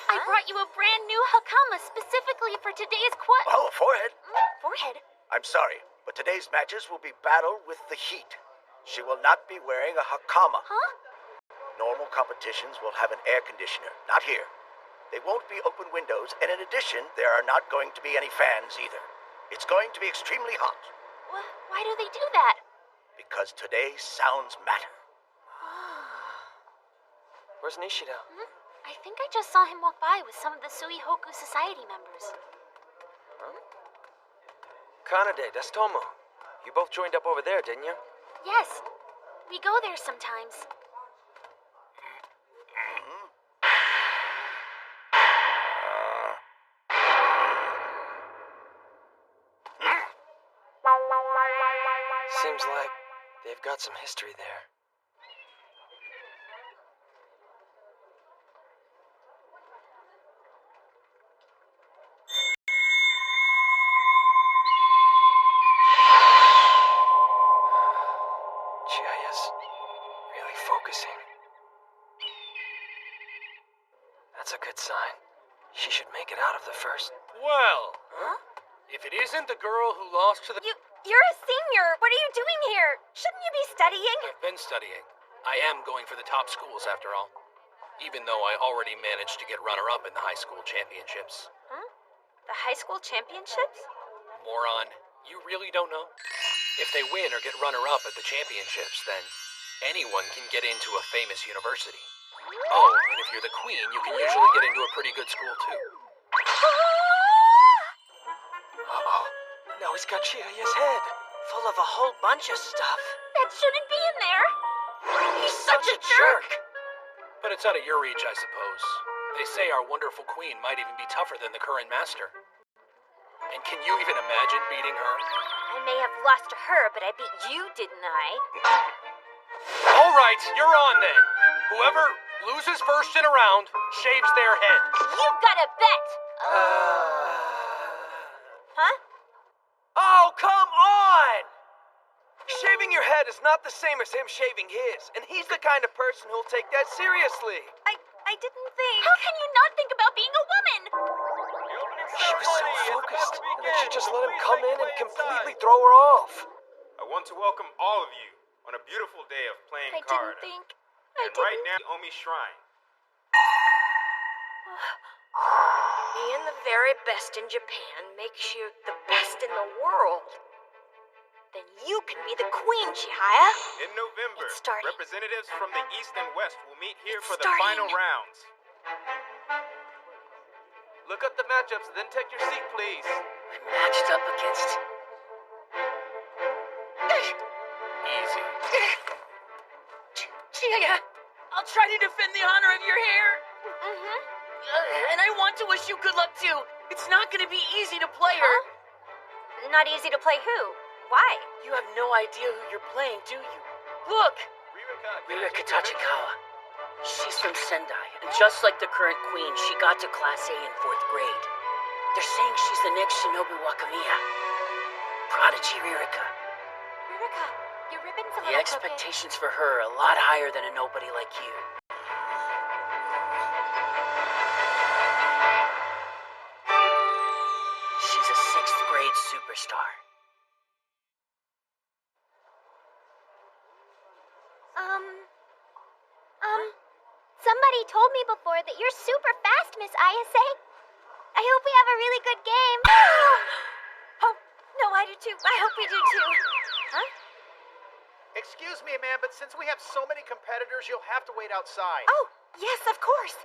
S2: I brought you a brand new hakama specifically for today's
S10: Oh, forehead.
S2: Forehead?
S10: I'm sorry, but today's matches will be battle with the heat. She will not be wearing a hakama.
S2: Huh?
S10: Normal competitions will have an air conditioner, not here. They won't be open windows, and in addition, there are not going to be any fans either. It's going to be extremely hot.
S2: Why do they do that?
S10: Because today's sounds matter.
S16: Where's Nishida?
S2: I think I just saw him walk by with some of the Suihoku Society members.
S16: Kanade, that's Tomo. You both joined up over there, didn't you?
S2: Yes, we go there sometimes.
S16: Seems like they've got some history there. Chiaya's really focusing. That's a good sign. She should make it out of the first.
S7: Well, if it isn't the girl who lost to the...
S4: You're a senior. What are you doing here? Shouldn't you be studying?
S7: I've been studying. I am going for the top schools, after all. Even though I already managed to get runner-up in the high school championships.
S4: The high school championships?
S7: Moron, you really don't know? If they win or get runner-up at the championships, then anyone can get into a famous university. Oh, and if you're the queen, you can usually get into a pretty good school, too.
S16: Uh-oh. Now he's got Chiaya's head, full of a whole bunch of stuff.
S2: That shouldn't be in there.
S16: He's such a jerk.
S7: But it's out of your reach, I suppose. They say our wonderful queen might even be tougher than the current master. And can you even imagine beating her?
S4: I may have lost to her, but I beat you, didn't I?
S7: All right, you're on then. Whoever loses first in a round shaves their head.
S4: You've got a bet. Huh?
S16: Oh, come on! Shaving your head is not the same as him shaving his, and he's the kind of person who'll take that seriously.
S4: I didn't think.
S2: How can you not think about being a woman?
S16: She was so focused, and then she just let him come in and completely throw her off.
S11: I want to welcome all of you on a beautiful day of playing
S4: I
S11: Karada.
S4: didn't think.
S11: And right now, Omi Shrine.
S4: Being the very best in Japan makes you the best in the world. Then you can be the queen, Chihaya.
S11: In November,
S4: It's starting.
S11: representatives from the East and West will meet here for the
S4: starting.
S11: final rounds.
S16: Look up the matchups, then take your seat, please.
S13: I'm matched up against...
S7: Easy.
S1: Chiaya, I'll try to defend the honor of your hair. And I want to wish you good luck, too. It's not going to be easy to play her.
S4: Not easy to play who? Why?
S1: You have no idea who you're playing, do you? Look!
S13: Ririka Tachikawa. She's from Sendai, and just like the current queen, she got to Class A in 4th grade. They're saying she's the next Shinobu Wakamiya. Prodigy Ririka.
S2: Ririka, your ribbon's a
S13: The
S2: little
S13: expectations for her are a lot higher than a nobody like you. She's a 6th grade superstar.
S17: Somebody told me before that you're super fast, Miss Ayase. I hope we have a really good game.
S4: Oh, no, I do too. I hope we do too. Huh?
S6: Excuse me, ma'am, but since we have so many competitors, you'll have to wait outside.
S4: Oh, yes, of course.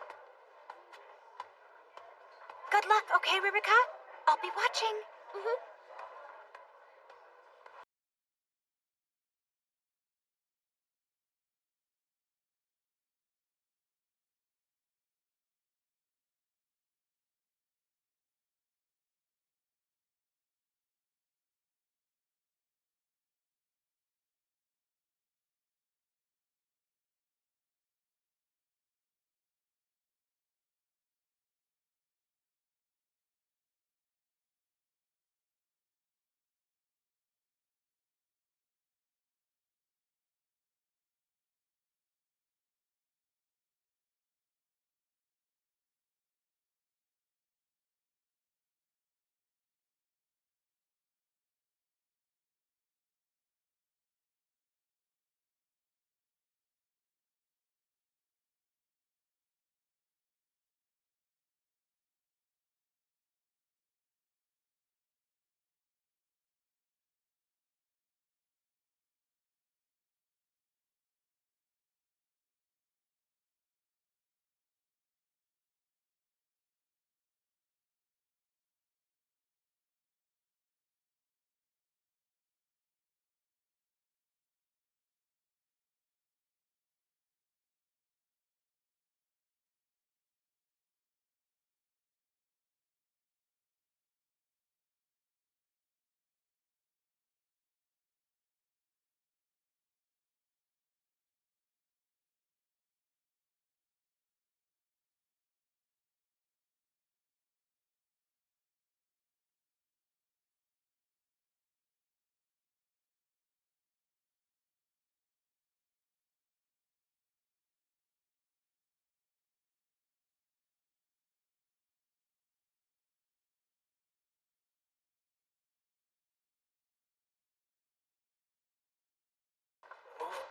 S4: Good luck, okay, Ririka? I'll be watching.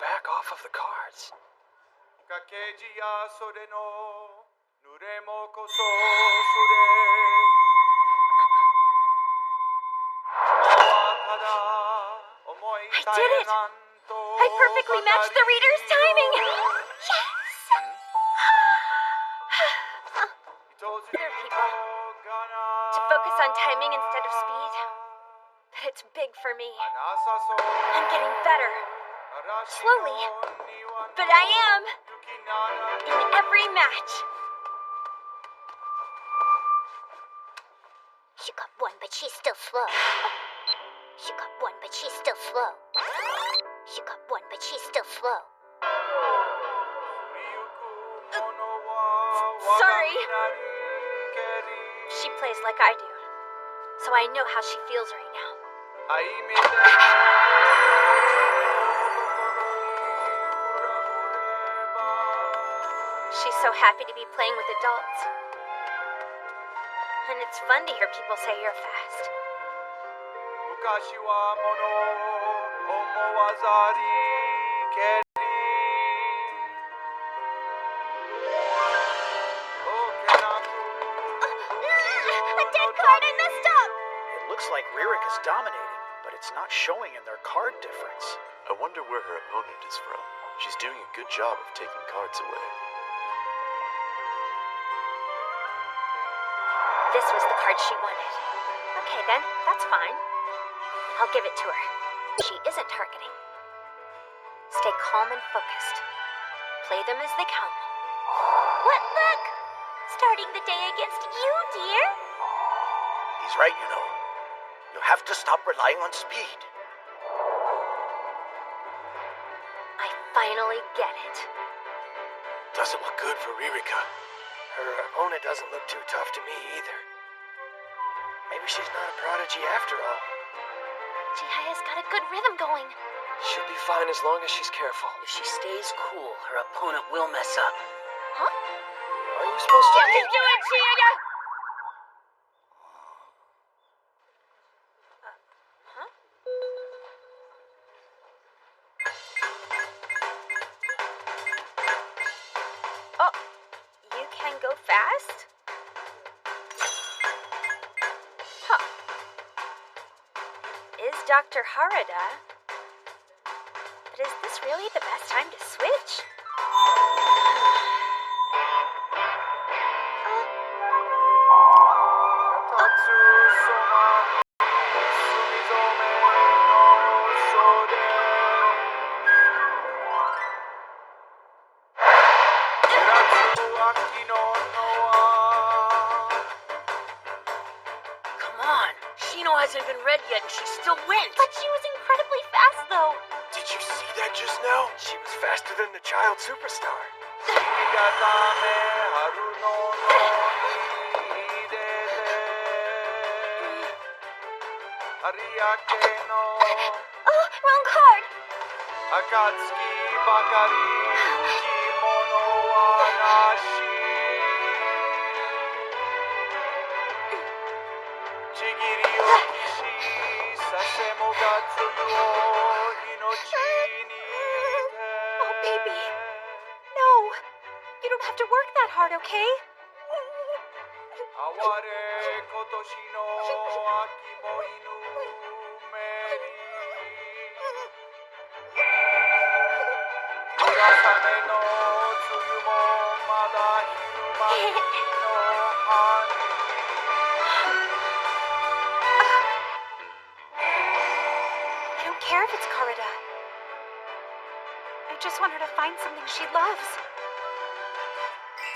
S16: back off of the cards.
S6: 掛け字や袖の濡れもこそすれ今はただ思い
S4: I did it! I perfectly matched the reader's timing! Yes! Other people. To focus on timing instead of speed. But it's big for me. I'm getting better. Slowly. But I am. In every match.
S17: She got one, but she's still slow. She got one, but she's still slow. She got one, but she's still slow.
S4: Sorry. She plays like I do. So I know how she feels right now. She's so happy to be playing with adults. And it's fun to hear people say you're fast.
S6: 昔はもの思わざりけり
S4: A dead card! I messed up!
S15: It looks like Ririka's dominating, but it's not showing in their card difference.
S9: I wonder where her opponent is from. She's doing a good job of taking cards away.
S4: This was the card she wanted. Okay then, that's fine. I'll give it to her. She isn't targeting. Stay calm and focused. Play them as they come.
S17: What? Look! Starting the day against you, dear.
S10: He's right, you know. You have to stop relying on speed.
S4: I finally get it.
S9: Doesn't look good for Ririka. Her opponent doesn't look too tough to me either. Maybe she's not a prodigy after all.
S2: Chihaya's got a good rhythm going.
S16: She'll be fine as long as she's careful.
S13: If she stays cool, her opponent will mess up.
S2: Huh?
S16: Are you supposed to be...
S4: You can do it, Chihaya! Oh, you can go fast? Huh. Is Dr. Harada? But is this really the best time to switch?
S13: Come on! Shino hasn't been read yet and she still wins!
S2: But she was incredibly fast, though.
S9: Did you see that just now? She was faster than the child superstar.
S4: Oh, wrong card!
S6: 暁ばかり着物はなしちぎりをきしさせもがつを命に
S4: Oh, baby. No. You don't have to work that hard, okay?
S6: 哀れ今年の秋も犬めり村雨の梅雨もまだ昼間にの葉に
S4: I don't care if it's Karada. I just want her to find something she loves.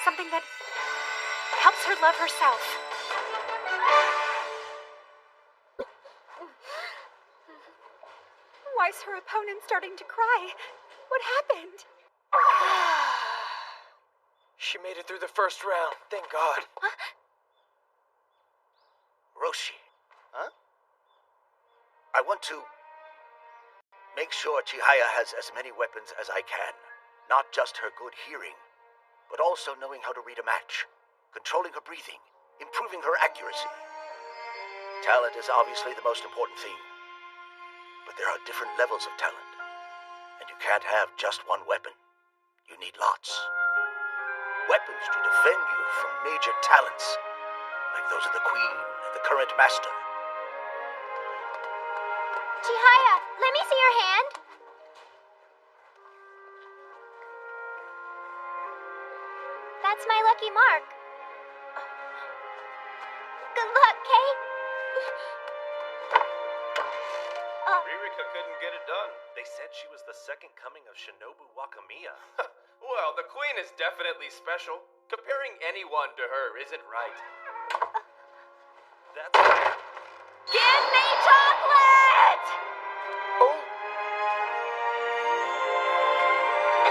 S4: Something that helps her love herself. Why's her opponent starting to cry? What happened?
S16: She made it through the first round, thank God.
S10: Roshi. Huh? I want to make sure Chihaya has as many weapons as I can. Not just her good hearing, but also knowing how to read a match, controlling her breathing, improving her accuracy. Talent is obviously the most important thing. But there are different levels of talent. And And you can't have just one weapon. You need lots. Weapons to defend you from major talents, like those of the Queen and the current Master.
S4: Chihaya, let me see your hand. That's my lucky mark. Good luck, Kay.
S11: Ririka couldn't get it done. They said she was the second coming of Shinobu Wakamiya.
S18: Well, the Queen is definitely special. Comparing anyone to her isn't right.
S11: That's
S4: Give me chocolate!
S1: Oh.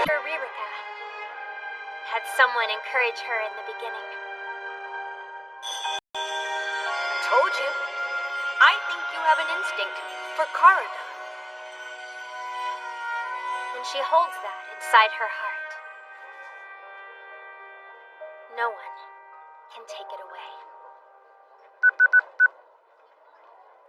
S4: For Ririka. Had someone encourage her in the beginning.
S12: Told you. I think you have an instinct for Karada.
S4: And she holds that inside her heart. No one can take it away.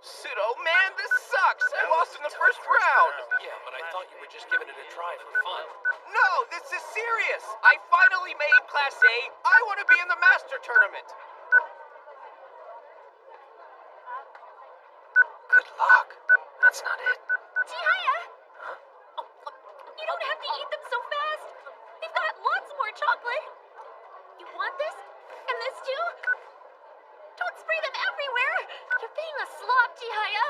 S18: Pseudo, man, this sucks! I lost in the first round!
S7: Yeah, but I thought you were just giving it a try for fun.
S18: No, this is serious! I finally made Class A. I want to be in the Master Tournament!
S16: Good luck. That's not it.
S2: Chihaya! You don't have to eat them so fast. We've got lots more chocolate. You want this? And this too? Don't spray them everywhere. You're being a slob, Chihaya.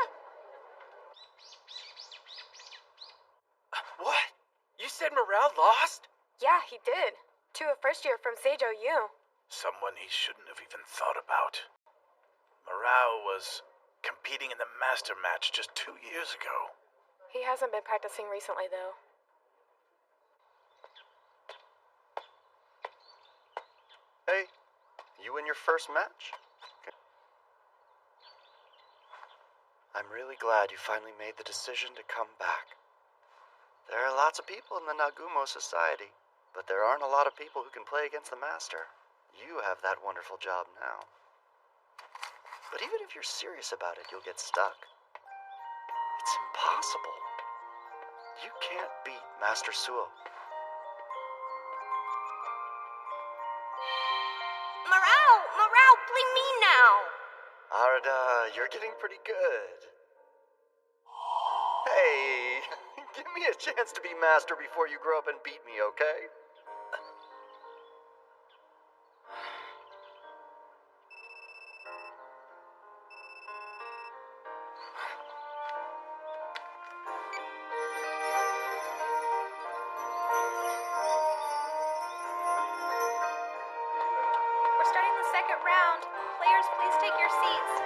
S16: What? You said Morale lost?
S19: Yeah, he did. To a first year from Seijo U.
S9: Someone he shouldn't have even thought about. Morale was competing in the master match just 2 years ago.
S19: He hasn't been practicing recently, though.
S14: Hey, you in your first match? Okay. I'm really glad you finally made the decision to come back. There are lots of people in the Nagumo Society, but there aren't a lot of people who can play against the Master. You have that wonderful job now. But even if you're serious about it, you'll get stuck. It's impossible. You can't beat Master Suo.
S12: Morale, play me now.
S14: Arada, you're getting pretty good. Hey, give me a chance to be master before you grow up and beat me, okay?
S19: We're starting the second round. Players, please take your seats.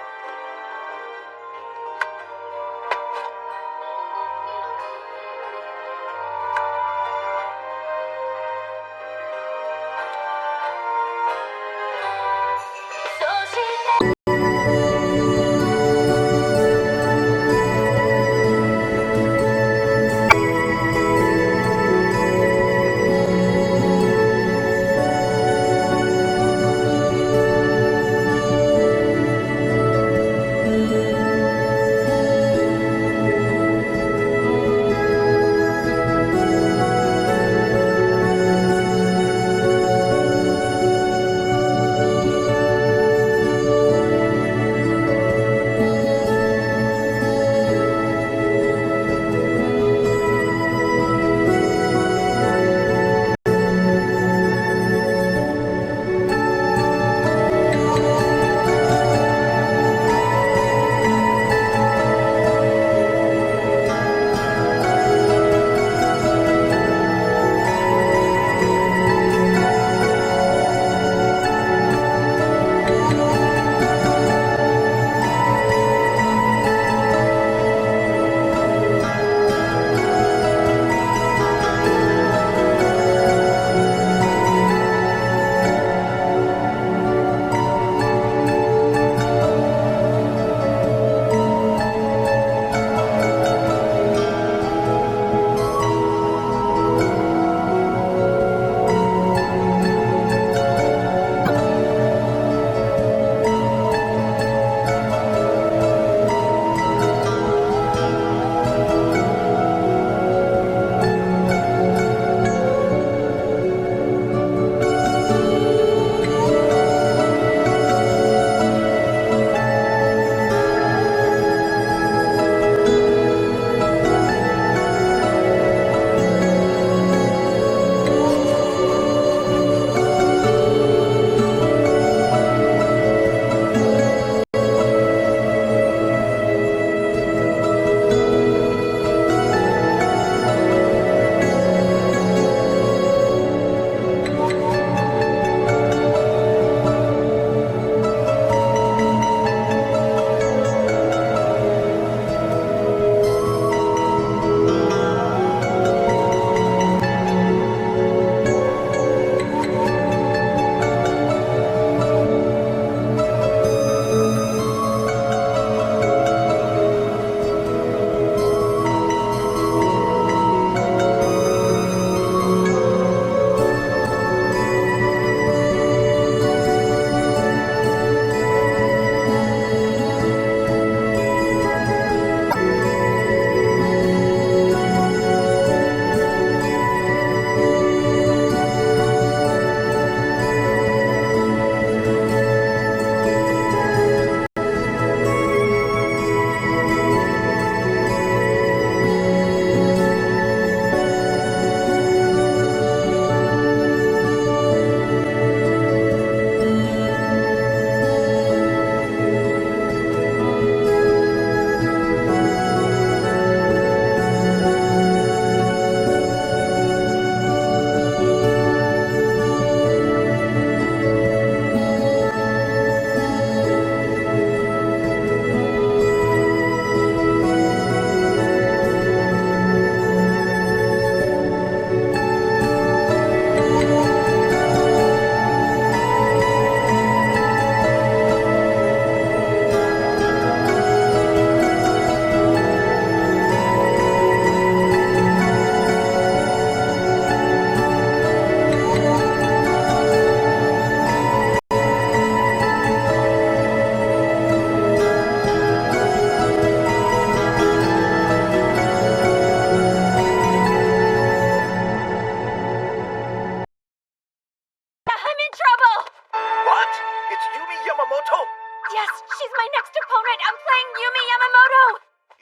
S4: Yes, she's my next opponent. I'm playing Yumi Yamamoto.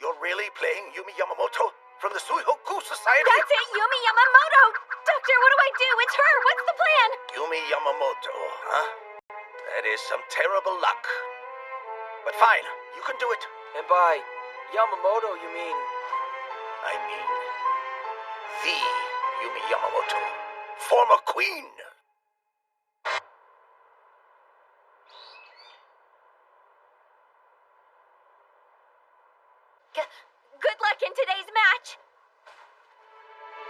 S10: You're really playing Yumi Yamamoto from the Suihoku Society?
S4: That's it, Yumi Yamamoto. Doctor, what do I do? It's her. What's the plan?
S10: Yumi Yamamoto, huh? That is some terrible luck. But fine, you can do it.
S16: And by Yamamoto, you mean...
S10: I mean, the Yumi Yamamoto, former queen.
S4: Good luck in today's match.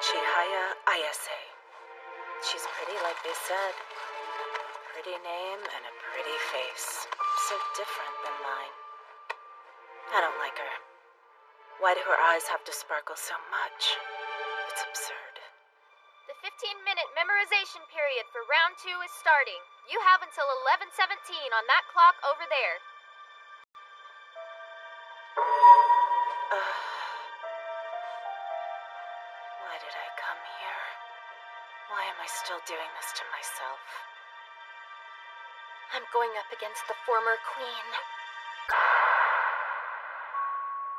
S8: Chihaya Ayase. She's pretty like they said. Pretty name and a pretty face. So different than mine. I don't like her. Why do her eyes have to sparkle so much? It's absurd.
S2: The 15-minute memorization period for round 2 is starting. You have until 11:17 on that clock over there.
S8: Why did I come here? Why am I still doing this to myself?
S4: I'm going up against the former queen.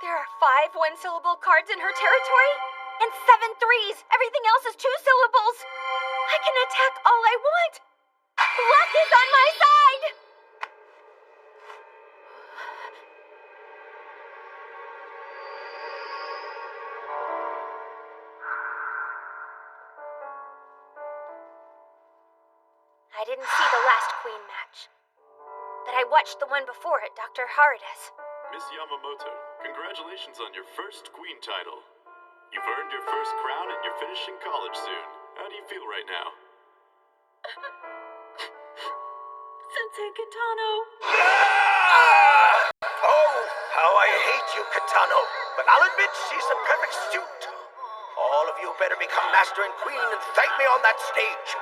S4: There are 5 one-syllable cards in her territory, and 7 threes. Everything else is 2 syllables. I can attack all I want. Luck is on my side. I didn't see the last queen match, but I watched the one before it, Dr. Haridas.
S22: Miss Yamamoto, congratulations on your first queen title. You've earned your first crown and you're finishing college soon. How do you feel right now?
S8: Sensei Kitano.
S10: Oh, how I hate you, Kitano. But I'll admit she's a perfect suit. All of you better become master and queen and thank me on that stage.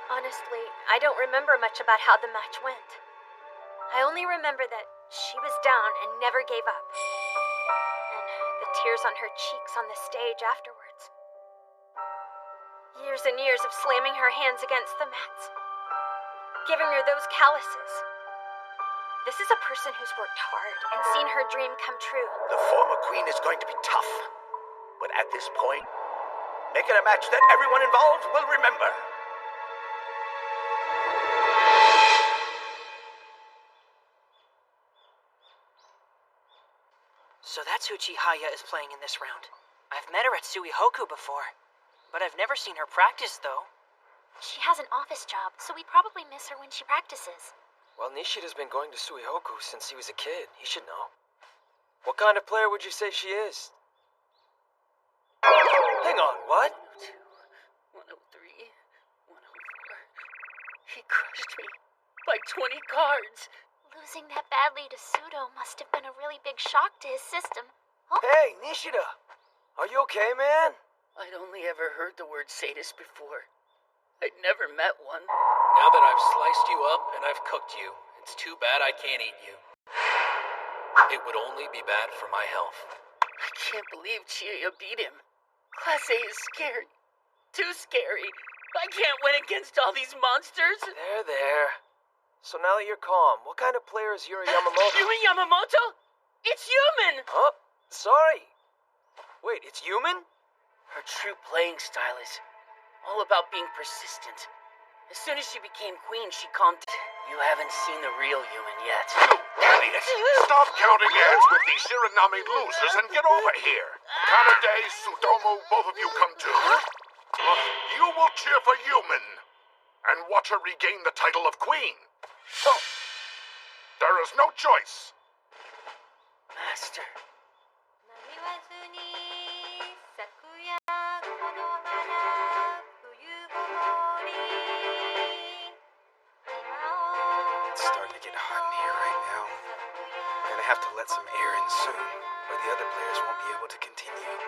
S4: Honestly, I don't remember much about how the match went. I only remember that she was down and never gave up. And the tears on her cheeks on the stage afterwards. Years and years of slamming her hands against the mats. Giving her those calluses. This is a person who's worked hard and seen her dream come true.
S10: The former queen is going to be tough. But at this point, make it a match that everyone involved will remember.
S1: So that's who Chihaya is playing in this round. I've met her at Suihoku before, but I've never seen her practice, though.
S2: She has an office job, so we probably miss her when she practices.
S16: Well, Nishida's been going to Suihoku since he was a kid. He should know. What kind of player would you say she is? Hang on, what?
S13: 102, 103, 104. He crushed me by 20 cards.
S2: Losing that badly to Sudo must have been a really big shock to his system. Oh.
S16: Hey, Nishida! Are you okay, man?
S13: I'd only ever heard the word sadist before. I'd never met one.
S7: Now that I've sliced you up and I've cooked you, it's too bad I can't eat you. It would only be bad for my health.
S13: I can't believe Chiya beat him. Class A is scary. Too scary. I can't win against all these monsters.
S16: There. So now that you're calm, what kind of player is Yuri Yamamoto?
S13: Yuri Yamamoto? It's human!
S16: Huh? Sorry. Wait, it's human?
S13: Her true playing style is all about being persistent. As soon as she became queen, she calmed. You haven't seen the real human yet.
S20: You idiot! Stop counting heads with these Shiranami losers and get over here. Kanade, Sudomu, both of you come too. You will cheer for human and watch her regain the title of queen.
S13: Oh.
S20: There is no choice.
S13: Master.
S11: It's starting to get hot in here right now. I'm gonna have to let some air in soon, or the other players won't be able to continue.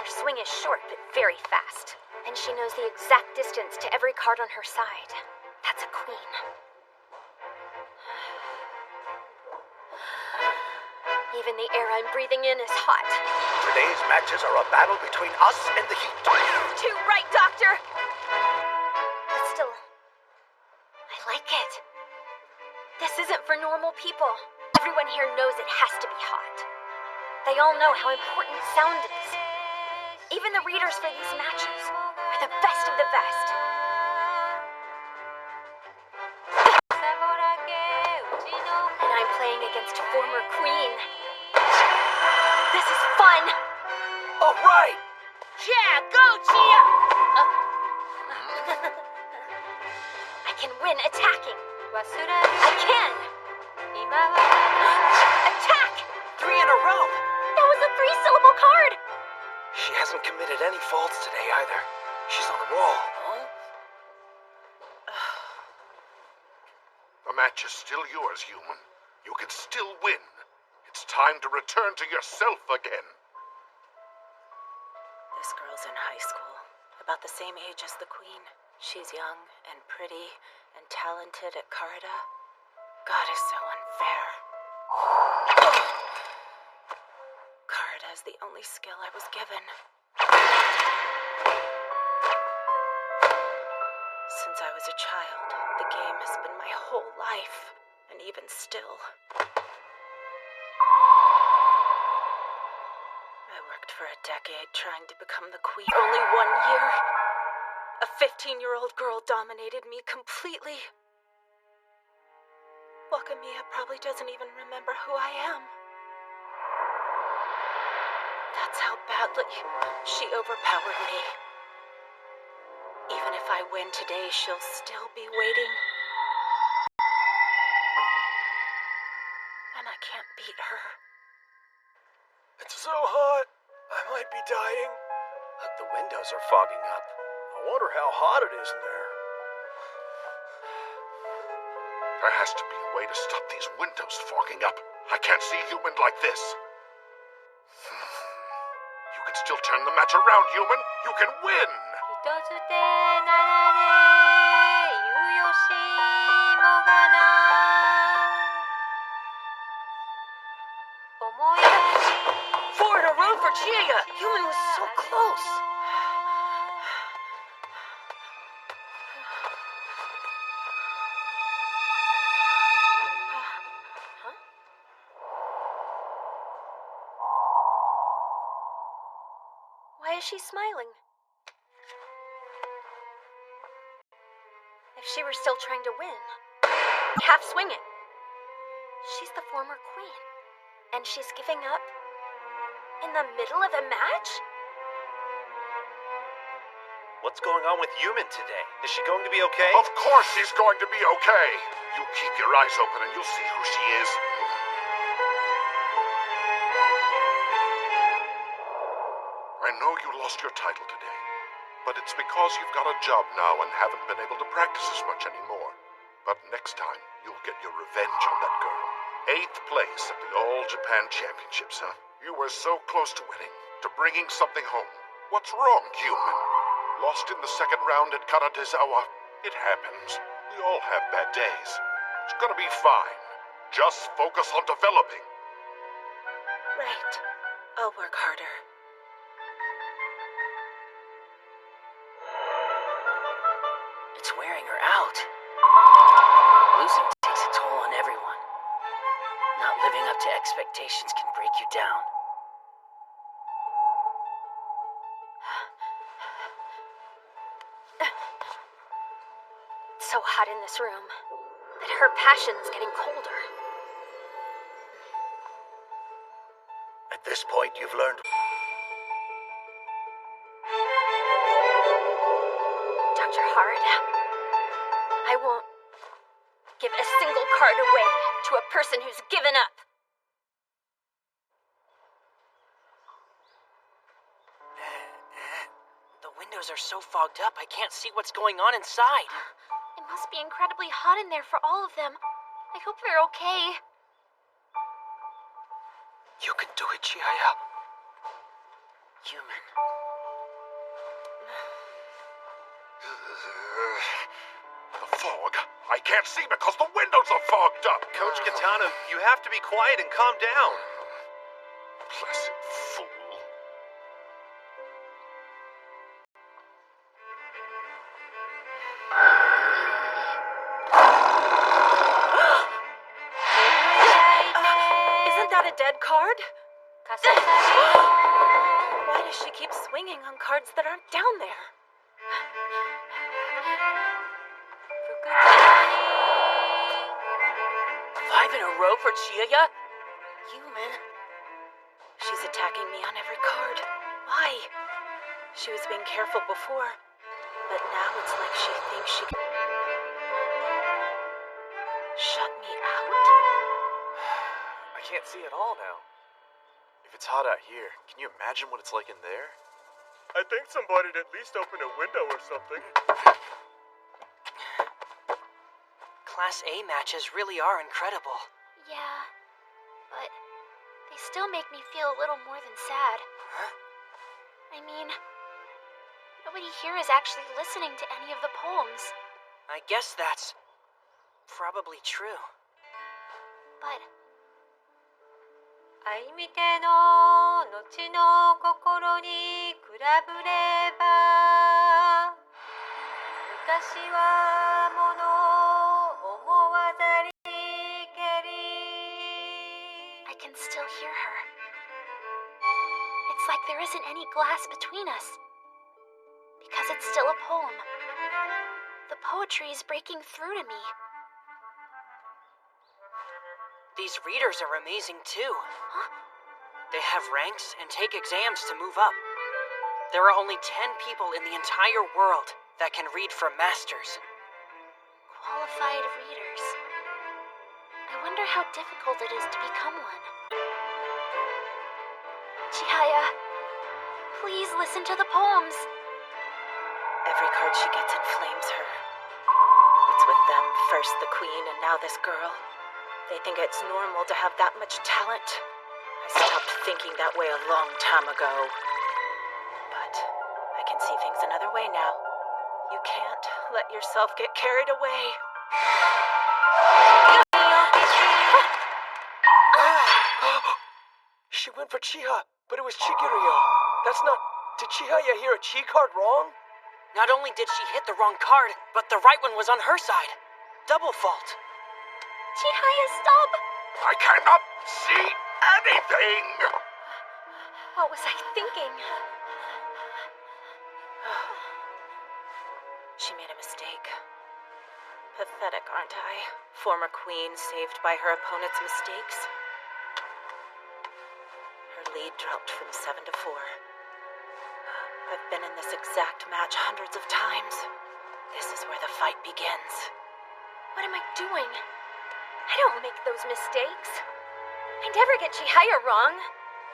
S4: Her swing is short but very fast, and she knows the exact distance to every card on her side. queen. Even the air I'm breathing in is hot.
S10: Today's matches are a battle between us and the heat.
S4: Too right, Doctor! But still, I like it. This isn't for normal people. Everyone here knows it has to be hot. They all know how important sound is. Even the readers for these matches are the best of the best. And I'm playing against a former queen. This is fun!
S10: All right!
S4: Yeah, go, Chia! I can win attacking. I can! Attack!
S16: 3 in a row!
S4: That was a 3-syllable card!
S16: She hasn't committed any faults today either. She's on a roll.
S20: The match is still yours, human. You can still win. It's time to return to yourself again.
S8: This girl's in high school, about the same age as the queen. She's young and pretty and talented at Karada. God is so unfair. Karada is the only skill I was given. Since I was a child, the game has been my whole life, and even still. I worked for a decade trying to become the queen. Only 1 year. A 15-year-old girl dominated me completely. Wakamiya probably doesn't even remember who I am. That's how badly she overpowered me. Even if I win today, she'll still be waiting. And I can't beat her.
S9: It's so hot. I might be dying.
S15: The windows are fogging up. I wonder how hot it is in there.
S20: There has to be a way to stop these windows fogging up. I can't see human like this. You can still turn the match around, human. You can win.
S12: 人捨てならで言うよしもがな思い出し
S1: 4 in a row for Chia! Human was so close!
S4: Why is she smiling? If she were still trying to win, half swing it. She's the former queen, and she's giving up in the middle of a match?
S11: What's going on with Yumin today? Is she going to be okay?
S20: Of course she's going to be okay. You keep your eyes open and you'll see who she is. I know you lost your title today, but it's because you've got a job now and haven't been able to practice as much anymore. But next time, you'll get your revenge on that girl. 8th place at the All Japan Championships, huh? You were so close to winning, to bringing something home. What's wrong, human? Lost in the second round at Karatezawa? It happens. We all have bad days. It's gonna be fine. Just focus on developing.
S8: Right. I'll work harder.
S13: It's wearing her out. Losing takes a toll on everyone. Not living up to expectations can break you down.
S4: It's so hot in this room that her passion's getting colder.
S10: At this point, you've learned.
S4: Dr. Harada, I won't give a single card away to a person who's given up.
S1: The windows are so fogged up, I can't see what's going on inside.
S2: It must be incredibly hot in there for all of them. I hope they're okay.
S16: You can do it, Chiaya.
S13: Human.
S20: The fog fog. I can't see because the windows are fogged up.
S11: Coach Katana, you have to be quiet and calm down.
S20: Blessed fool.
S8: Isn't that a dead card? Why does she keep swinging on cards that aren't down there?
S13: 5 in a row for Chiaya?
S8: Human. She's attacking me on every card. Why? She was being careful before, but now it's like she thinks she can shut me out.
S11: I can't see at all now. If it's hot out here, can you imagine what it's like in there? I think somebody'd at least open a window or something.
S1: Class A matches really are incredible.
S2: Yeah, but they still make me feel a little more than sad.
S1: Huh?
S2: I mean, nobody here is actually listening to any of the poems.
S1: I guess that's probably true.
S2: But
S12: 愛見ての後の心に比べれば昔はもの思わざりけり
S2: I can still hear her. It's like there isn't any glass between us. Because it's still a poem. The poetry is breaking through to me.
S1: These readers are amazing too. They have ranks and take exams to move up. There are only 10 people in the entire world that can read for masters.
S2: Qualified readers. I wonder how difficult it is to become one. Chihaya, please listen to the poems.
S8: Every card she gets inflames her. It's with them, first the queen and now this girl. They think it's normal to have that much talent. I stopped thinking that way a long time ago. But I can see things another way now. You can't let yourself get carried away.
S16: She went for Chiha, but it was Chigiryo. That's not... Did Chihaya hear a Chi card wrong?
S1: Not only did she hit the wrong card, but the right one was on her side. Double fault.
S2: Chihaya, stop!
S20: I cannot see anything!
S2: What was I thinking?
S8: She made a mistake. Pathetic, aren't I? Former queen saved by her opponent's mistakes. Her lead dropped from 7 to 4. I've been in this exact match hundreds of times. This is where the fight begins.
S4: What am I doing? I don't make those mistakes. I never get Chihaya wrong.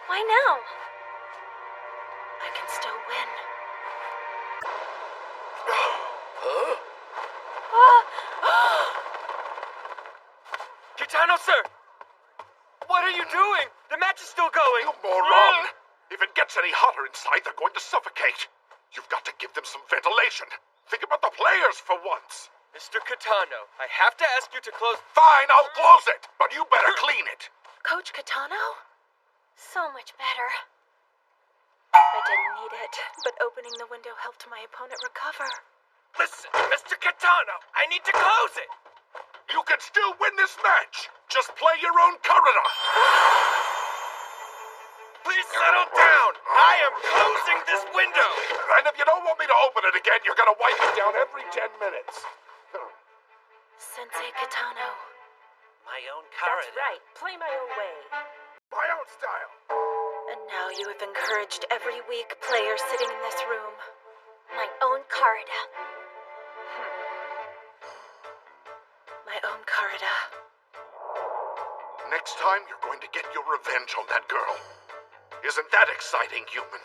S4: Why now?
S8: I can still win.
S16: Kitano, sir! What are you doing? The match is still going!
S20: You moron! If it gets any hotter inside, they're going to suffocate. You've got to give them some ventilation. Think about the players for once.
S16: Mr. Kitano, I have to ask you to close...
S20: Fine, I'll close it, but you better clean it.
S8: Coach Kitano?
S4: So much better.
S8: I didn't need it, but opening the window helped my opponent recover.
S16: Listen, Mr. Kitano, I need to close it!
S20: You can still win this match. Just play your own corridor.
S16: Please settle down. I am closing this window.
S20: And if you don't want me to open it again, you're gonna wipe it down every 10 minutes.
S8: Sensei Kitano.
S13: My own corridor.
S8: That's right. Play my own way.
S20: My own style.
S8: And now you have encouraged every weak player sitting in this room.
S4: My own corridor.
S8: My own corridor.
S20: Next time, you're going to get your revenge on that girl. Isn't that exciting, human?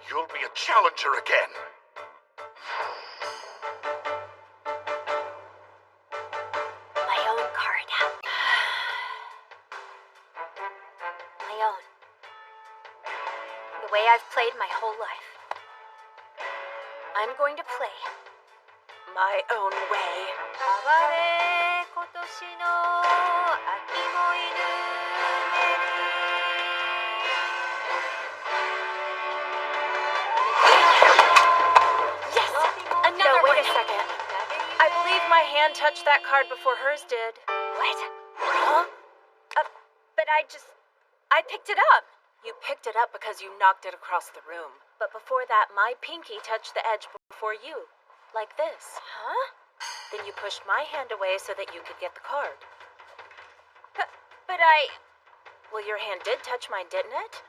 S20: You'll be a challenger again.
S4: My own corridor. My own. The way I've played my whole life. I'm going to play
S8: my own way.
S12: 哀れ今年の秋も犬め
S8: Yes!
S4: Another
S8: wait
S4: one.
S8: a second. I believe my hand touched that card before hers did.
S4: What? Huh? But I picked it up.
S8: You picked it up because you knocked it across the room. But before that, my pinky touched the edge before you. Like this.
S4: Huh?
S8: Then you pushed my hand away so that you could get the card.
S4: But I...
S8: Well, your hand did touch mine, didn't it?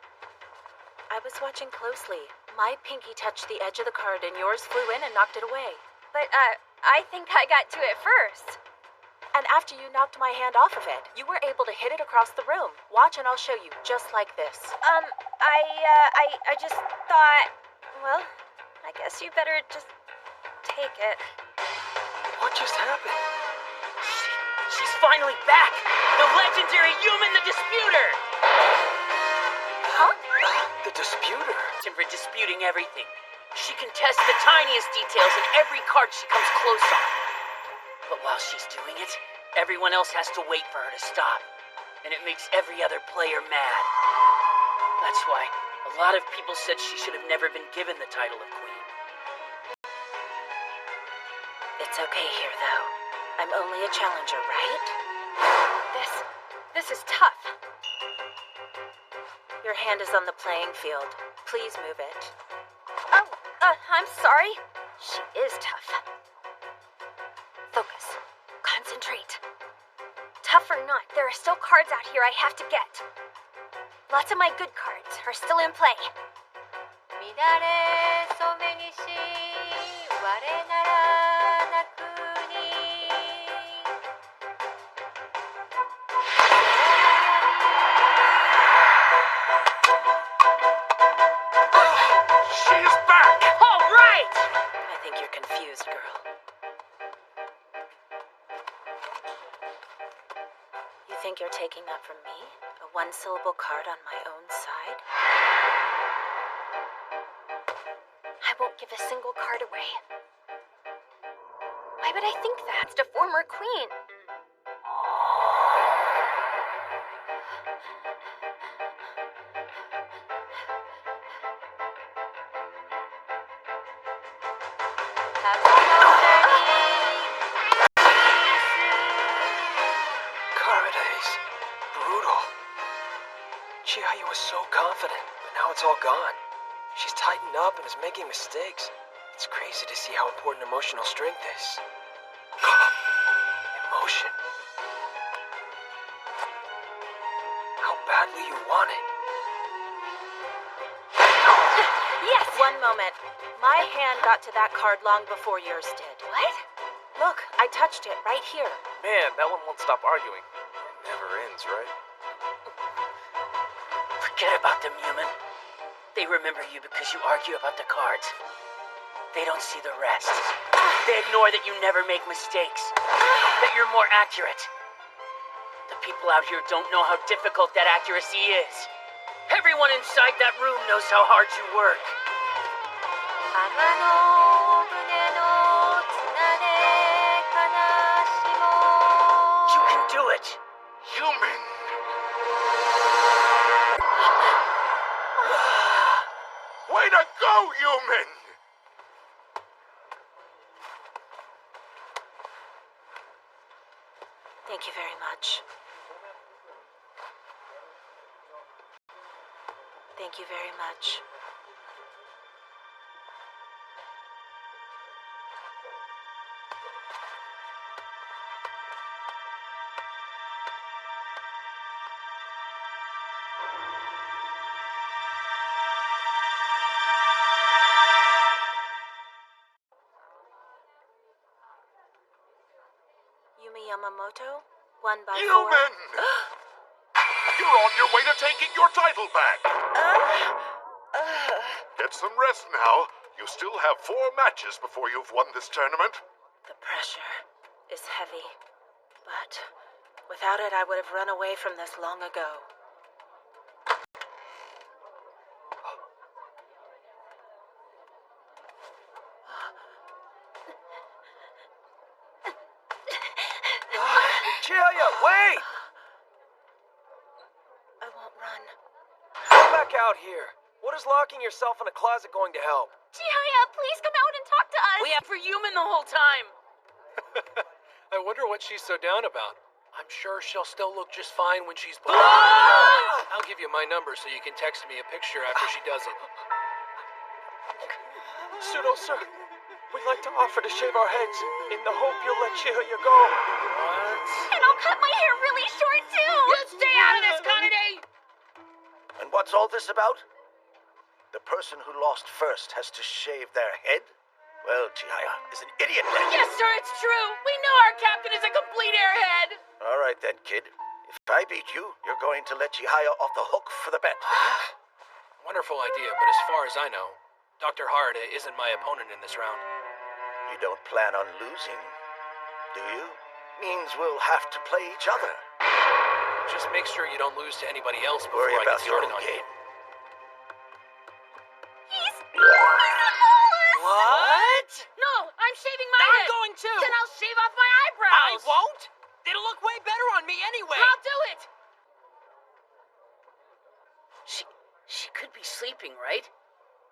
S8: I was watching closely. My pinky touched the edge of the card and yours flew in and knocked it away.
S4: But, I think I got to it first.
S8: And after you knocked my hand off of it, you were able to hit it across the room. Watch and I'll show you, just like this.
S4: I just thought... Well, I guess you better just take it.
S16: What just happened?
S13: She's finally back! The legendary Human the Disputer!
S4: Huh?
S16: The Disputer?
S13: For disputing everything. She can test the tiniest details in every card she comes close on. But while she's doing it, everyone else has to wait for her to stop. And it makes every other player mad. That's why a lot of people said she should have never been given the title of Queen.
S8: It's okay here, though. I'm only a challenger, right?
S4: This is tough.
S8: Your hand is on the playing field. Please move it.
S4: Oh, I'm sorry. She is tough. Focus. Concentrate. Tough or not, there are still cards out here I have to get. Lots of my good cards are still in play.
S12: 乱れそめにし我なら泣くに
S20: She's back!
S13: All right!
S8: I think you're confused, girl. You think you're taking that from me? A one-syllable card on my own side?
S4: I won't give a single card away. Why would I think that? It's a former queen.
S16: Karada's brutal. Chiayi was so confident, but now it's all gone. She's tightened up and is making mistakes. It's crazy to see how important emotional strength is. Emotion. How badly you want it.
S8: Yes! One moment. My hand got to that card long before yours did.
S4: What?
S8: Look, I touched it right here.
S11: Man, that one won't stop arguing. It never ends, right?
S13: Forget about them, Human. They remember you because you argue about the cards. They don't see the rest. They ignore that you never make mistakes. That you're more accurate. The people out here don't know how difficult that accuracy is. Everyone inside that room knows how hard you work.
S12: 天の船の綱で悲しも
S13: You can do it.
S20: Human! Way to go, Human!
S8: Thank you very much. Thank you very much. Yumi Yamamoto, 1 by 4.
S20: Human! You're on your way to taking your title back! Get some rest now. You still have 4 matches before you've won this tournament.
S8: The pressure is heavy, but without it, I would have run away from this long ago.
S16: Chihaya, wait!
S8: I won't run.
S16: Come back out here. What is locking yourself in a closet going to help?
S2: Chihaya, please come out and talk to us.
S1: We have for human the whole time.
S7: I wonder what she's so down about. I'm sure she'll still look just fine when she's... I'll give you my number so you can text me a picture after she does it.
S16: Pseudo, sir. We'd like to offer to shave our heads in the hope you'll let Chihaya go.
S2: And I'll cut my hair really short, too.
S1: You stay out of this, Kanade!
S10: And what's all this about? The person who lost first has to shave their head? Well, Chihaya is an idiot then.
S1: Yes, sir, it's true. We know our captain is a complete airhead.
S10: All right then, kid. If I beat you, you're going to let Chihaya off the hook for the bet.
S7: Wonderful idea, but as far as I know, Dr. Harada isn't my opponent in this round.
S10: You don't plan on losing, do you? Means we'll have to play each other.
S7: Just make sure you don't lose to anybody else before
S10: Worry
S7: I get
S10: about your
S7: started
S10: own
S7: on you.
S10: game.
S2: He's a flawless.
S1: What? No, I'm shaving my head.
S7: I'm going to.
S1: Then I'll shave off my eyebrows.
S7: I won't. It'll look way better on me anyway.
S1: I'll do it.
S13: She could be sleeping, right?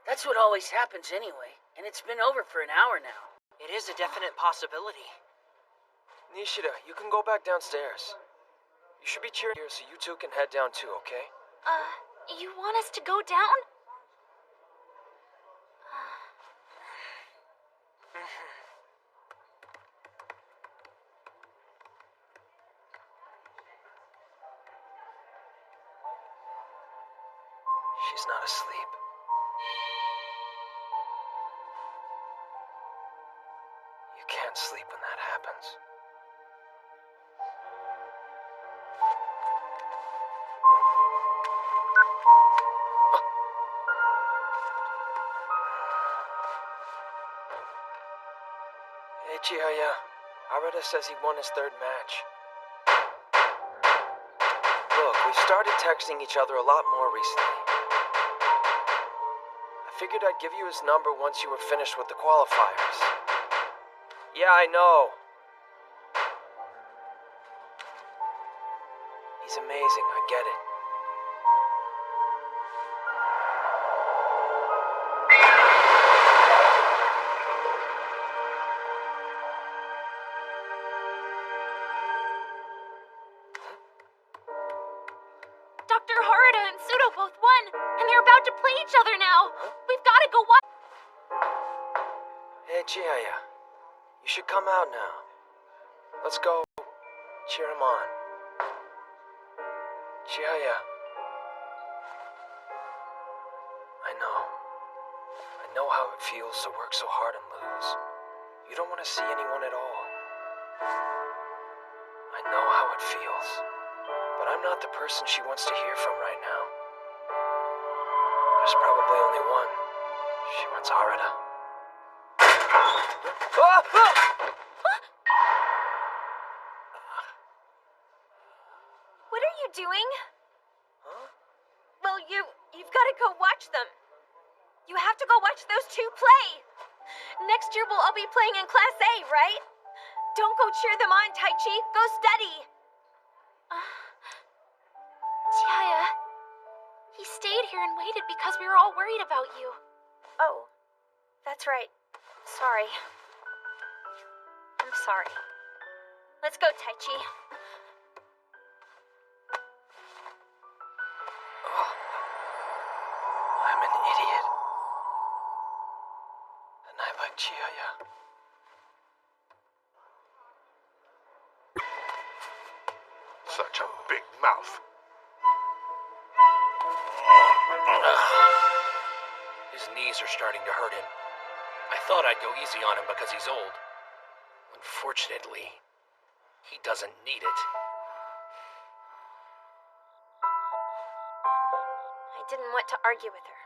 S13: That's what always happens anyway. And it's been over for an hour now.
S1: It is a definite possibility.
S16: Nishida, you can go back downstairs. You should be cheering here so you two can head down too, okay?
S2: You want us to go down?
S16: She's not asleep. You can't sleep when that happens. Hey, Chihaya. Arata says he won his third match. Look, we've started texting each other a lot more recently. I figured I'd give you his number once you were finished with the qualifiers. Yeah, I know. He's amazing, I get it.
S2: Dr. Harada and Pseudo both won, and they're about to play each other now. We've got to go watch.
S16: Hey, Chihaya. You should come out now. Let's go cheer him on. Chihaya. I know how it feels to work so hard and lose. You don't want to see anyone at all. I know how it feels. But I'm not the person she wants to hear from right now. There's probably only one. She wants Harada.
S4: What are you doing? Huh? Well, you've got to go watch them. You have to go watch those two play. Next year we'll all be playing in Class A, right? Don't go cheer them on, Taichi. Go study.
S2: Chihaya, he stayed here and waited because we were all worried about you.
S4: Oh, that's right. Sorry. I'm sorry. Let's go, Taichi.
S16: I'm an idiot. And I like Chihaya.
S20: Such a big mouth.
S7: His knees are starting to hurt him. I thought I'd go easy on him because he's old. Unfortunately, he doesn't need it.
S4: I didn't want to argue with her,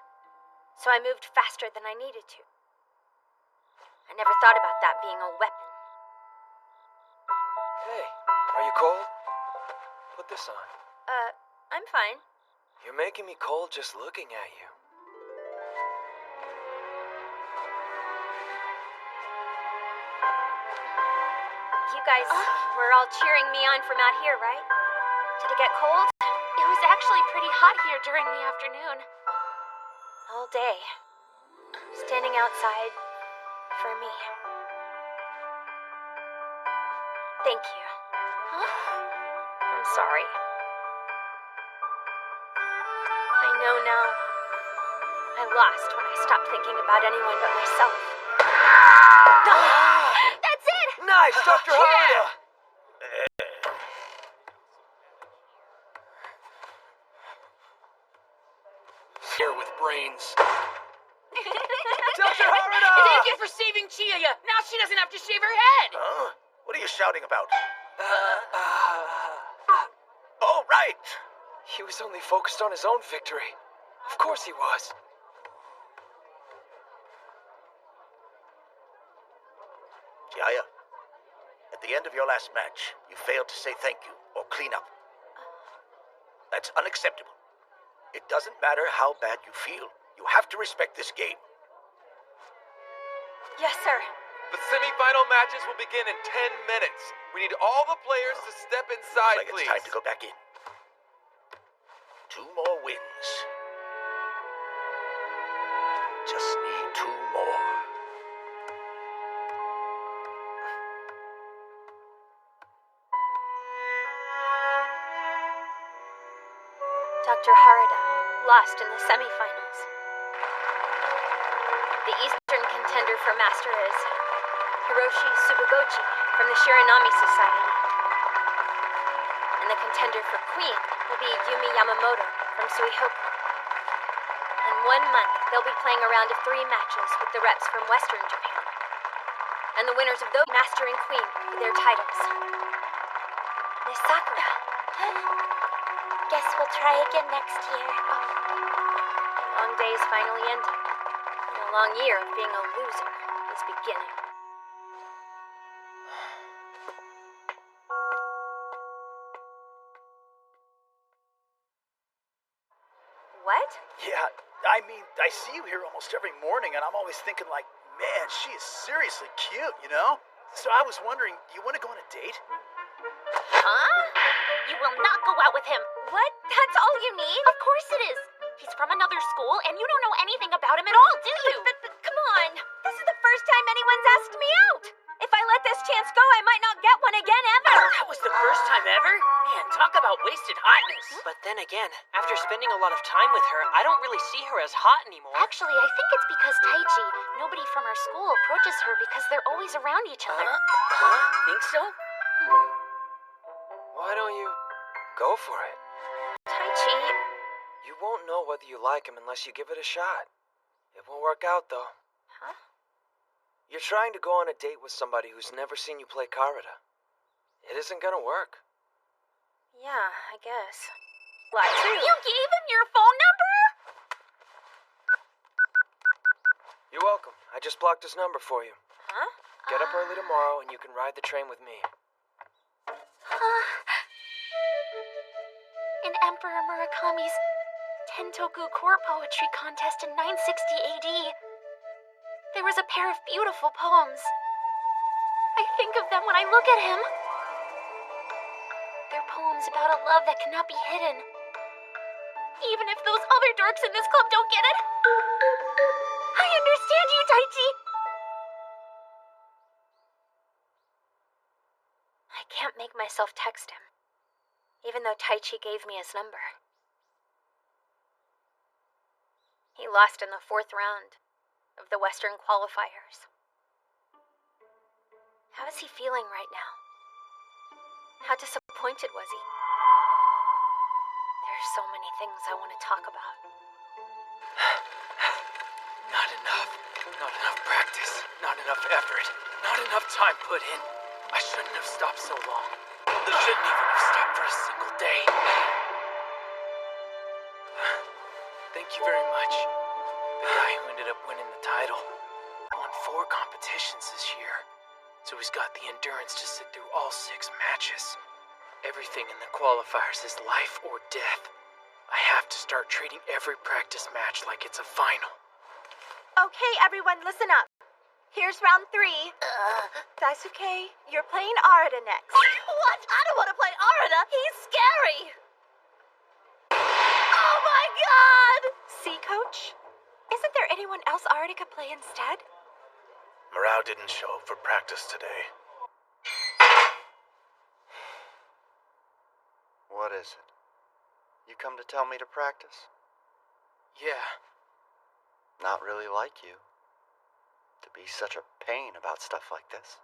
S4: so I moved faster than I needed to. I never thought about that being a weapon.
S16: Hey, are you cold? Put this on.
S4: I'm fine.
S16: You're making me cold just looking at you.
S4: You you guys were all cheering me on from out here, right? Did it get cold?
S2: It was actually pretty hot here during the afternoon.
S4: All day. Standing outside for me. Thank you. I'm sorry. I know now. I lost when I stopped thinking about anyone but myself.
S2: That's it!
S16: Nice, Dr. Harada!
S7: Here with brains.
S16: Dr. Harada!
S1: Thank you for saving Chiya. Now she doesn't have to shave her head.
S10: Huh? What are you shouting about? Oh, right!
S16: He was only focused on his own victory. Of course he was.
S10: Chiaya, at the end of your last match, you failed to say thank you or clean up. That's unacceptable. It doesn't matter how bad you feel. You have to respect this game.
S4: Yes, sir.
S6: The semi-final matches will begin in 10 minutes. We need all the players to step inside,
S10: Looks like
S6: please.
S10: it's time to go back in. 2 more wins. Just need 2 more.
S4: Dr. Harada lost in the semifinals. The Eastern contender for Master is Hiroshi Subugochi from the Shiranami Society. And the contender for Queen will be Yumi Yamamoto from Suihoku. In 1 month, they'll be playing a round of 3 matches with the reps from Western Japan. And the winners of those Master and Queen for their titles. Miss Sakura.
S17: Guess we'll try again next year.
S4: The long day is finally ending. And a long year of being a loser is beginning. What?
S15: Yeah, I mean, I see you here almost every morning, and I'm always thinking like, man, she is seriously cute, you know? So I was wondering, you want to go on a date?
S2: Huh? You will not go out with him.
S4: What? That's all you need?
S2: Of course it is. He's from another school, and you don't know anything about him at all, do you?
S4: But come on. This is the first time anyone's asked me out. If I let this chance go, I might not get one again ever.
S13: That was the first time ever? Man, talk about wasted hotness.
S1: But then again, after spending a lot of time with her, I don't really see her as hot anymore.
S2: Actually, I think it's because Taichi, nobody from our school approaches her because they're always around each other.
S13: Think so?
S16: Why don't you go for it?
S4: Taichi.
S16: You won't know whether you like him unless you give it a shot. It won't work out, though.
S4: Huh?
S16: You're trying to go on a date with somebody who's never seen you play Karada. It isn't gonna work.
S4: Yeah, I guess. Lie to
S2: You gave him your phone number?
S16: You're welcome. I just blocked his number for you.
S4: Huh?
S16: Get up early tomorrow and you can ride the train with me.
S2: In Emperor Murakami's Tentoku Court Poetry Contest in 960 AD, there was a pair of beautiful poems. I think of them when I look at him. They're poems about a love that cannot be hidden. Even if those other dorks in this club don't get it. I understand you, Taichi.
S4: I can't make myself text him, even though Taichi gave me his number. He lost in the 4th round of the Western qualifiers. How is he feeling right now? How disappointed was he? There's so many things I want to talk about.
S16: Not enough. Not enough practice. Not enough effort. Not enough time put in. I shouldn't have stopped so long. I shouldn't even have stopped for a single day. Thank you very much. The guy who ended up winning the title won 4 competitions this year, so he's got the endurance to sit through all 6 matches. Everything in the qualifiers is life or death. I have to start treating every practice match like it's a final.
S19: Okay, everyone, listen up.
S4: Here's round 3. Daisuke, you're playing Arata next.
S2: What? I don't want to play Arata. He's scary. Oh my god!
S4: See, Coach? Isn't there anyone else Arata could play instead?
S15: Morale didn't show up for practice today.
S14: What is it? You come to tell me to practice?
S16: Yeah.
S14: Not really like you. To be such a pain about stuff like this.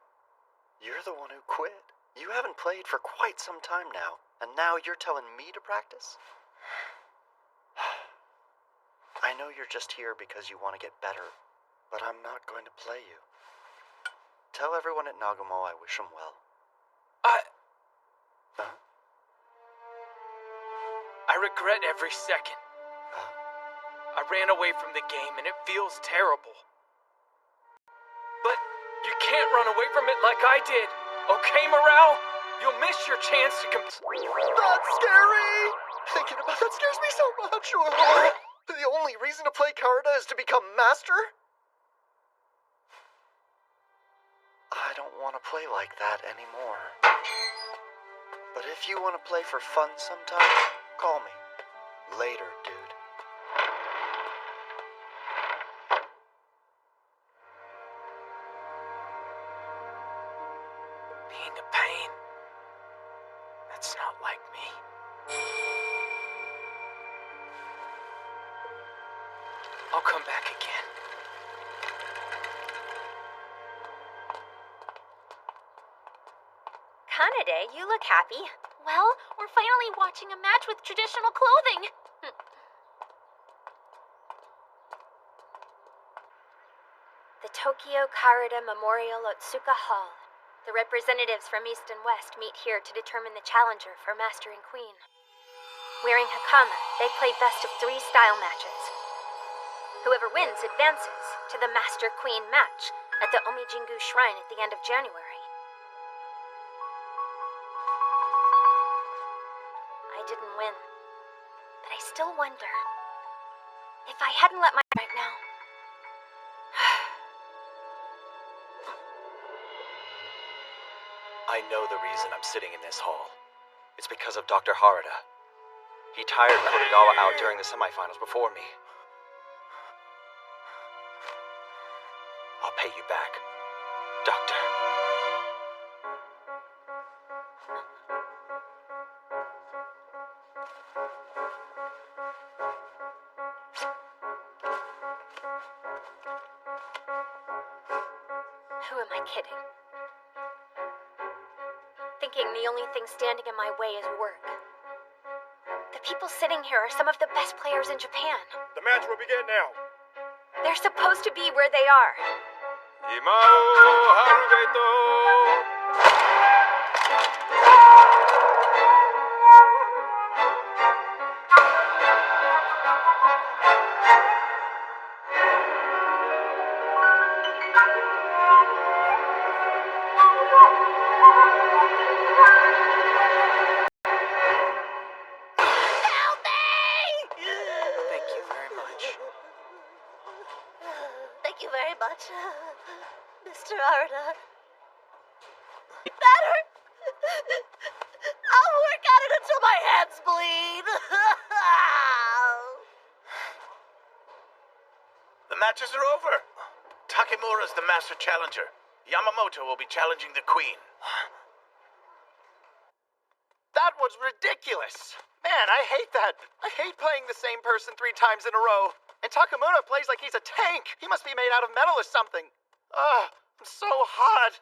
S14: You're the one who quit. You haven't played for quite some time now, and now you're telling me to practice? I know you're just here because you want to get better, but I'm not going to play you. Tell everyone at Nagumo I wish them well.
S16: I regret every second. I ran away from the game and it feels terrible. But you can't run away from it like I did. Okay, Morale? You'll miss your chance to
S14: That's scary! Thinking about that scares me so much. The only reason to play Karada is to become master? I don't want to play like that anymore. But if you want to play for fun sometime, call me. Later, dude.
S16: Being a pain. That's not like me. I'll come back again.
S4: Kanade, you look happy.
S2: Well, we're finally watching a match with traditional clothing.
S4: The Tokyo Karada Memorial Otsuka Hall. The representatives from East and West meet here to determine the challenger for Master and Queen. Wearing hakama, they play best-of-3 style matches. Whoever wins advances to the Master-Queen match at the Omijingu Shrine at the end of January. I didn't win, but I still wonder if I hadn't let my right now.
S14: I know the reason I'm sitting in this hall. It's because of Dr. Harada. He tired Kodogawa out during the semifinals before me. I'll pay you back, Doctor.
S4: Who am I kidding? Thinking the only thing standing in my way is work. The people sitting here are some of the best players in Japan.
S11: The match will begin now.
S4: They're supposed to be where they are.
S11: Imao Harugaito!
S2: Thank you very much, Mr. Arda. Better! I'll work at it until my hands bleed.
S15: The matches are over. Takemura's the master challenger. Yamamoto will be challenging the queen.
S14: That was ridiculous! Man, I hate that. I hate playing the same person 3 times in a row. And Takamura plays like he's a tank. He must be made out of metal or something. Ugh, I'm so hot.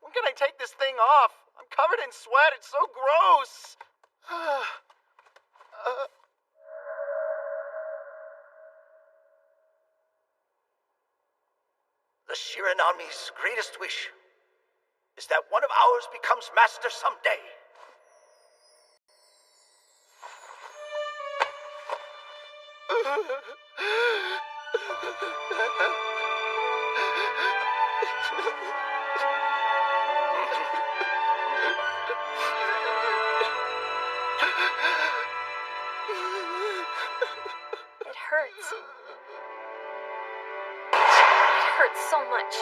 S14: When can I take this thing off? I'm covered in sweat. It's so gross.
S10: The Shiranami's greatest wish is that one of ours becomes master someday.
S4: It hurts. It hurts so much.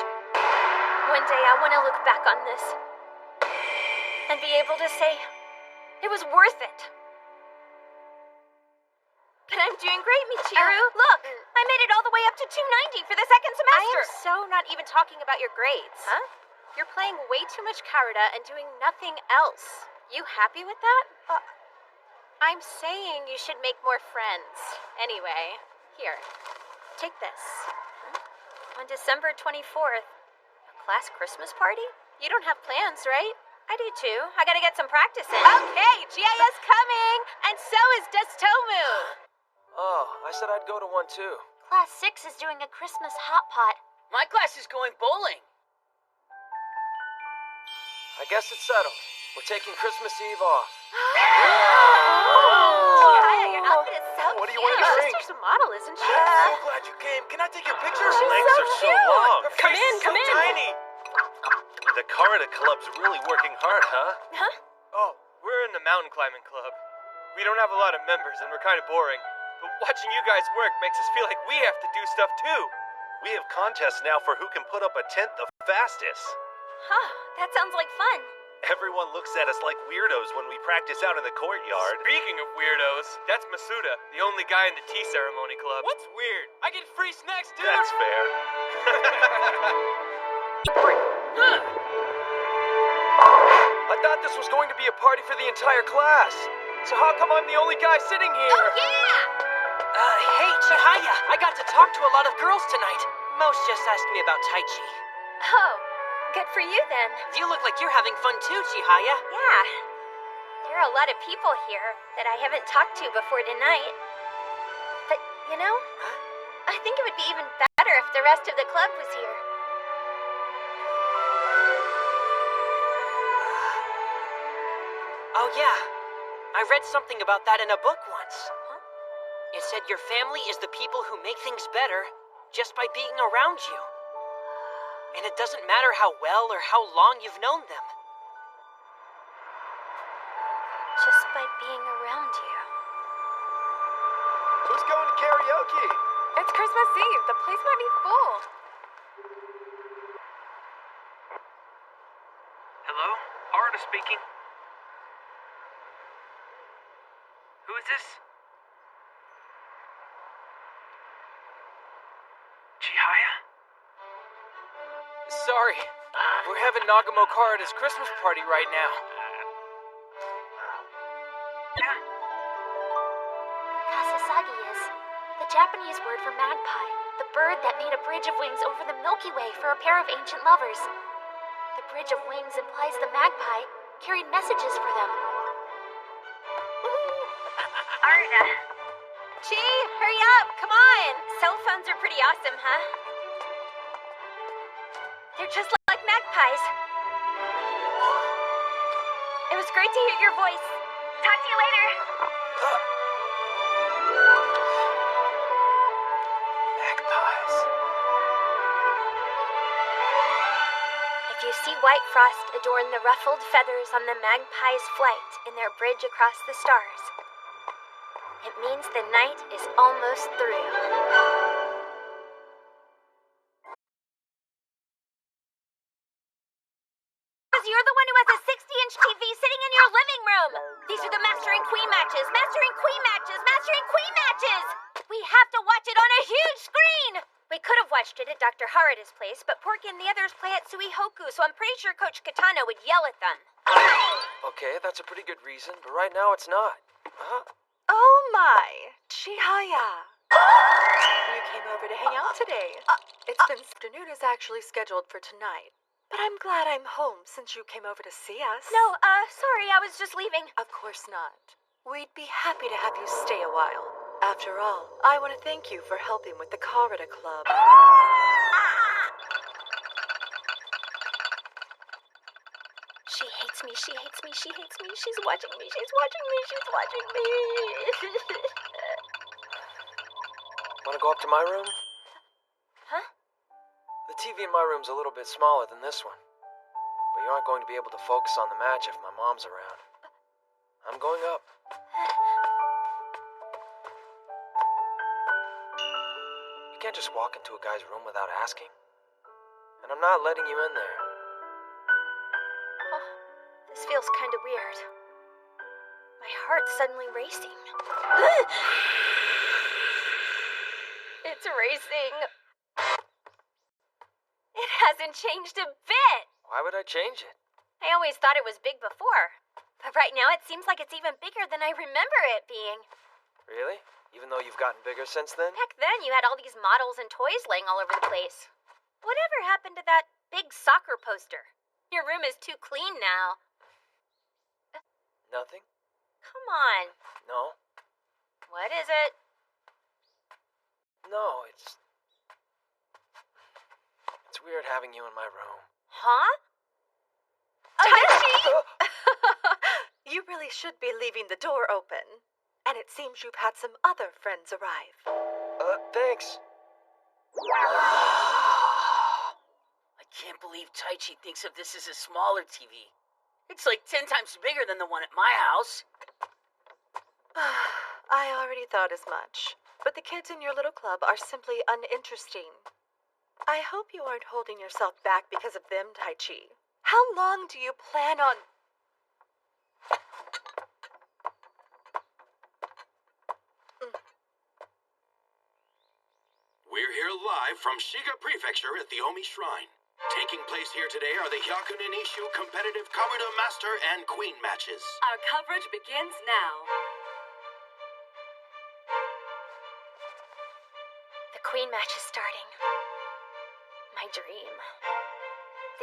S4: one day I want to look back on this and be able to say it was worth it. But I'm doing great, Michiru. Look, I made it all the way up to 290 for the second
S19: I
S4: semester.
S19: am so not even talking about your grades.
S4: Huh?
S19: You're playing way too much Karada and doing nothing else. You happy with that? I'm saying you should make more friends. Anyway, here, take this.
S4: On December 24th, a class Christmas party?
S19: You don't have plans, right?
S4: I do too. I gotta get some practice in.
S19: Okay, GIS coming! And so is Destomu!
S16: Oh, I said I'd go to one too.
S17: Class 6 is doing a Christmas hot pot.
S13: My class is going bowling.
S16: I guess it's settled. We're taking Christmas Eve off.
S4: Chihaya, your outfit is so
S16: What do you
S4: cute.
S16: want to drink?
S4: Your sister's a model, isn't she?
S11: I'm so glad you came. Can I take your picture?
S4: She's
S11: legs
S4: so
S11: are so
S4: cute.
S11: long. Her
S4: Come
S11: face
S4: in,
S11: is
S4: come
S11: so
S4: in.
S11: tiny. The Karada Club's really working hard, huh?
S4: Huh?
S16: Oh, we're in the mountain climbing club. We don't have a lot of members and we're kind of boring. But watching you guys work makes us feel like we have to do stuff too.
S11: We have contests now for who can put up a tent the fastest.
S4: Huh, that sounds like fun.
S11: Everyone looks at us like weirdos when we practice out in the courtyard.
S16: Speaking of weirdos, that's Masuda, the only guy in the tea ceremony club. What's weird? I get free snacks, dude!
S11: That's fair.
S16: I thought this was going to be a party for the entire class. So how come I'm the only guy sitting here?
S1: Oh, yeah! Hey, Chihaya, I got to talk to a lot of girls tonight. Most just asked me about Tai Chi.
S4: Oh, good for you then.
S1: You look like you're having fun too, Chihaya.
S4: Yeah. There are a lot of people here that I haven't talked to before tonight. But, you know, I think it would be even better if the rest of the club was here.
S1: Oh, yeah. I read something about that in a book once. It said your family is the people who make things better just by being around you. And it doesn't matter how well or how long you've known them.
S4: Just by being around you.
S14: Who's going to karaoke?
S19: It's Christmas Eve. The place might be full.
S16: Hello? Arda speaking. Who is this? Chihaya? Sorry. We're having Nagamo Karada's Christmas party right now.
S17: Kasasagi is the Japanese word for magpie, the bird that made a bridge of wings over the Milky Way for a pair of ancient lovers. The bridge of wings implies the magpie carried messages for them.
S4: Arda. Chi, hurry up, come on. Cell phones are pretty awesome, huh? They're just like magpies. It was great to hear your voice. Talk to you later.
S16: Magpies.
S4: If you see white frost adorn the ruffled feathers on the magpie's flight in their bridge across the stars, it means the night is almost through. Because you're the one who has a 60-inch TV sitting in your living room. These are the Master and Queen matches. Master and Queen matches. Master and Queen matches. We have to watch it on a huge screen. We could have watched it at Dr. Harada's place, but Porky and the others play at Suihoku, so I'm pretty sure Coach Katana would yell at them.
S16: Okay, that's a pretty good reason, but right now it's not. Huh?
S8: Oh my, Chihaya. You came over to hang out today. This afternoon is actually scheduled for tonight. But I'm glad I'm home since you came over to see us.
S4: No, sorry, I was just leaving.
S8: Of course not. We'd be happy to have you stay a while. After all, I want to thank you for helping with the Karada Club.
S4: She hates me, she hates me, she hates me. She's watching me, she's watching me, she's watching me.
S16: Wanna go up to my room?
S4: Huh?
S16: The TV in my room's a little bit smaller than this one. But you aren't going to be able to focus on the match if my mom's around. I'm going up. You can't just walk into a guy's room without asking. And I'm not letting you in there.
S4: This feels kind of weird. My heart's suddenly racing. It's racing. It hasn't changed a bit.
S16: Why would I change it?
S4: I always thought it was big before. But right now it seems like it's even bigger than I remember it being.
S16: Really? Even though you've gotten bigger since then?
S4: Back then you had all these models and toys laying all over the place. Whatever happened to that big soccer poster? Your room is too clean now.
S16: Nothing?
S4: Come on.
S16: No.
S4: What is it?
S16: No, it's weird having you in my room.
S4: Huh?
S8: Taichi! You really should be leaving the door open. And it seems you've had some other friends arrive.
S16: Thanks.
S13: I can't believe Taichi thinks of this as a smaller TV. It's like 10 times bigger than the one at my house.
S8: I already thought as much. But the kids in your little club are simply uninteresting. I hope you aren't holding yourself back because of them, Taichi. How long do you plan on...
S22: We're here live from Shiga Prefecture at the Omi Shrine. Taking place here today are the Hyakunin Ishu competitive Karuta Master and Queen matches.
S3: Our coverage begins now.
S4: The Queen match is starting. My dream.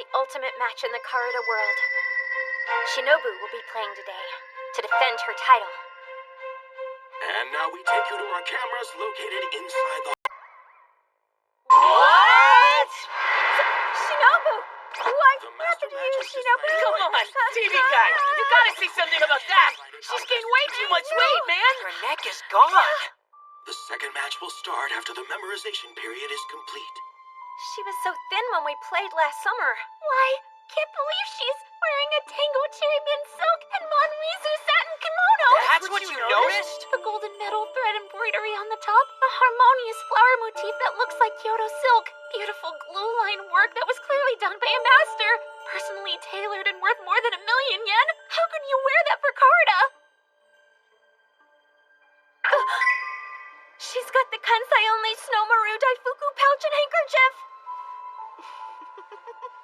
S4: The ultimate match in the Karuta world. Shinobu will be playing today to defend her title.
S22: And now we take you to our cameras located inside the...
S4: What? Shinobu! What happened to you, Shinobu?
S13: Come on, TV guy. You gotta say something about that. She's gained way too much weight, man.
S1: Her neck is gone.
S22: The second match will start after the memorization period is complete.
S4: She was so thin when we played last summer.
S2: Why? Can't believe she's wearing a Tango Cherry silk and Monrizu satin kimono.
S1: That's what you noticed?
S2: The golden metal thread embroidery on the top, the harmonious flower motif that looks like Kyoto silk, beautiful glue line work that was clearly done by a master, personally tailored and worth more than 1 million yen. How can you wear that for Karuta?
S4: She's got the Kansai-only Snow-Maru Daifuku pouch and handkerchief.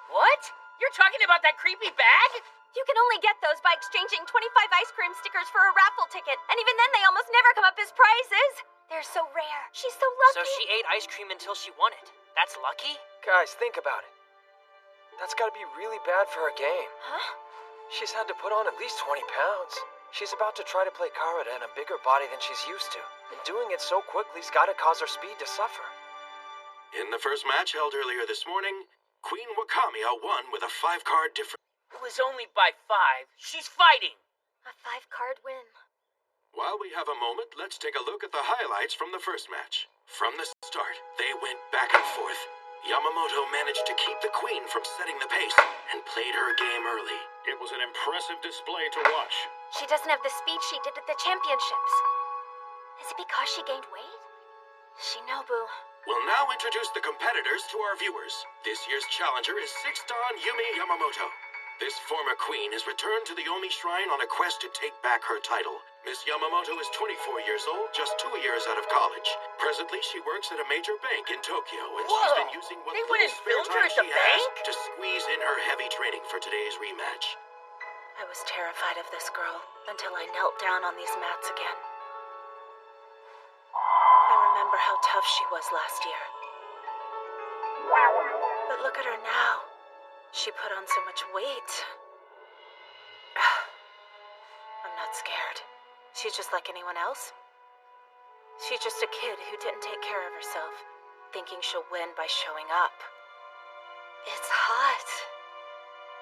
S1: What? You're talking about that creepy bag?
S4: You can only get those by exchanging 25 ice cream stickers for a raffle ticket, and even then they almost never come up as prizes. They're so rare. She's so lucky.
S1: So she ate ice cream until she won it. That's lucky?
S16: Guys, think about it. That's gotta be really bad for her game.
S4: Huh?
S16: She's had to put on at least 20 pounds. She's about to try to play Karuta in a bigger body than she's used to. And doing it so quickly's gotta cause her speed to suffer.
S22: In the first match held earlier this morning, Queen Wakamiya won with a 5-card difference.
S13: It was only by 5. She's fighting.
S4: A 5-card win.
S22: While we have a moment, let's take a look at the highlights from the first match. From the start, they went back and forth. Yamamoto managed to keep the Queen from setting the pace and played her game early.
S20: It was an impressive display to watch.
S4: She doesn't have the speed she did at the championships. Is it because she gained weight? Shinobu.
S22: We'll now introduce the competitors to our viewers. This year's challenger is 6th Dan Yumi Yamamoto. This former queen has returned to the Omi Shrine on a quest to take back her title. Miss Yamamoto is 24 years old, just 2 years out of college. Presently, she works at a major bank in Tokyo, and she's been using what
S13: They went
S22: little
S13: and
S22: spare
S13: filmed her
S22: time
S13: at
S22: she
S13: the
S22: has
S13: bank?
S22: to squeeze in her heavy training for today's rematch.
S8: I was terrified of this girl until I knelt down on these mats again. I remember how tough she was last year. But look at her now. She put on so much weight. I'm not scared. She's just like anyone else. She's just a kid who didn't take care of herself, thinking she'll win by showing up. It's hot.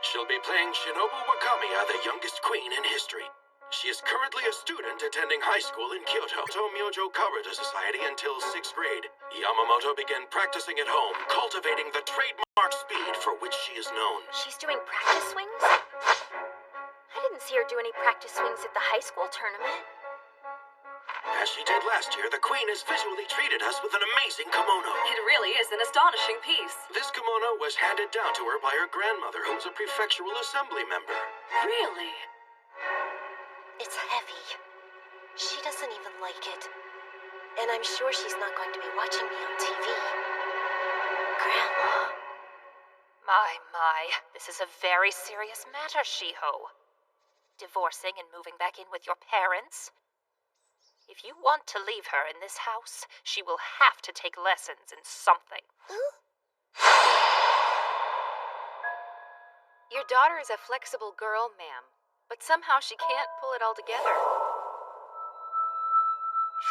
S22: She'll be playing Shinobu Wakamiya, the youngest queen in history. She is currently a student attending high school in Kyoto Myojo Karuta Society until 6th grade. Yamamoto began practicing at home, cultivating the trademark speed for which she is known.
S4: She's doing practice swings? I didn't see her do any practice swings at the high school tournament.
S22: As she did last year, the Queen has visually treated us with an amazing kimono.
S3: It really is an astonishing piece.
S22: This kimono was handed down to her by her grandmother, who was a prefectural assembly member.
S3: Really?
S8: It's heavy. She doesn't even like it. And I'm sure she's not going to be watching me on TV. Grandma.
S2: My. This is a very serious matter, Shiho. Divorcing and moving back in with your parents? If you want to leave her in this house, she will have to take lessons in something.
S19: Your daughter is a flexible girl, ma'am, but somehow she can't pull it all together.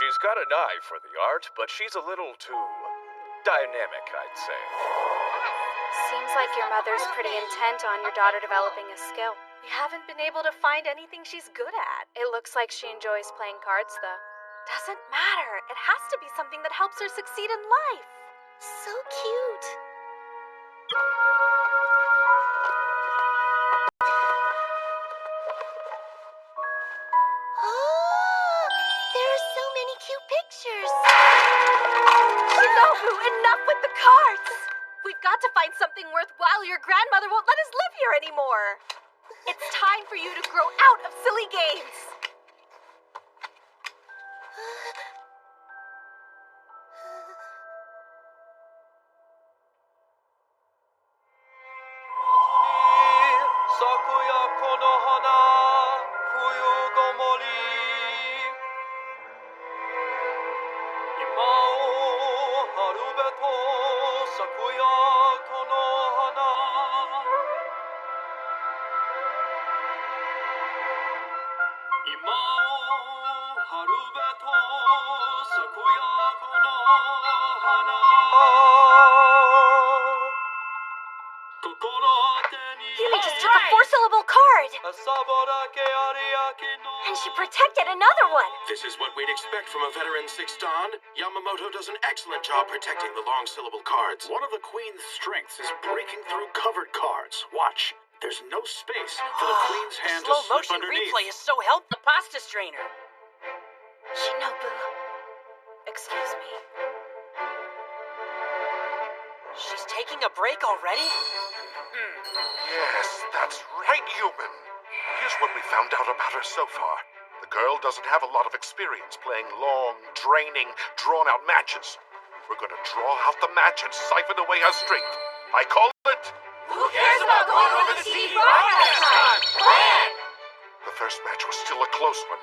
S11: She's got an eye for the art, but she's a little too dynamic, I'd say.
S19: Seems like your mother's pretty intent on your daughter developing a skill. We haven't been able to find anything she's good at. It looks like she enjoys playing cards, though. Doesn't matter. It has to be something that helps her succeed in life.
S8: So cute. Oh, there are so many cute pictures.
S19: Shinobu, enough with the cards! We've got to find something worthwhile. Your grandmother won't let us live here anymore. It's time for you to grow out of silly games.
S4: Yumi just took a 4-syllable card! And she protected another one!
S22: This is what we'd expect from a veteran 6th Dan. Yamamoto does an excellent job protecting the long-syllable cards.
S15: One of the Queen's strengths is breaking through covered cards. Watch. There's no space for the Queen's hand to
S13: Slow
S22: slip
S13: motion
S22: underneath.
S13: replay is so helpful. The pasta strainer.
S8: Shinobu. Excuse me.
S13: She's taking a break already?
S20: Yes, that's right, human. Here's what we found out about her so far. The girl doesn't have a lot of experience playing long, draining, drawn-out matches. We're gonna draw out the match and siphon away her strength. I call it...
S18: Who cares about going over the sea broadcast time? Plan!
S20: The first match was still a close one.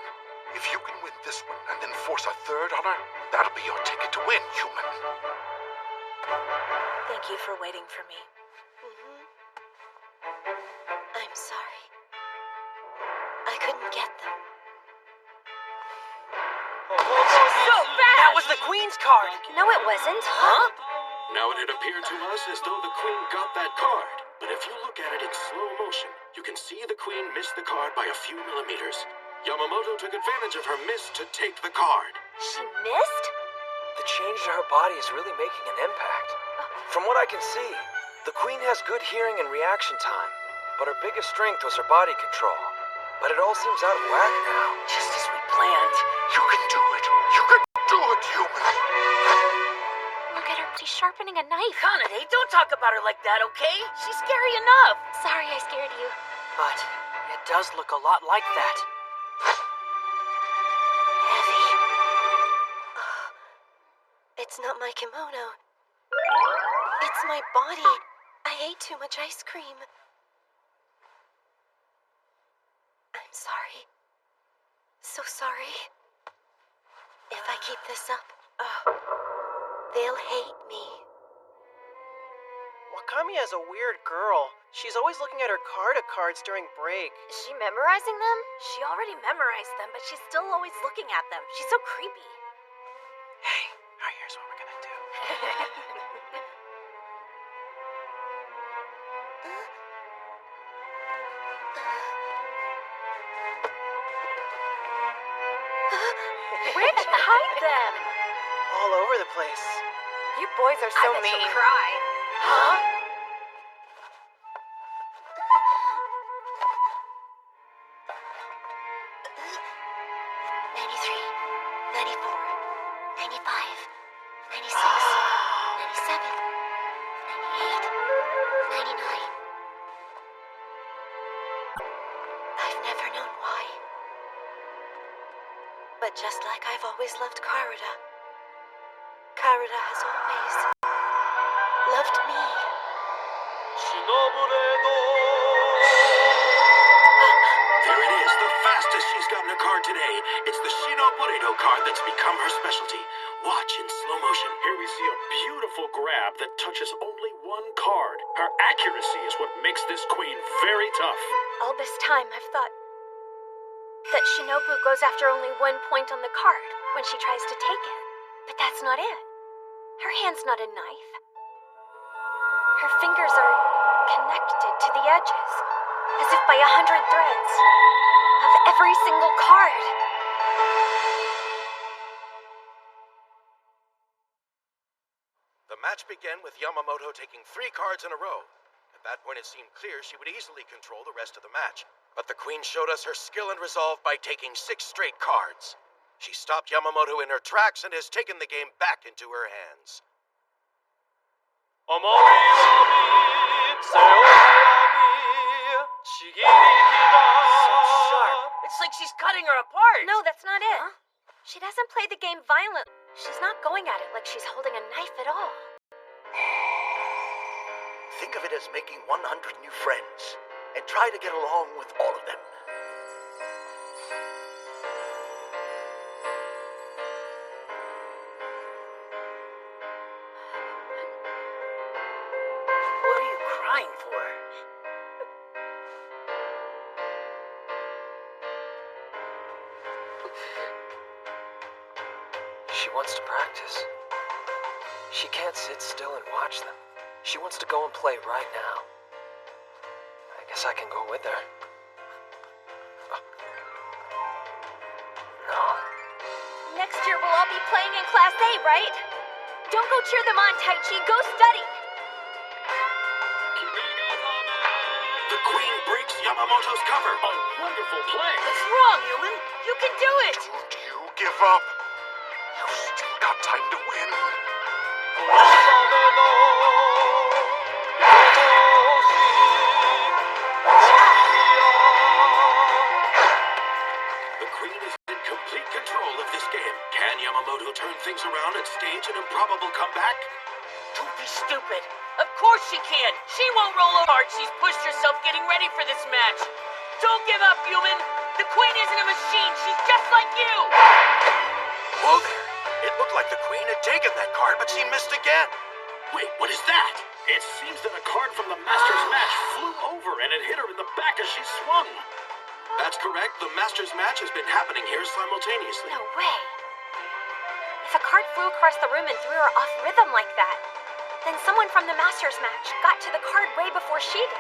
S20: If you can win this one and then force a third on her, that'll be your ticket to win, human.
S8: Thank you for waiting for me. I'm sorry. I couldn't get them.
S13: So fast! That was the Queen's card!
S4: No, it wasn't. Huh?
S22: Now it had appeared to us as though the Queen got that card. But if you look at it in slow motion, you can see the Queen miss the card by a few millimeters. Yamamoto took advantage of her miss to take the card.
S4: She missed?
S16: The change to her body is really making an impact. From what I can see, the Queen has good hearing and reaction time, but her biggest strength was her body control. But it all seems out of whack now.
S13: Just as we planned.
S20: You can do it! You can do it, human!
S4: Look at her, she's sharpening a knife.
S13: Kanade, don't talk about her like that, okay? She's scary enough.
S4: Sorry I scared you.
S13: But it does look a lot like that.
S8: Heavy. Oh, it's not my kimono. It's my body. I ate too much ice cream. I'm sorry. So sorry. If I keep this up, they'll hate me.
S16: Wakami is a weird girl. She's always looking at her cards during break.
S19: Is she memorizing them? She already memorized them, but she's still always looking at them. She's so creepy.
S16: Hey, here's what we're gonna do.
S19: Where'd you hide them?
S16: All over the place.
S19: You boys are so mean. She'll cry.
S13: Huh?
S8: 93,
S2: 94, 95, 96, 97, 98, 99. I've never known why.
S8: But just like I've always loved Karada, Karada has always loved me.
S22: There it is, the fastest she's gotten a card today. It's the Shinoburedo card that's become her specialty. Watch in slow motion.
S5: Here we see a beautiful grab that touches only one card. Her accuracy is what makes this queen very tough.
S4: All this time, I've thought that Shinobu goes after only 1 point on the card when she tries to take it. But that's not it. Her hand's not a knife. Her fingers are connected to the edges, as if by 100 threads, of every single card.
S10: The match began with Yamamoto taking 3 cards in a row. At that point, it seemed clear she would easily control the rest of the match. But the Queen showed us her skill and resolve by taking 6 straight cards. She stopped Yamamoto in her tracks and has taken the game back into her hands.
S1: So sharp. It's like she's cutting her apart.
S4: No, that's not it. She doesn't play the game violently. She's not going at it like she's holding a knife at all.
S10: Think of it as making 100 new friends, and try to get along with all of them.
S13: What are you crying for?
S16: She wants to practice. She can't sit still and watch them. She wants to go and play right now. I guess I can go with her. No.
S4: Next year we'll all be playing in Class A, right? Don't go cheer them on, Taichi. Go study.
S22: The Queen breaks Yamamoto's cover.
S5: A wonderful play.
S1: What's wrong, human? You can do it.
S20: Don't you give up. You still got time to win.
S22: The Queen is in complete control of this game. Can Yamamoto turn things around and stage an improbable comeback?
S1: Don't be stupid. Of course she can. She won't roll over hard. She's pushed herself getting ready for this match. Don't give up, human. The Queen isn't a machine. She's just like you.
S10: Whoa there. It looked like the Queen had taken that card, but she missed again.
S22: Wait, what is that?
S5: It seems that a card from the Masters match flew over and it hit her in the back as she swung.
S22: That's correct. The Masters match has been happening here simultaneously.
S4: No way. If a card flew across the room and threw her off rhythm like that, then someone from the Masters match got to the card way before she did.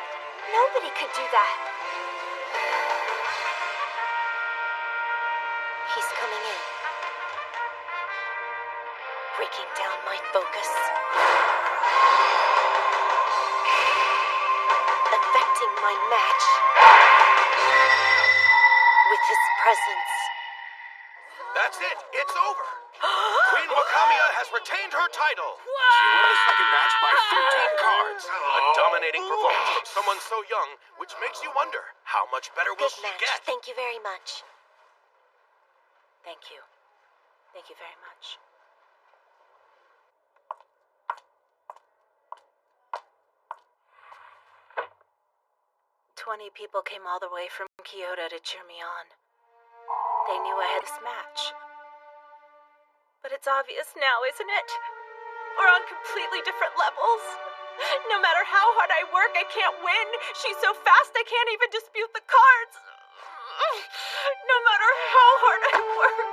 S4: Nobody could do that.
S8: He's coming in. Breaking down my focus. Affecting my match. With his presence.
S10: That's it. It's over. Queen Wakamiya has retained her title.
S22: She won the second match by 13 cards.
S10: A dominating performance from someone so young, which makes you wonder, how much better will
S8: Good
S10: she
S8: match.
S10: get?
S8: Thank you very much. Thank you. Thank you very much. "20 people came all the way from Kyoto to cheer me on. They knew I had this match.
S19: But it's obvious now, isn't it? We're on completely different levels. No matter how hard I work, I can't win. She's so fast I can't even dispute the cards. No matter how hard I work.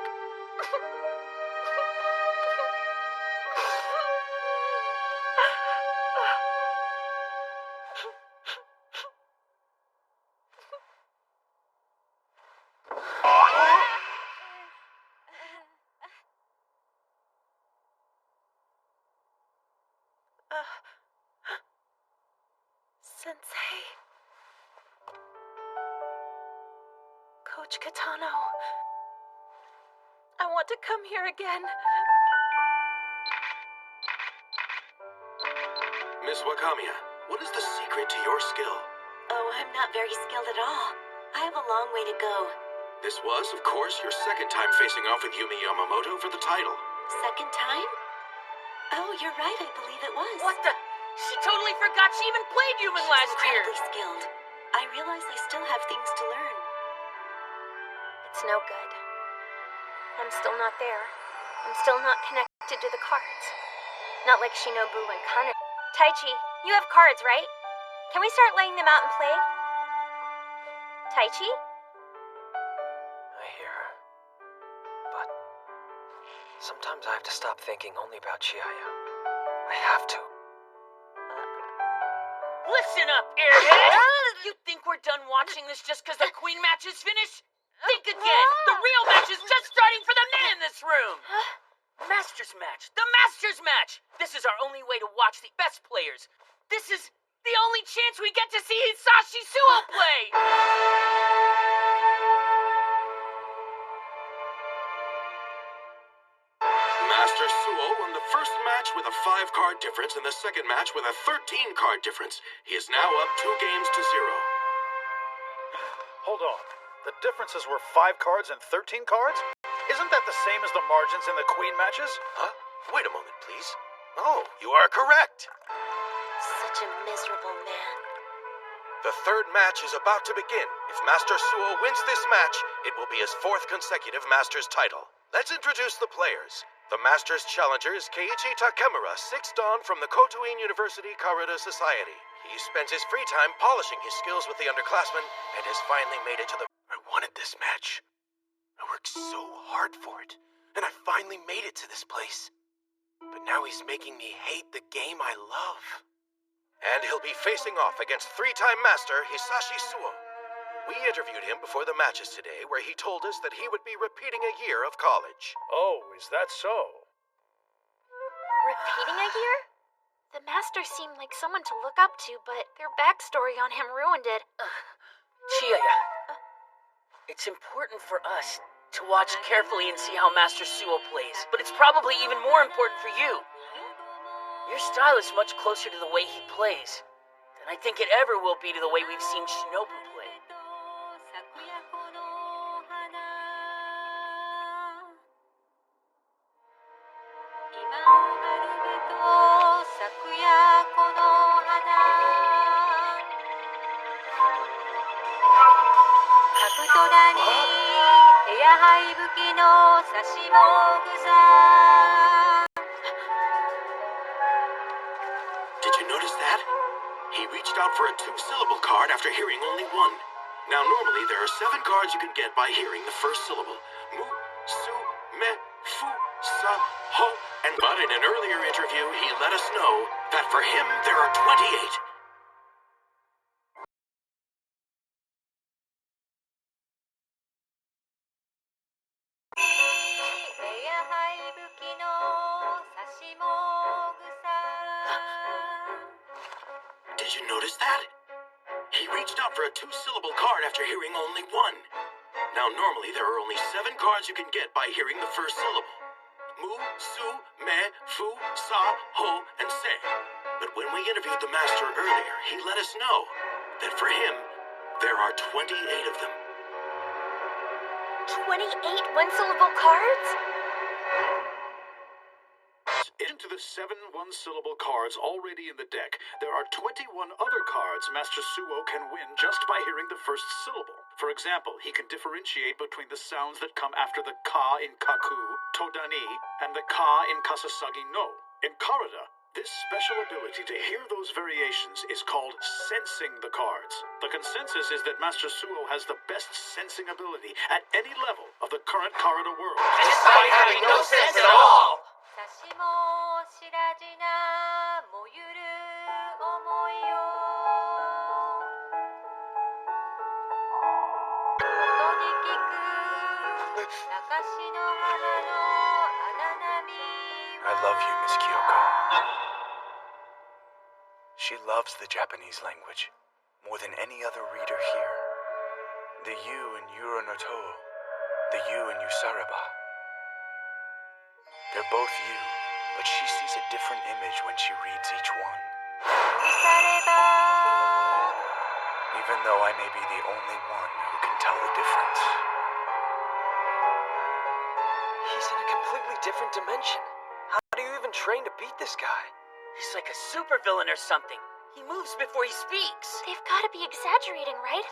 S19: Sensei. Coach Kitano. I want to come here again.
S22: Miss Wakamiya, what is the secret to your skill?
S9: Oh, I'm not very skilled at all. I have a long way to go.
S22: This was, of course, your second time facing off with Yumi Yamamoto for the title.
S9: Second time? Oh, you're right, I believe it was.
S1: What the? She totally forgot she even played Human last year.
S9: She's incredibly skilled. I realize I still have things to learn.
S4: It's no good. I'm still not there. I'm still not connected to the cards. Not like Shinobu and Kaneda. Taichi, you have cards, right? Can we start laying them out and play? Taichi?
S16: I hear her. But sometimes I have to stop thinking only about Chiaya. I have to.
S1: Listen up, airhead! You think we're done watching this just because the Queen match is finished? Think again! The real match is just starting for the men in this room! Masters match! The Masters match! This is our only way to watch the best players. This is the only chance we get to see Hisashi Suo play!
S22: Master Suo won the first match with a 5-card difference and the second match with a 13-card difference. He is now up 2 games to 0.
S15: Hold on. The differences were 5 cards and 13 cards? Isn't that the same as the margins in the Queen matches?
S10: Huh? Wait a moment, please. Oh, you are correct.
S9: Such a miserable man.
S10: The third match is about to begin. If Master Suo wins this match, it will be his 4th consecutive Masters title. Let's introduce the players. The Masters challenger is Keiichi Takemura, 6th Dan from the Kotoin University Karada Society. He spends his free time polishing his skills with the underclassmen and has finally made it to the... I wanted this match. I worked so hard for it, and I finally made it to this place. But now he's making me hate the game I love. And he'll be facing off against 3-time master Hisashi Suo. We interviewed him before the matches today, where he told us that he would be repeating a year of college.
S15: Oh, is that so?
S4: Repeating a year? The Masters seemed like someone to look up to, but their backstory on him ruined it.
S13: Chiaya, it's important for us to watch carefully and see how Master Suo plays, but it's probably even more important for you. Your style is much closer to the way he plays than I think it ever will be to the way we've seen Shinobu play.
S22: Did you notice that? He reached out for a 2-syllable card after hearing only 1. Now, normally there are 7 cards you can get by hearing the first syllable. Mu, su, me, fu, sa, ho. But in an earlier interview, he let us know that for him there are 28. Did you notice that? He reached out for a 2-syllable card after hearing only 1. Now, normally there are only 7 cards you can get by hearing the first syllable. Mu, su, me, fu, sa, ho, and se. But when we interviewed the master earlier, he let us know that for him, there are 28 of them.
S4: 28 one-syllable cards?
S5: Into the 7 one-syllable cards already in the deck, there are 21 other cards Master Suo can win just by hearing the first syllable. For example, he can differentiate between the sounds that come after the ka in kaku, todani, and the ka in kasasagi no. In Karada, this special ability to hear those variations is called sensing the cards. The consensus is that Master Suo has the best sensing ability at any level of the current Karada world.
S1: Despite having no sense at all!
S12: 差しも知らじなもゆる思いよ音に聞く中しの花の荒波
S15: I love you, Miss Kyoko. She loves the Japanese language more than any other reader here. The U in Yuro no To, the U in Yusaraba.
S11: They're both you, but she sees a different image when she reads each one. Even though I may be the only one who can tell the difference.
S16: He's in a completely different dimension. How do you even train to beat this guy?
S13: He's like a supervillain or something. He moves before he speaks.
S2: They've got to be exaggerating, right?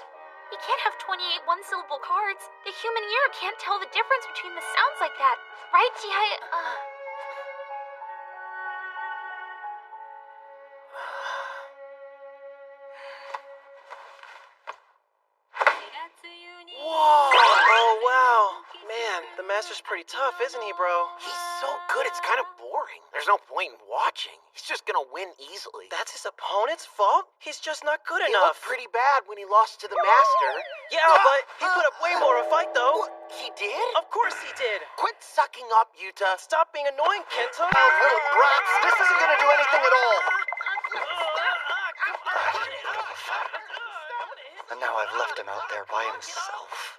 S2: You can't have 28 one-syllable cards. The human ear can't tell the difference between the sounds like that. Right, Chihaya?
S16: Whoa! Oh, wow. Man, the master's pretty tough, isn't he, bro?
S7: He's so good, it's kind of boring. There's no point in watching. He's just gonna win easily.
S16: That's his opponent's fault? He's just not good
S7: He
S16: enough.
S7: looked pretty bad when he lost to the master.
S16: Yeah, but he put up way more of a fight, though.
S7: He did?
S16: Of course he did.
S7: Quit sucking up, Yuta.
S16: Stop being annoying, Kento.
S7: Oh, little brats. This isn't gonna do anything at all.
S14: And now I've left him out there by himself.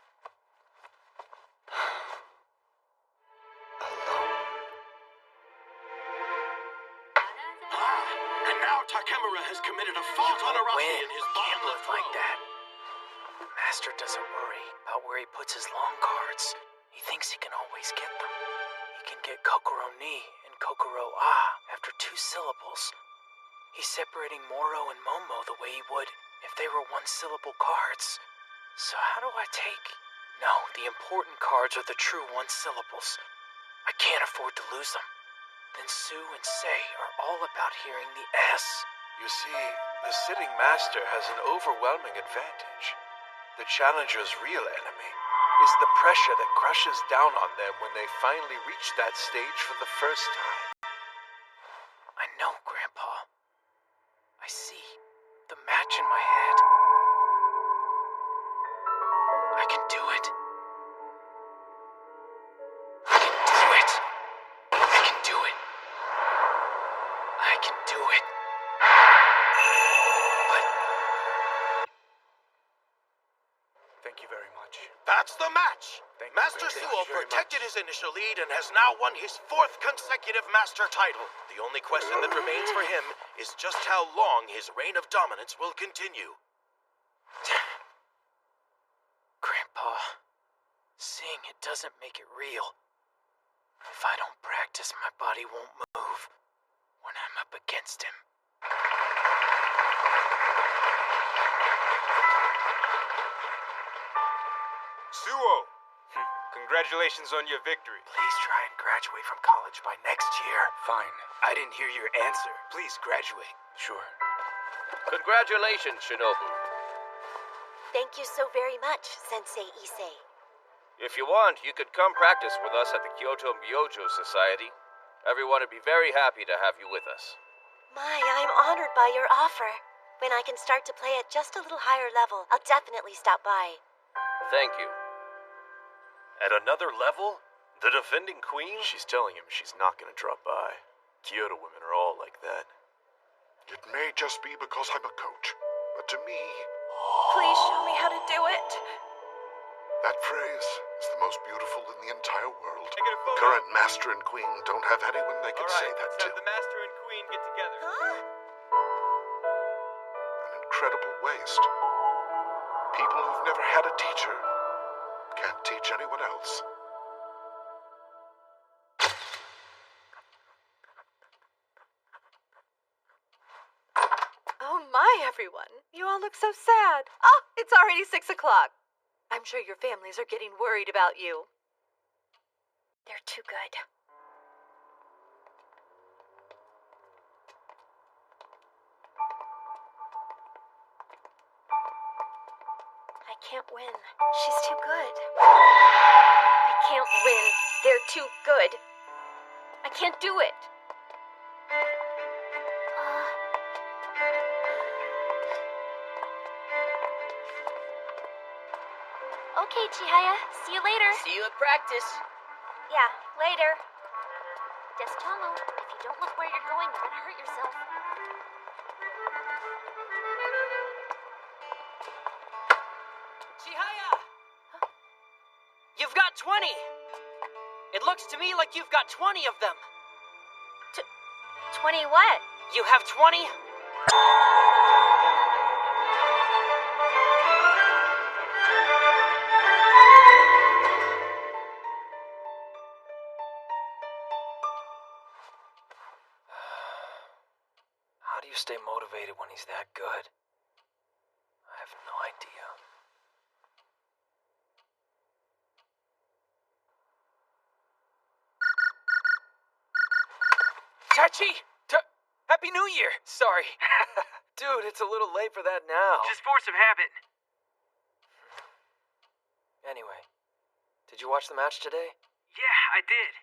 S22: And now Takemura has committed a fault on Arashi in his
S13: Can't look like that. Master doesn't worry about where he puts his long cards. He thinks he can always get them. He can get Kokoro Ni and Kokoro Ah after 2 syllables. He's separating Moro and Momo the way he would if they were 1-syllable cards. So how do I take... No, the important cards are the true 1-syllables. I can't afford to lose them. Then Su and Sei are all about hearing the S.
S11: You see, the sitting master has an overwhelming advantage. The challenger's real enemy is the pressure that crushes down on them when they finally reach that stage for the first time.
S13: I know, Grandpa. I see the match in my head. I can do it. I can do it. I can do it. I can do it. But...
S11: Thank you very much.
S6: That's the match. Master
S11: Thank you
S6: Suo
S11: very
S6: protected
S11: much.
S6: his initial lead and has now won his 4th consecutive master title. The only question that remains for him is just how long his reign of dominance will continue.
S13: Grandpa, seeing it doesn't make it real. If I don't practice, my body won't move when I'm up against him.
S21: Suo! Congratulations on your victory.
S13: Please try and graduate from college by next year.
S11: Fine.
S21: I didn't hear your answer. Please graduate.
S11: Sure.
S23: Congratulations, Shinobu.
S17: Thank you so very much, Sensei Issei.
S23: If you want, you could come practice with us at the Kyoto Myojo Society. Everyone would be very happy to have you with us.
S17: My, I'm honored by your offer. When I can start to play at just a little higher level, I'll definitely stop by.
S23: Thank you.
S11: At another level? The defending queen? She's telling him she's not gonna drop by. Kyoto women are all like that.
S20: It may just be because I'm a coach, but to me,
S12: Please show me how to do it.
S20: that phrase is the most beautiful in the entire world. The current master and queen don't have anyone they can say that to.
S21: The master and queen get together.
S20: An incredible waste. People who've never had a teacher can't teach anyone else.
S12: Oh my, everyone. You all look so sad. Oh, it's already 6 o'clock. I'm sure your families are getting worried about you.
S4: They're too good. I can't win. She's too good. I can't win. They're too good. I can't do it. Okay, Chihaya. See you later.
S13: See you at practice.
S4: Yeah, later. Destomo, if you don't look where you're going, you're gonna hurt yourself.
S1: Chihaya! You've got got 20. It looks to me like you've got 20 of them.
S4: 20 what?
S1: You have 20?
S16: How do you stay motivated when he's that good? I have no idea. Tachi! Happy New Year! Sorry. Dude, it's a little late for that now.
S21: Just force of habit.
S16: Anyway, did you watch the match today?
S21: Yeah, I did.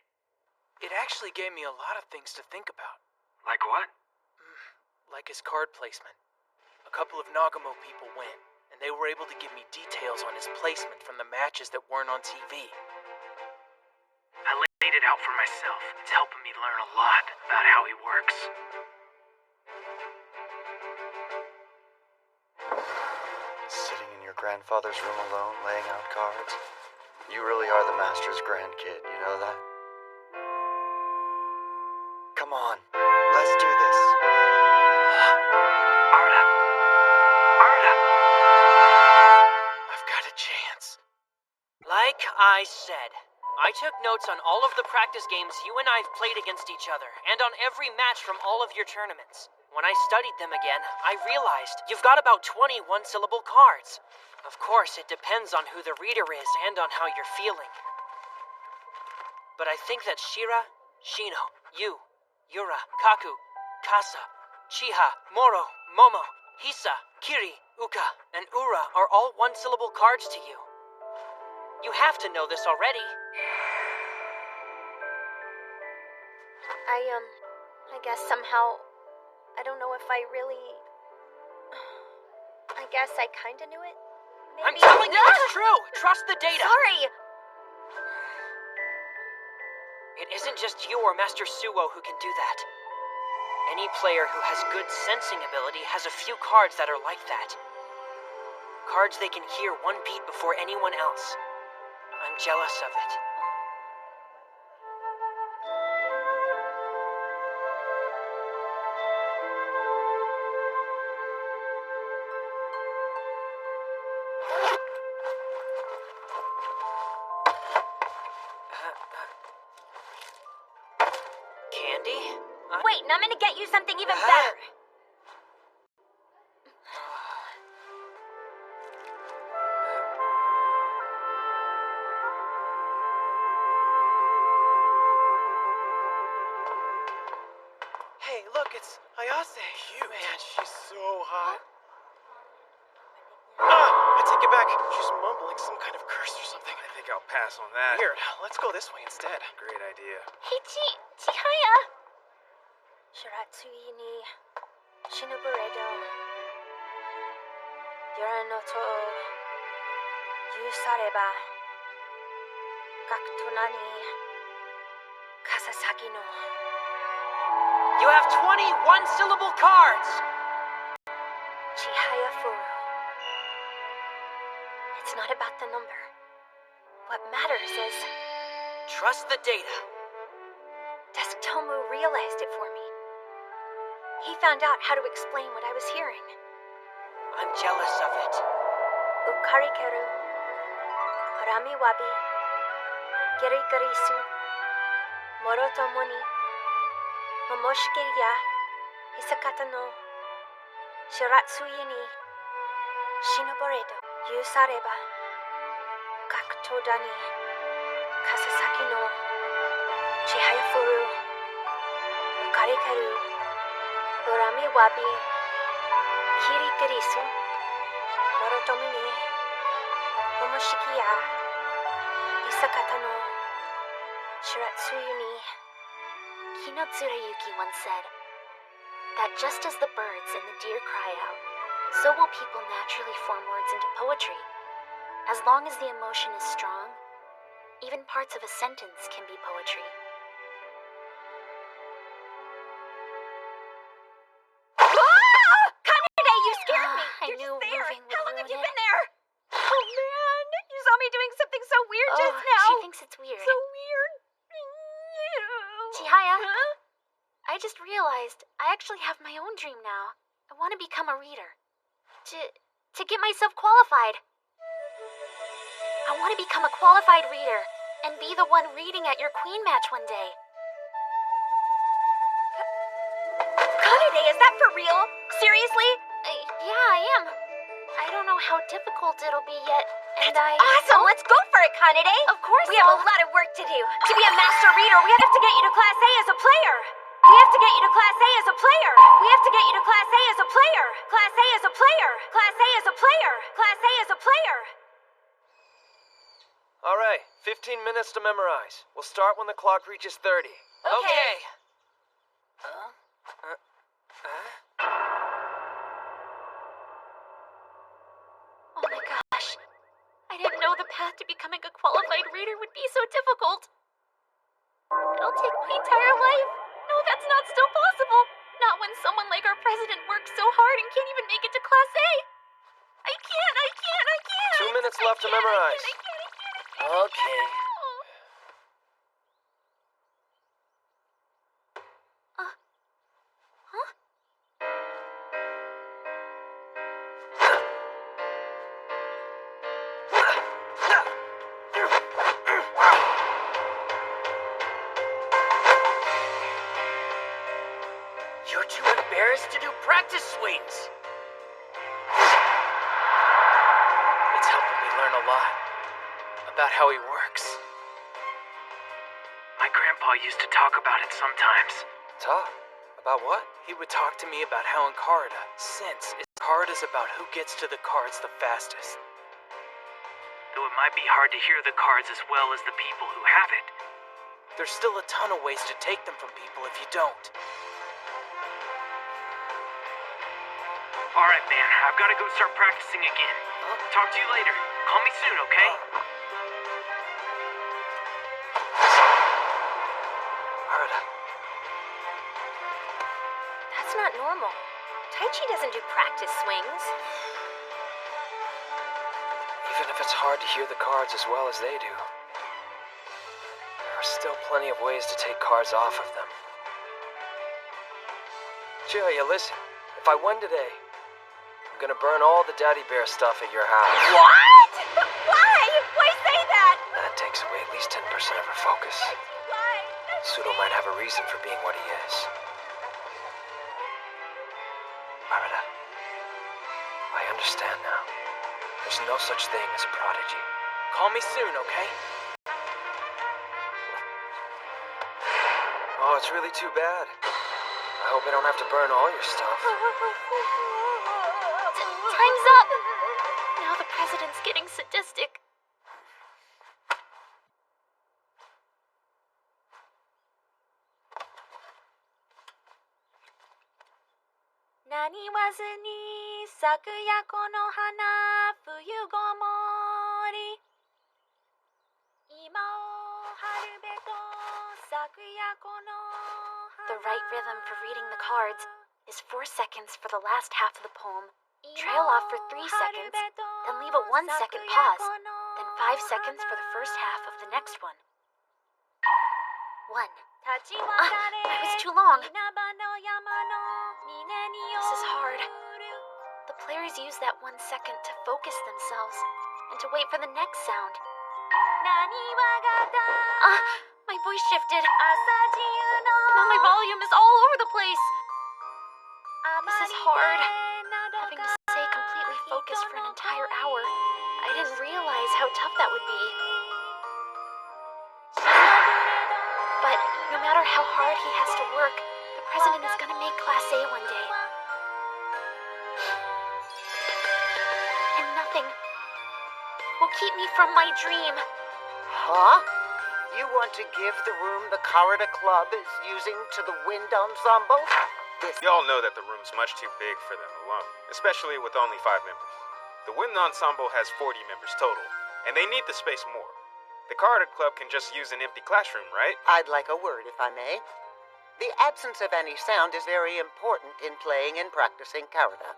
S16: It actually gave me a lot of things to think about.
S21: Like what?
S16: Like his card placement. A couple of Nagamo people went, and they were able to give me details on his placement from the matches that weren't on TV.
S21: I laid it out for myself. It's helping me learn a lot about how he works.
S14: Sitting in your grandfather's room alone, laying out cards? You really are the master's grandkid, you know that? Come on, let's do this.
S21: Arda!
S16: I've got a chance.
S1: Like I said, I took notes on all of the practice games you and I have played against each other, and on every match from all of your tournaments. When I studied them again, I realized you've got about 20 one-syllable cards. Of course, it depends on who the reader is and on how you're feeling. But I think that Shira, Shino, Yu, Yura, Kaku, Kasa, Chiha, Moro, Momo, Hisa, Kiri, Uka, and Ura are all one-syllable cards to you. You have to know this already.
S4: I guess somehow, I don't know if I really... I guess I kinda knew it. Maybe.
S1: I'm telling you it's true! Trust the data!
S4: Sorry!
S1: It isn't just you or Master Suo who can do that. Any player who has good sensing ability has a few cards that are like that. Cards they can hear one beat before anyone else. I'm jealous of it. Candy?
S4: Wait, I'm gonna get you something even better.
S16: Hey, look, it's Ayase. Cute. Man, she's so hot. I take it back. She's mumbling some kind of curse or something.
S21: I think I'll pass on that.
S16: Weird. Let's go this way instead.
S21: Great idea.
S4: Hey, Chihaya! Shiratsui ni Shinoburedo Yoranoto Yusareba Gakuto ni Kasasaki no.
S1: You have 20 one-syllable cards!
S4: Chihaya Furu. It's not about the number. What matters is...
S1: Trust the data.
S4: Desutomu realized it for me. He found out how to explain what I was hearing.
S1: I'm jealous of it.
S4: Ukarikeru, Harami wabi, Girigarisu, Morotomo ni, Momoshiki ya, Hisakata no, Shiratsuyi ni, Shinoburedo, Yusareba, Gakuto ni, Kasasaki no, Chihaya Furu, Ukarikeru, Urami wabi, Kirigarisu, Morotomo ni, Momoshiki ya, Hisakata no, Shiratsuyu ni. Kino Tsurayuki once said that just as the birds and the deer cry out, so will people naturally form words into poetry. As long as the emotion is strong, even parts of a sentence can be poetry. Kanade, you scared me!
S17: I knew
S4: You're just there!
S17: moving would
S4: How long have
S17: ruin
S4: you
S17: it.
S4: been there? Oh man, you saw me doing something so weird
S2: just now.
S4: She thinks it's weird.
S2: So weird.
S4: Chihaya, I just realized I actually have my own dream now. I want to become a reader. To get myself qualified. I want to become a qualified reader and be the one reading at your queen match one day.
S2: Kanade, is that for real? Seriously?
S4: Yeah, I am. I don't know how difficult it'll be yet, and
S2: Awesome! Let's go for it, Kanade!
S4: Of course.
S2: We have a lot of work to do. To be a master reader, we have to get you to Class A as a player. We have to get you to Class A as a player. We have to get you to Class A as a player. Class A as a player. Class A as a player. Class A as a player.
S16: All right, 15 minutes to memorize. We'll start when the clock reaches 30.
S2: Okay.
S4: Oh my gosh. I didn't know the path to becoming a qualified reader would be so difficult. It'll take my entire life. No, that's not still possible. Not when someone like our president works so hard and can't even make it to Class A. I can't.
S16: 2 minutes left to memorize.
S13: Okay. You're too embarrassed to do practice swings.
S16: It's helping me learn a lot about how he works.
S21: My grandpa used to talk about it sometimes.
S16: Talk? About what? He would talk to me about how in Karada, since Karada's about who gets to the cards the fastest.
S21: Though it might be hard to hear the cards as well as the people who have it.
S16: There's still a ton of ways to take them from people if you don't.
S21: Alright, man, I've got to go start practicing again. Talk to you later. Call me soon, okay?
S16: Karada.
S4: That's not normal. Taichi doesn't do practice swings.
S16: Even if it's hard to hear the cards as well as they do, there are still plenty of ways to take cards off of them. Chihaya, listen. If I win today, I'm gonna burn all the Daddy Bear stuff at your house.
S2: What? Why? Why say that?
S16: That takes away at least 10% of her focus.
S2: Why?
S16: Sudo might have a reason for being what he is. Karada, I understand now. There's no such thing as a prodigy. Call me soon, okay? Oh, it's really too bad. I hope I don't have to burn all your stuff.
S4: Time's up! Now the president's getting sadistic.
S2: Nani wazu ni sakuya kono hana fuyu gomori. Ima o harube to sakuya kono hana.
S4: The right rhythm for reading the cards is 4 seconds for the last half of the poem, trail off for 3 seconds, then leave a 1-second pause, then 5 seconds for the first half of the next one. 1. I was too long. This is hard. The players use that 1 second to focus themselves and to wait for the next sound. My voice shifted. Now my volume is all over the place. This is hard. Having to stay completely focused for an entire hour. I didn't realize how tough that would be. But no matter how hard he has to work, the president is gonna make Class A one day. And nothing will keep me from my dream.
S7: Huh? You want to give the room the Karada Club is using to the wind ensemble?
S3: Y'all know that the room's much too big for them alone, especially with only 5 members. The wind ensemble has 40 members total, and they need the space more. The Karada Club can just use an empty classroom, right?
S7: I'd like a word, if I may. The absence of any sound is very important in playing and practicing Karada.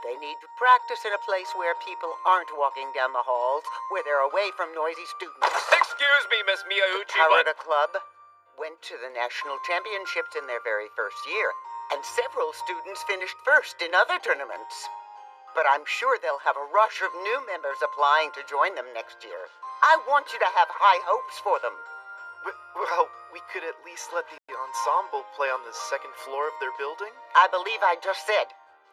S7: They need to practice in a place where people aren't walking down the halls, where they're away from noisy students.
S23: Excuse me, Miss Miyauchi,
S7: Karate Club went to the national championships in their very first year, and several students finished first in other tournaments. But I'm sure they'll have a rush of new members applying to join them next year. I want you to have high hopes for them.
S14: Well, we could at least let the ensemble play on the second floor of their building?
S7: I believe I just said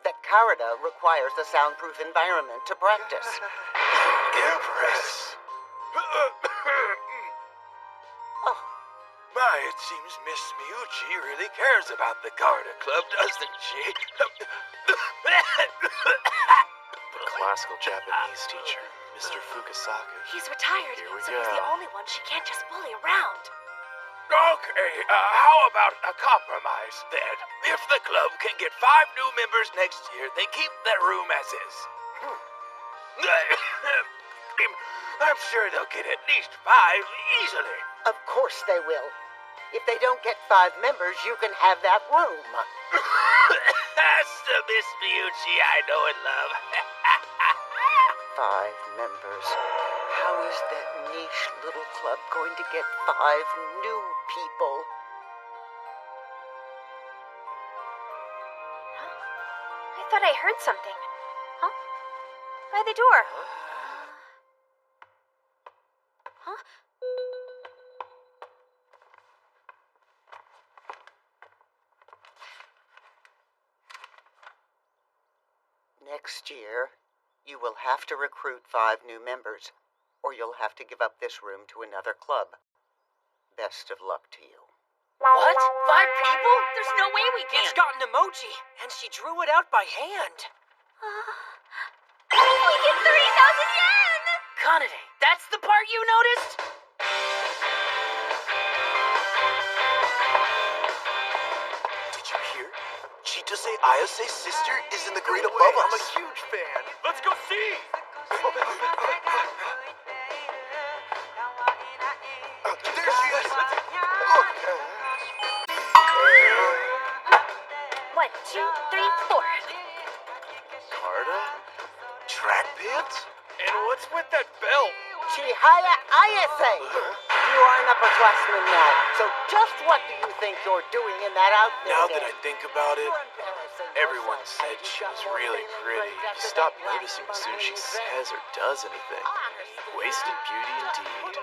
S7: that Karada requires a soundproof environment to practice.
S11: Empress. My, it seems Miss Miyuchi really cares about the Karate Club, doesn't she?
S14: The classical Japanese teacher, Mr. Fukasaka.
S2: He's retired,
S14: Here we
S2: so
S14: go.
S2: he's the only one she can't just bully around.
S11: Okay, how about a compromise then? If the club can get 5 new members next year, they keep their room as is. I'm sure they'll get at least 5 easily.
S7: Of course they will. If they don't get 5 members, you can have that room.
S11: That's the Miss Miyuchi I know and love.
S7: 5 members. How is that niche little club going to get 5 new people?
S4: I thought I heard something. Huh? By the door. Huh?
S7: Next year, you will have to recruit 5 new members, or you'll have to give up this room to another club. Best of luck to you.
S1: What? 5 people? There's no way we can.
S13: It's got an emoji, and she drew it out by hand.
S2: We get 30,000 yen!
S1: Kanade, that's the part you noticed?
S11: Did you hear? Chitose Ayase's sister is in the grade above us.
S14: I'm a huge fan.
S6: Let's go see!
S11: There she is.
S4: 1, 2, 3, 4.
S11: Carta? Track pants?
S6: And what's with that belt?
S7: Chihaya Ayase! You are an upperclassman now, so just what do you think you're doing in that outfit?
S11: Now that I think about it, everyone said she was really pretty.
S14: You stop noticing as soon as she says or does anything. Wasted beauty indeed.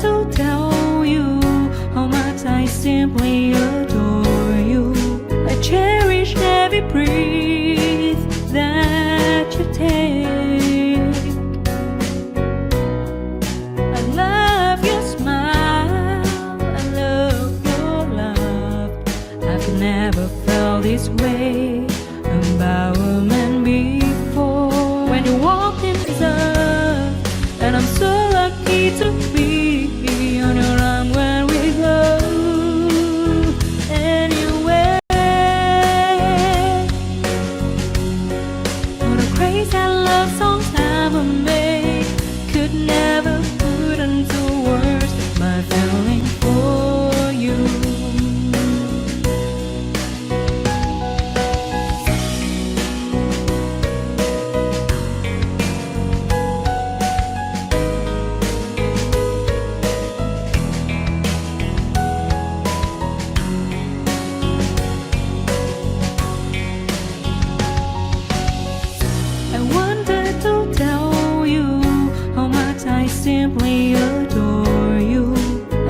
S8: to tell you how much I simply adore you. I cherish every breath that you take. I love your smile, I love your love. I've never felt this way about a man before. When you walked in love, and I'm so lucky to be on your arm when we go anywhere. All the crazy love songs ever made could never put into words my feeling for you. I wanted to tell you how much I simply adore you.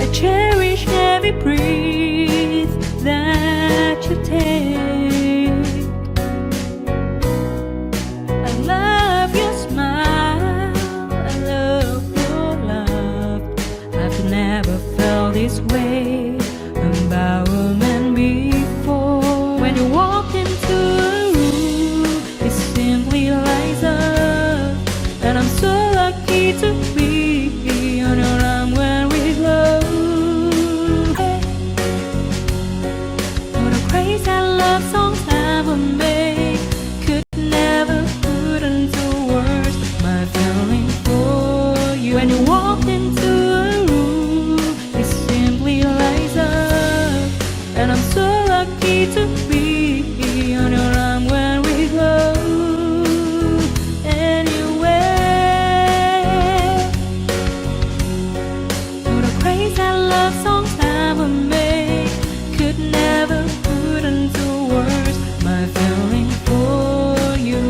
S8: I cherish every breath that you take. I love your smile, I love your love. I've never felt this way about a man before. When you walk into a room, it simply lights up, and I'm so lucky to be on your arm when we go. All the crazy love songs ever made could never put into words my feeling for you. When you walk into a room, it simply lights up, and I'm so lucky to be on your arm when we go anywhere. All the crazy love songs ever made could never put into words my feeling for you.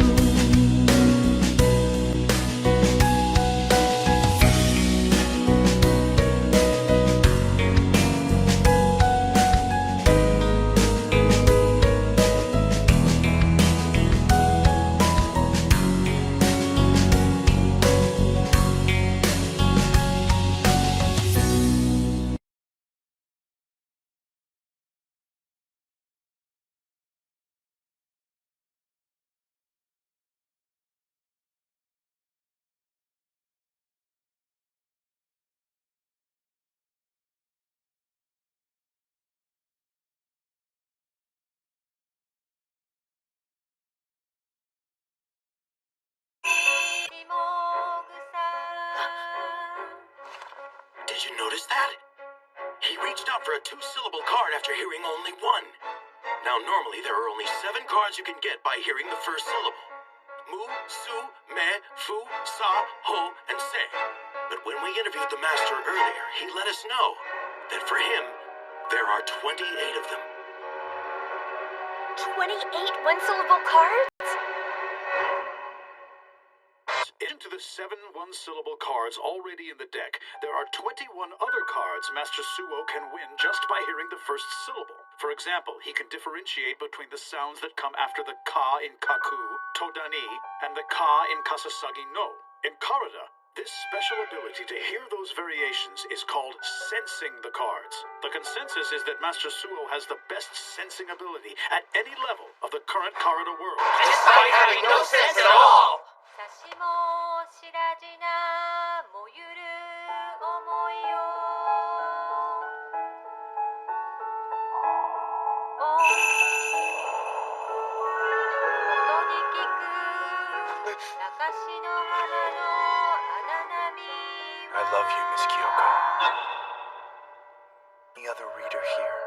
S22: Did you notice that? He reached out for a two-syllable card after hearing only one. Now, normally there are only 7 cards you can get by hearing the first syllable. Mu, su, me, fu, sa, ho, and se. But when we interviewed the master earlier, he let us know that for him, there are 28 of them.
S4: 28 one-syllable cards?
S5: Into the 7 one-syllable cards already in the deck, there are 21 other cards Master Suo can win just by hearing the first syllable. For example, he can differentiate between the sounds that come after the ka in kaku, todani, and the ka in kasasagi no. In Karada, this special ability to hear those variations is called sensing the cards. The consensus is that Master Suo has the best sensing ability at any level of the current Karada world.
S1: Despite having no sense at all!
S12: さしもしらじな燃ゆる想いを音に聞く中しの花の荒波
S11: I love you, Miss Kyoko. Any other reader here?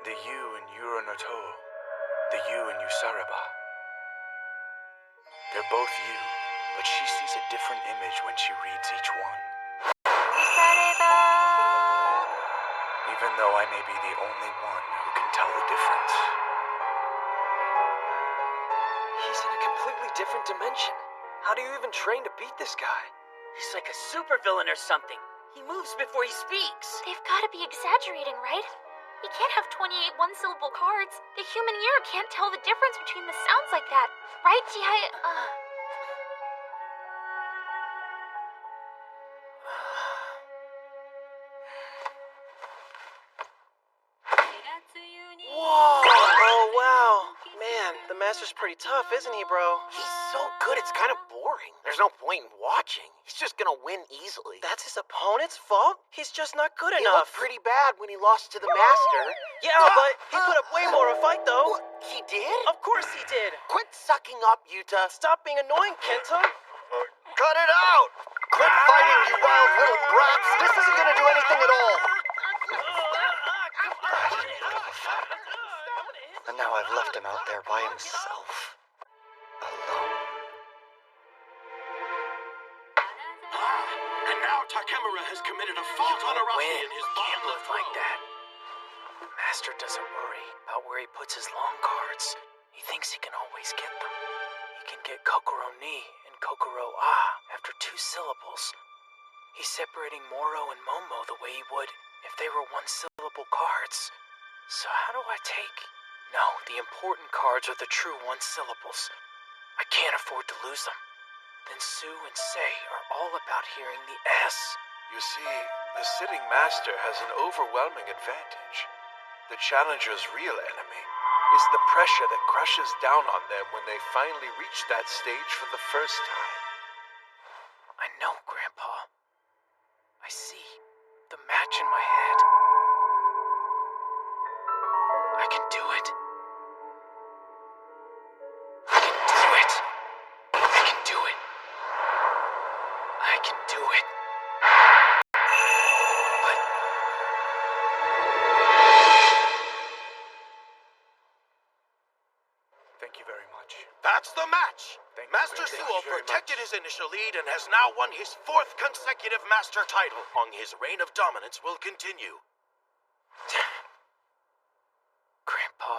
S11: The you in Yuronoto, the you in Yusaraba. They're both you, but she sees a different image when she reads each one. Even though I may be the only one who can tell the difference.
S16: He's in a completely different dimension. How do you even train to beat this guy?
S13: He's like a supervillain or something.
S1: He moves before he speaks.
S2: They've got to be exaggerating, right? You can't have 28 one-syllable cards. The human ear can't tell the difference between the sounds like that. Right, Chihaya?
S16: Whoa! Oh, wow. Man, the master's pretty tough, isn't he, bro?
S9: He's so good, it's kind of boring. There's no point in watching. He's just gonna win easily.
S16: That's his opponent's fault? He's just not good
S9: He
S16: enough.
S9: looked pretty bad when he lost to the master.
S16: Yeah, but he put up way more of a fight, though.
S9: He did?
S16: Of course he did.
S9: Quit sucking up, Yuta.
S16: Stop being annoying, Kenta.
S14: Cut it out! Quit fighting, you wild little brats! This isn't gonna do anything at all! And now I've left him out there by himself. Alone.
S22: And now Takemura has committed a fault on Arashi in his bottom left
S16: like that. Master doesn't worry about where he puts his long cards. He thinks he can always get them. He can get Kokoro Ni and Kokoro Ah after 2 syllables. He's separating Moro and Momo the way he would if they were 1-syllable cards. So how do I take... No, the important cards are the true 1-syllables. I can't afford to lose them. Then Sue and Sei are all about hearing the S.
S11: You see, the sitting master has an overwhelming advantage. The challenger's real enemy is the pressure that crushes down on them when they finally reach that stage for the first time.
S16: I know, Grandpa. I see the match in my head. I can do it. I can do it. I can do it. I can do it. But...
S11: Thank you very much.
S10: That's the match!
S11: Thank
S10: Master
S11: you
S10: Suo
S11: very
S10: protected his initial lead and has now won his 4th consecutive master title. Long his reign of dominance will continue.
S16: Grandpa,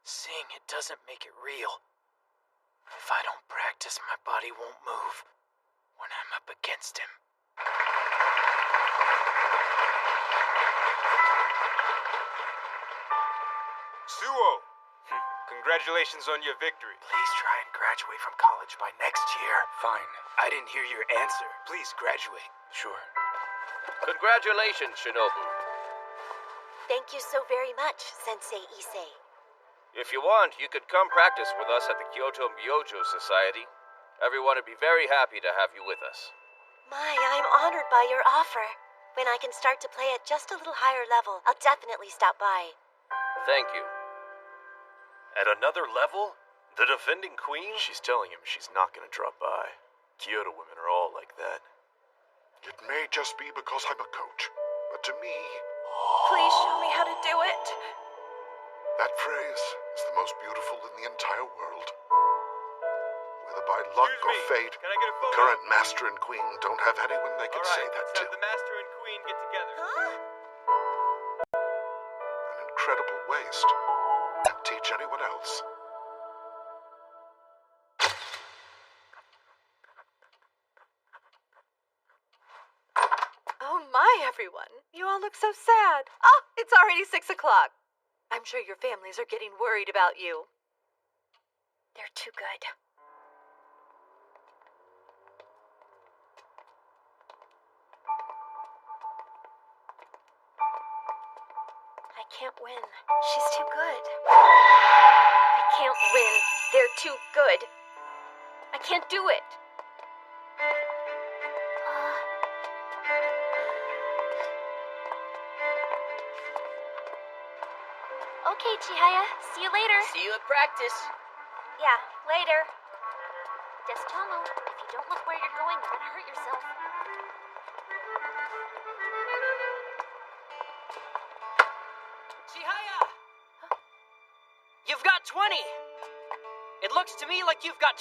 S16: seeing it doesn't make it real. If I don't practice, my body won't move when I'm up against him.
S3: Suo! Congratulations on your victory.
S16: Please try and graduate from college by next year.
S3: Fine. I didn't hear your answer. Please graduate.
S11: Sure.
S23: Congratulations, Shinobu.
S17: Thank you so very much, Sensei Issei.
S23: If you want, you could come practice with us at the Kyoto Myojo Society. Everyone would be very happy to have you with us.
S17: My, I'm honored by your offer. When I can start to play at just a little higher level, I'll definitely stop by.
S23: Thank you.
S18: At another level? The defending queen?
S11: She's telling him she's not gonna drop by. Kyoto women are all like that.
S20: It may just be because I'm a coach, but to me,
S4: Please show me how to do it.
S20: that phrase is the most beautiful in the entire world. Whether by luck or fate,
S3: Can I get a photo?
S20: current master and queen don't have anyone they can say that
S3: let's
S20: to.
S3: have the master and queen get together.
S20: An incredible waste. Can't teach anyone else.
S19: Oh my, everyone. You all look so sad. Oh, it's already 6 o'clock. I'm sure your families are getting worried about you.
S4: They're too good. I can't win. She's too good. I can't win. They're too good. I can't do it.
S2: Okay, Chihaya. See you later.
S1: See you at practice.
S2: Yeah, later. Destomo, if you don't look where you're going, you're gonna hurt yourself.
S1: Chihaya! You've got 20! It looks to me like you've got